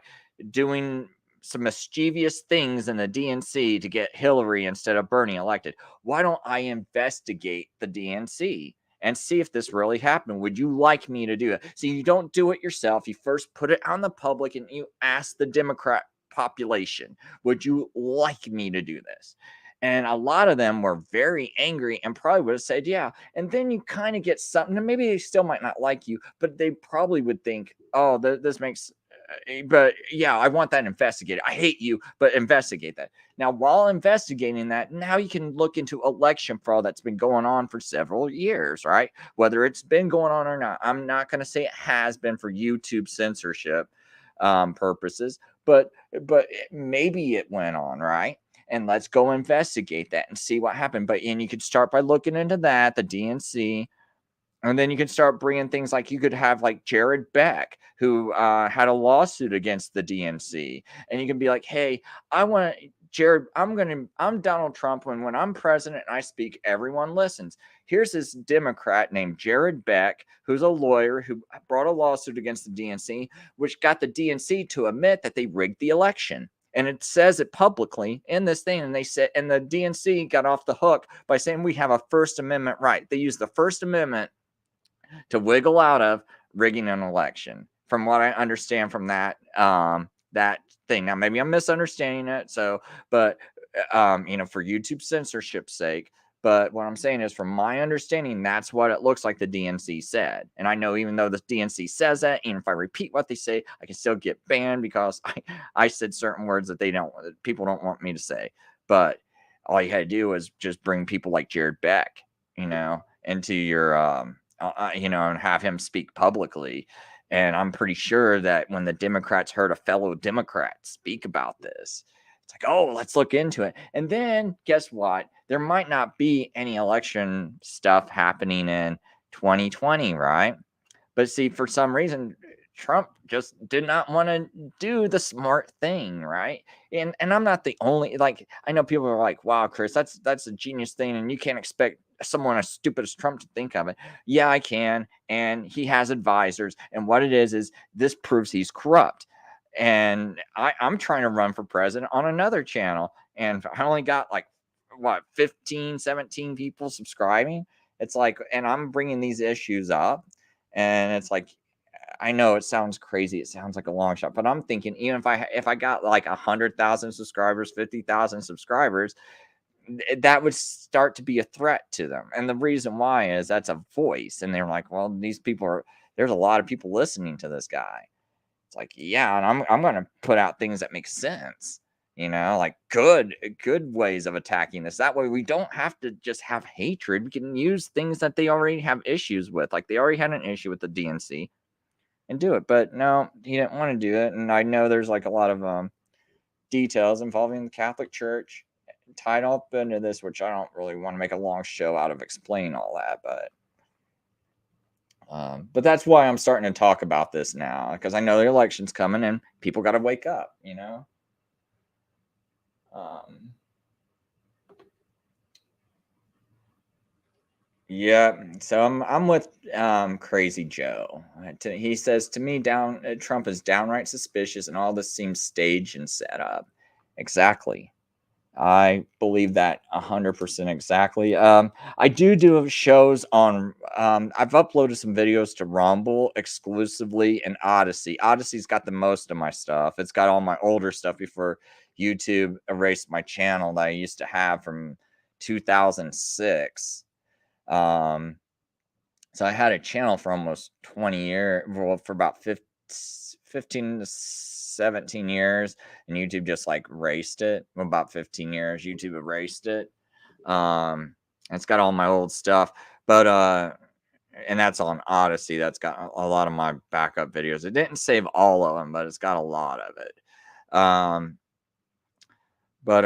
doing some mischievous things in the DNC to get Hillary instead of Bernie elected. Why don't I investigate the DNC and see if this really happened? Would you like me to do it? So you don't do it yourself. You first put it on the public and you ask the Democrat population, would you like me to do this? And a lot of them were very angry and probably would have said, yeah. And then you kind of get something, and maybe they still might not like you, but they probably would think, oh, this makes but yeah, I want that investigated. I hate you, but investigate that. Now, while investigating that, now you can look into election fraud that's been going on for several years, right? Whether it's been going on or not. I'm not going to say it has been for YouTube censorship purposes, but maybe it went on, right? And let's go investigate that and see what happened. And you could start by looking into that, the DNC. And then you can start bringing things like you could have like Jared Beck, who had a lawsuit against the DNC. And you can be like, hey, I want Jared, I'm Donald Trump. When I'm president and I speak, everyone listens. Here's this Democrat named Jared Beck, who's a lawyer who brought a lawsuit against the DNC, which got the DNC to admit that they rigged the election. And it says it publicly in this thing. And they said, and the DNC got off the hook by saying we have a First Amendment right. They used the First Amendment to wiggle out of rigging an election, from what I understand from that thing. Now, maybe I'm misunderstanding it. So, but for YouTube censorship's sake. But what I'm saying is, from my understanding, that's what it looks like the DNC said. And I know even though the DNC says that, and if I repeat what they say, I can still get banned because I said certain words that people don't want me to say. But all you had to do was just bring people like Jared Beck, into your and have him speak publicly. And I'm pretty sure that when the Democrats heard a fellow Democrat speak about this, it's like, oh, let's look into it. And then guess what? There might not be any election stuff happening in 2020, right? But see, for some reason, Trump just did not want to do the smart thing, right? And I'm not the only, like, I know people are like, wow, Chris, that's a genius thing, and you can't expect someone as stupid as Trump to think of it. Yeah, I can. And he has advisors. And what it is this proves he's corrupt. And I'm trying to run for president on another channel. And I only got 15, 17 people subscribing. It's like, and I'm bringing these issues up. And it's like, I know it sounds crazy. It sounds like a long shot, but I'm thinking even if I got like 100,000 subscribers, 50,000 subscribers, that would start to be a threat to them. And the reason why is that's a voice. And they're like, well, there's a lot of people listening to this guy. It's like, yeah, and I'm going to put out things that make sense, like good ways of attacking this. That way we don't have to just have hatred. We can use things that they already have issues with. Like they already had an issue with the DNC and do it. But no, he didn't want to do it. And I know there's like a lot of details involving the Catholic Church tied up into this, which I don't really want to make a long show out of explaining all that, but that's why I'm starting to talk about this now, because I know the election's coming and people got to wake up, Yeah, so I'm with Crazy Joe. He says to me, Trump is downright suspicious, and all this seems staged and set up. Exactly. I believe that 100% exactly. I do shows on. I've uploaded some videos to Rumble exclusively and Odyssey. Odyssey's got the most of my stuff. It's got all my older stuff before YouTube erased my channel that I used to have from 2006. Um, so I had a channel for almost 20 years, well, for about 15 to 17 years, and YouTube just like erased it. Well, about 15 years, YouTube erased it. It's got all my old stuff, but and that's on Odyssey. That's got a lot of my backup videos. It didn't save all of them, but it's got a lot of it. But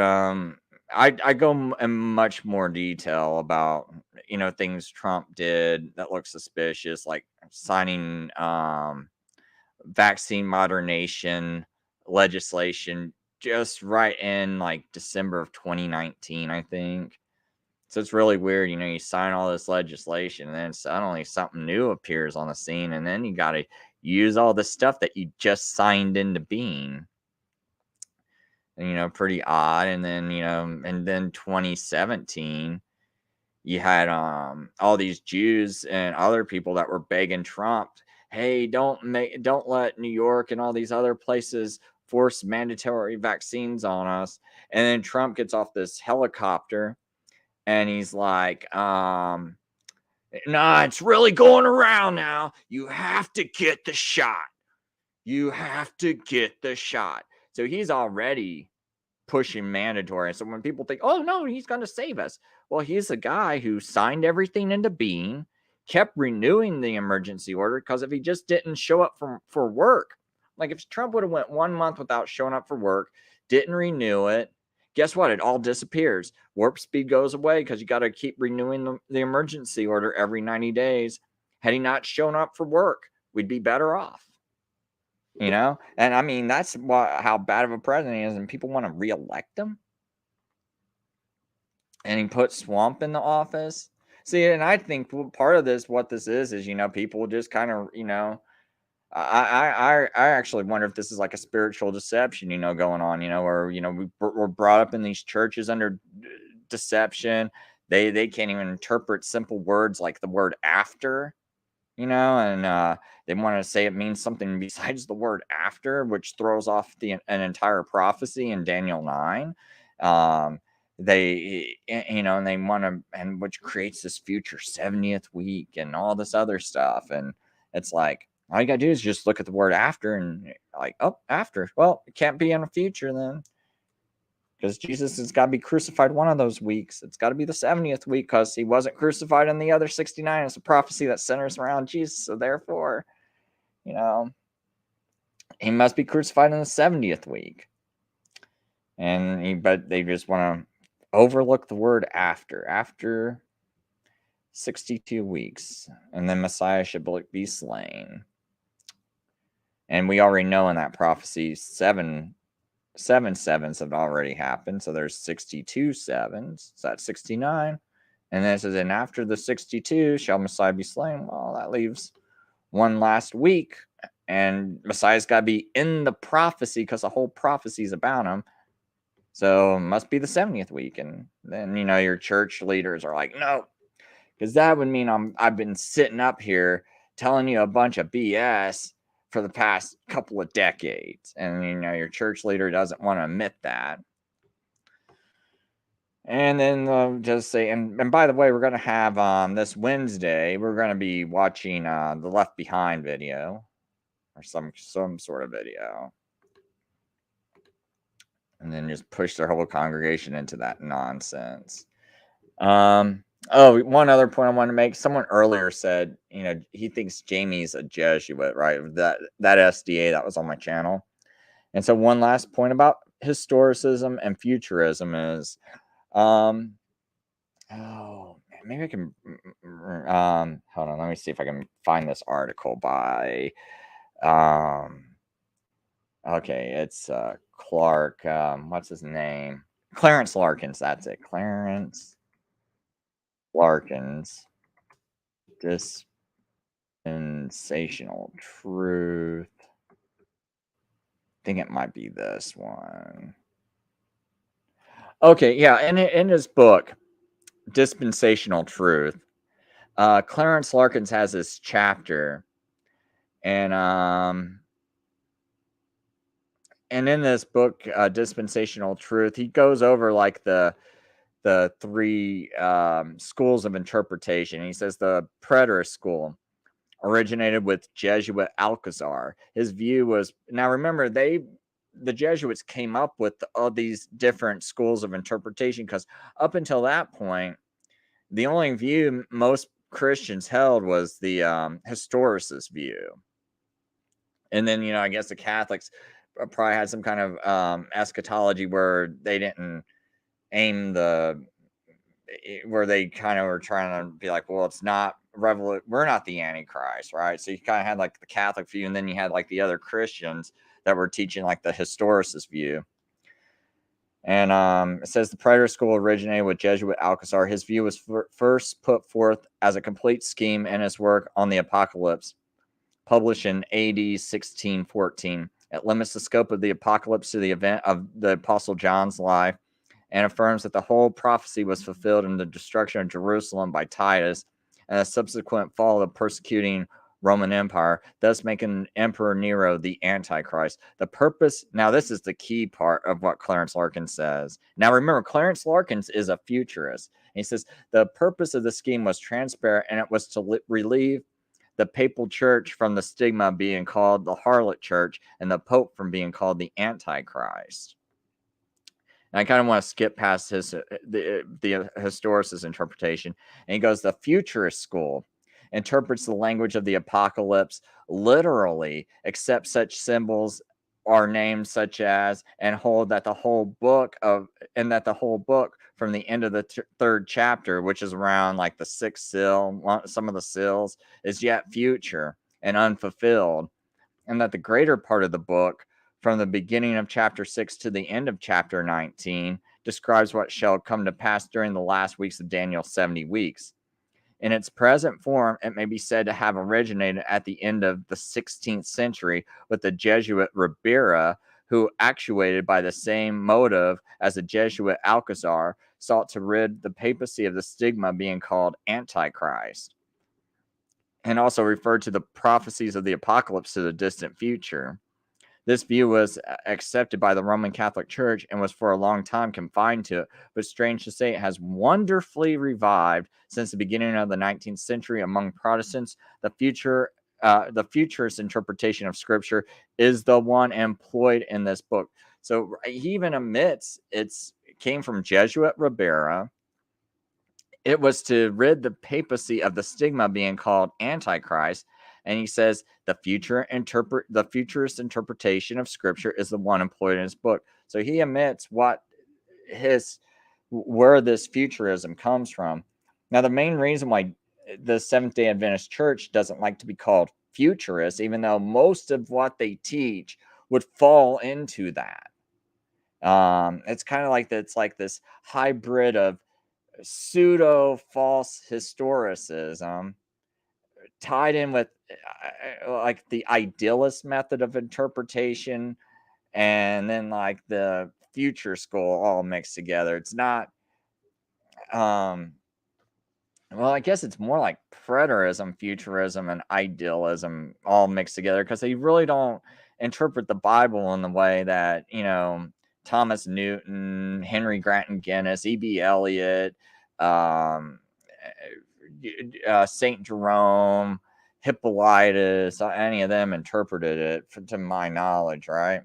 I go in much more detail about things Trump did that look suspicious, like signing vaccine modernation legislation just right in like December of 2019, I think. So it's really weird, you sign all this legislation and then suddenly something new appears on the scene, and then you got to use all the stuff that you just signed into being. Pretty odd. And then 2017, you had all these Jews and other people that were begging Trump, hey, don't let New York and all these other places force mandatory vaccines on us. And then Trump gets off this helicopter and he's like, nah, it's really going around now. You have to get the shot. You have to get the shot. So he's already pushing mandatory. So when people think, oh no, he's going to save us. Well, he's a guy who signed everything into being, kept renewing the emergency order, because if he just didn't show up for work, like if Trump would have went 1 month without showing up for work, didn't renew it, guess what? It all disappears. Warp speed goes away because you got to keep renewing the emergency order every 90 days. Had he not shown up for work, we'd be better off. And I mean, that's how bad of a president he is, and people want to reelect him. And he put Swamp in the office. See, and I think part of what this is people just kind of, I actually wonder if this is like a spiritual deception, going on, where we're brought up in these churches under deception. They can't even interpret simple words like the word after. And they want to say it means something besides the word after, which throws off an entire prophecy in Daniel 9. And they want to, and which creates this future 70th week and all this other stuff. And it's like, all you got to do is just look at the word after and like, oh, after. Well, it can't be in the future then, because Jesus has got to be crucified one of those weeks. It's got to be the 70th week, because he wasn't crucified in the other 69. It's a prophecy that centers around Jesus. So therefore, he must be crucified in the 70th week. But they just want to overlook the word after 62 weeks. And then Messiah should be slain. And we already know in that prophecy, seven sevens have already happened, so there's 62 sevens, so that's 69. And then it says, and after the 62 shall Messiah be slain. Well, that leaves one last week, and Messiah's got to be in the prophecy, because the whole prophecy is about him. So it must be the 70th week. And then your church leaders are like, no, because that would mean I've been sitting up here telling you a bunch of BS for the past couple of decades. And, your church leader doesn't want to admit that. And then just say, and by the way, we're going to have this Wednesday, we're going to be watching the Left Behind video, or some sort of video. And then just push their whole congregation into that nonsense. Oh, one other point I want to make. Someone earlier said, he thinks Jamie's a Jesuit, right? That SDA that was on my channel. And so one last point about historicism and futurism is, oh man, maybe I can, hold on, let me see if I can find this article by, okay, it's Clark, what's his name? Clarence Larkins, that's it. Clarence Larkins. Dispensational Truth. I think it might be this one. Okay, yeah, and in his book, Dispensational Truth, Clarence Larkins has this chapter, and in this book, Dispensational Truth, he goes over like the three schools of interpretation. He says the preterist school originated with Jesuit Alcazar. His view was, now remember, the Jesuits came up with all these different schools of interpretation, because up until that point, the only view most Christians held was the historicist view. And then, I guess the Catholics probably had some kind of eschatology where they didn't aim where they kind of were trying to be like, well, it's not we're not the Antichrist, right? So you kind of had like the Catholic view, and then you had like the other Christians that were teaching like the historicist view. And it says the Preterist school originated with Jesuit Alcazar. His view was first put forth as a complete scheme in his work on the Apocalypse, published in AD 1614. It limits the scope of the apocalypse to the event of the Apostle John's life, and affirms that the whole prophecy was fulfilled in the destruction of Jerusalem by Titus and the subsequent fall of the persecuting Roman Empire, thus making Emperor Nero the Antichrist. The purpose, now this is the key part of what Clarence Larkins says. Now remember, Clarence Larkins is a futurist. He says the purpose of the scheme was transparent, and it was to relieve the papal church from the stigma of being called the harlot church, and the pope from being called the Antichrist. And I kind of want to skip past the historicist interpretation. And he goes, the futurist school interprets the language of the apocalypse literally, accepts such symbols or names such as, and hold that the whole book from the end of the third chapter, which is around like the sixth seal, some of the seals, is yet future and unfulfilled, and that the greater part of the book, from the beginning of chapter 6 to the end of chapter 19, describes what shall come to pass during the last weeks of Daniel's 70 weeks. In its present form, it may be said to have originated at the end of the 16th century with the Jesuit Ribera, who, actuated by the same motive as the Jesuit Alcazar, sought to rid the papacy of the stigma being called Antichrist, and also referred to the prophecies of the apocalypse to the distant future. This view was accepted by the Roman Catholic Church and was for a long time confined to it, but strange to say, it has wonderfully revived since the beginning of the 19th century among Protestants. The futurist interpretation of Scripture is the one employed in this book. So he even admits it came from Jesuit Ribera. It was to rid the papacy of the stigma being called Antichrist. And he says the futurist interpretation of Scripture is the one employed in his book. So he admits where this futurism comes from. Now, the main reason why the Seventh Day Adventist Church doesn't like to be called futurist, even though most of what they teach would fall into that. It's kind of like it's like this hybrid of pseudo false historicism tied in with like the idealist method of interpretation, and then like the future school all mixed together. It's not well, I guess it's more like preterism, futurism, and idealism all mixed together, because they really don't interpret the Bible in the way that, Thomas Newton, Henry Granton Guinness, E.B. Eliot, um, St. Jerome, Hippolytus, any of them interpreted it, to my knowledge, right?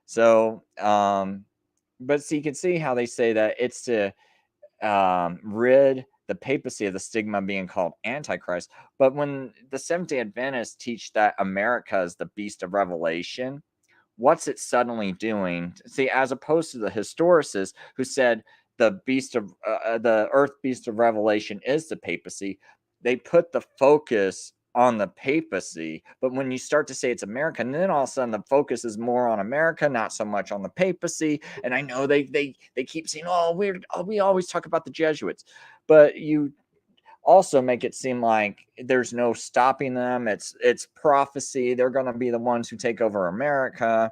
So, but so you can see how they say that it's to rid the papacy of the stigma being called Antichrist. But when the Seventh Day Adventists teach that America is the beast of Revelation, what's it suddenly doing? See, as opposed to the historicists who said the earth beast of Revelation is the papacy, they put the focus on the papacy. But when you start to say it's America, and then all of a sudden the focus is more on America, not so much on the papacy. And I know they keep saying, we always talk about the Jesuits, but you also make it seem like there's no stopping them. It's prophecy. They're going to be the ones who take over America.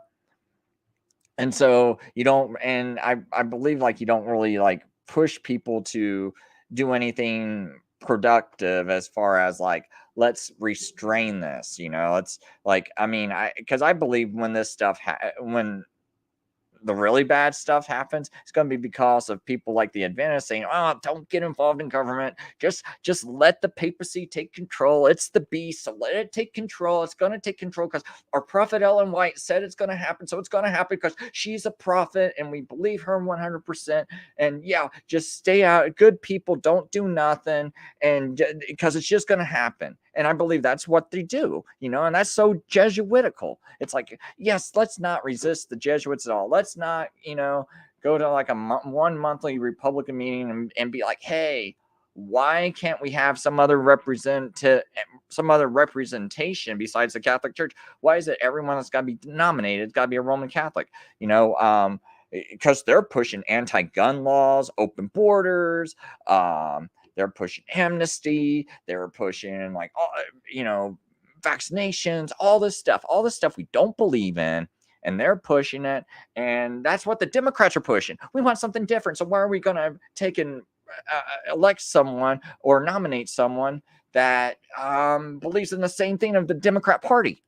And so you don't, and I believe like you don't really like push people to do anything productive as far as like let's restrain this, it's like, I mean, because I believe when this stuff when the really bad stuff happens, it's going to be because of people like the Adventists saying, "Oh, don't get involved in government. Just let the papacy take control. It's the beast, so let it take control. It's going to take control because our prophet Ellen White said it's going to happen, so it's going to happen because she's a prophet and we believe her 100%. And yeah, just stay out. Good people don't do nothing, and because it's just going to happen." And I believe that's what they do, and that's so Jesuitical. It's like, yes, let's not resist the Jesuits at all. Let's not, go to like one monthly Republican meeting and be like, hey, why can't we have some other representation besides the Catholic Church? Why is it everyone that's got to be denominated? It's got to be a Roman Catholic, because they're pushing anti-gun laws, open borders, they're pushing amnesty. They're pushing like, vaccinations, all this stuff we don't believe in. And they're pushing it. And that's what the Democrats are pushing. We want something different. So why are we going to take and elect someone or nominate someone that believes in the same thing of the Democrat Party?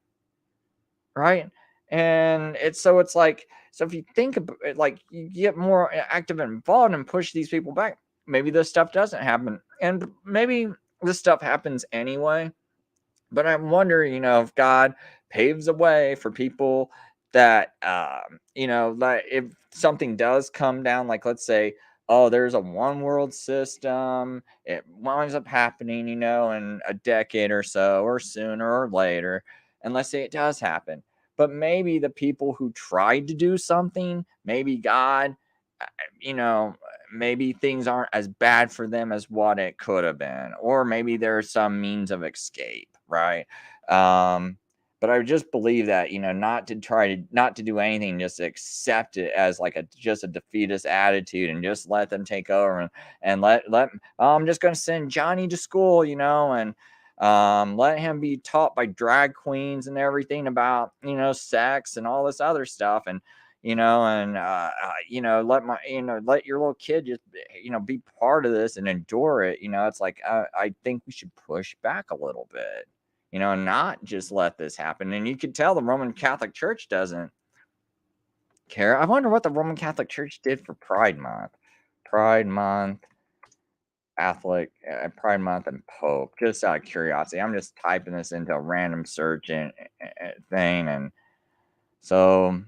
Right. And it's like, so if you think about it, like you get more active and involved and push these people back, maybe this stuff doesn't happen. And maybe this stuff happens anyway. But I wonder, if God paves a way for people that, like if something does come down, like let's say, oh, there's a one world system, it winds up happening, in a decade or so, or sooner or later. And let's say it does happen. But maybe the people who tried to do something, maybe God, uh, you know, maybe things aren't as bad for them as what it could have been, or maybe there's some means of escape, right? um but I just believe that, not to do anything, just accept it as like just a defeatist attitude and just let them take over, and let I'm just going to send Johnny to school, and let him be taught by drag queens and everything about, sex and all this other stuff, and let your little kid just, be part of this and endure it. It's like, I think we should push back a little bit, and not just let this happen. And you can tell the Roman Catholic Church doesn't care. I wonder what the Roman Catholic Church did for Pride Month. Pride Month, Catholic, Pride Month, and Pope. Just out of curiosity, I'm just typing this into a random search thing, and so,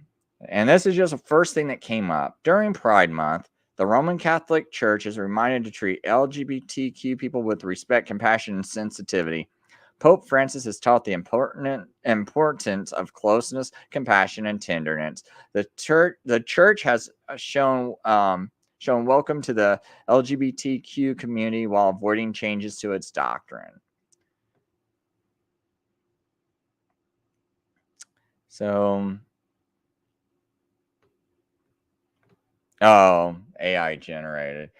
and this is just the first thing that came up. During Pride Month, the Roman Catholic Church is reminded to treat LGBTQ people with respect, compassion, and sensitivity. Pope Francis has taught the importance of closeness, compassion, and tenderness. The church has shown welcome to the LGBTQ community while avoiding changes to its doctrine. So, oh, AI generated.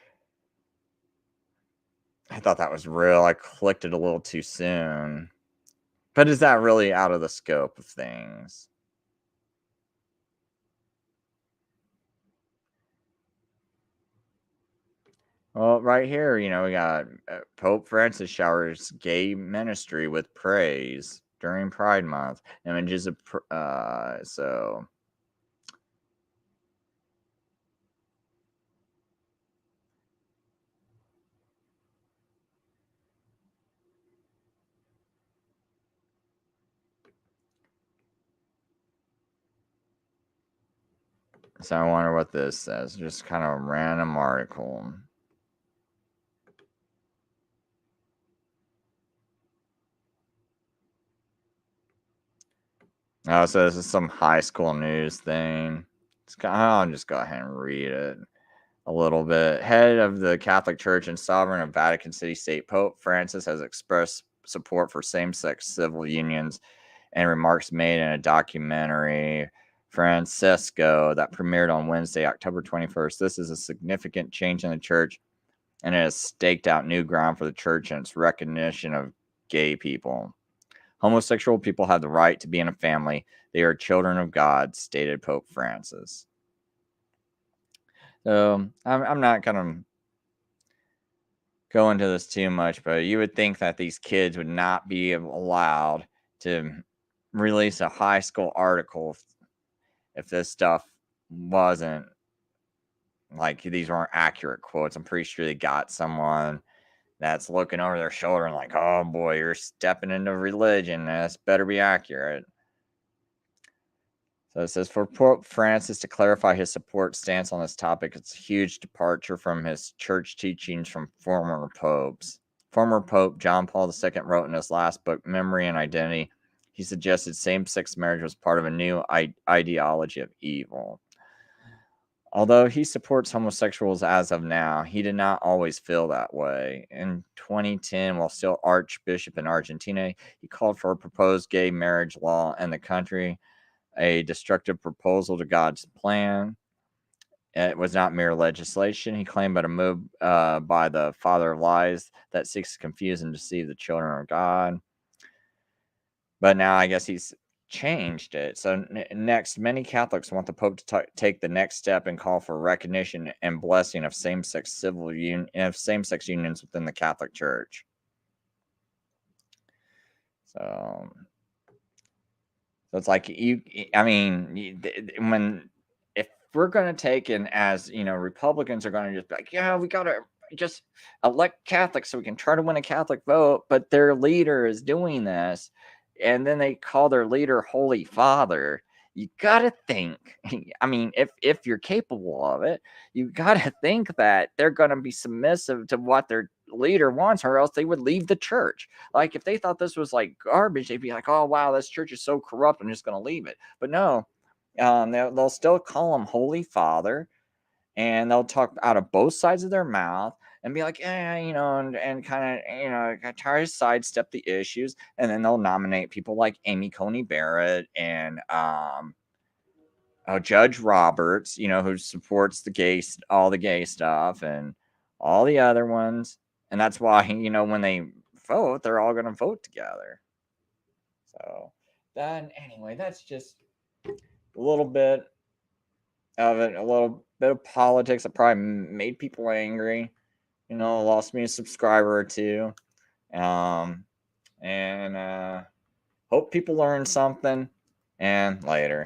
I thought that was real. I clicked it a little too soon. But is that really out of the scope of things? Well, right here, we got Pope Francis showers gay ministry with praise during Pride Month. Images of, so. So I wonder what this says. Just kind of a random article. Oh, so this is some high school news thing. I'll just go ahead and read it a little bit. Head of the Catholic Church and sovereign of Vatican City State, Pope Francis has expressed support for same-sex civil unions and remarks made in a documentary, Francesco, that premiered on Wednesday, October 21st. This is a significant change in the church, and it has staked out new ground for the church and its recognition of gay people. Homosexual people have the right to be in a family. They are children of God, stated Pope Francis. So I'm not going to go into this too much, but you would think that these kids would not be allowed to release a high school article if this stuff wasn't like these weren't accurate quotes. I'm pretty sure they got someone that's looking over their shoulder and like, oh boy, you're stepping into religion. This better be accurate. So it says, for Pope Francis to clarify his support stance on this topic, it's a huge departure from his church teachings from former popes. Former Pope John Paul II wrote in his last book, Memory and Identity, he suggested same-sex marriage was part of a new ideology of evil. Although he supports homosexuals as of now, he did not always feel that way. In 2010, while still Archbishop in Argentina, he called for a proposed gay marriage law in the country, a destructive proposal to God's plan. It was not mere legislation, he claimed, but a move by the father of lies that seeks to confuse and deceive the children of God. But now I guess he's changed it. So next, many Catholics want the Pope to take the next step and call for recognition and blessing of same-sex same-sex unions within the Catholic Church. So it's like when if we're going to take in as Republicans are going to just be like, yeah, we got to just elect Catholics so we can try to win a Catholic vote, but their leader is doing this, and then they call their leader Holy Father. You got to think, if you're capable of it, you got to think that they're going to be submissive to what their leader wants, or else they would leave the church. Like if they thought this was like garbage, they'd be like, oh wow, this church is so corrupt, I'm just going to leave it. But no, they'll still call him Holy Father, and they'll talk out of both sides of their mouth and be like, and kind of try to sidestep the issues, and then they'll nominate people like Amy Coney Barrett and Judge Roberts, who supports all the gay stuff and all the other ones. And that's why, when they vote, they're all going to vote together. So then, anyway, that's just a little bit of it, a little bit of politics that probably made people angry. Lost me a subscriber or two. And hope people learned something. And later.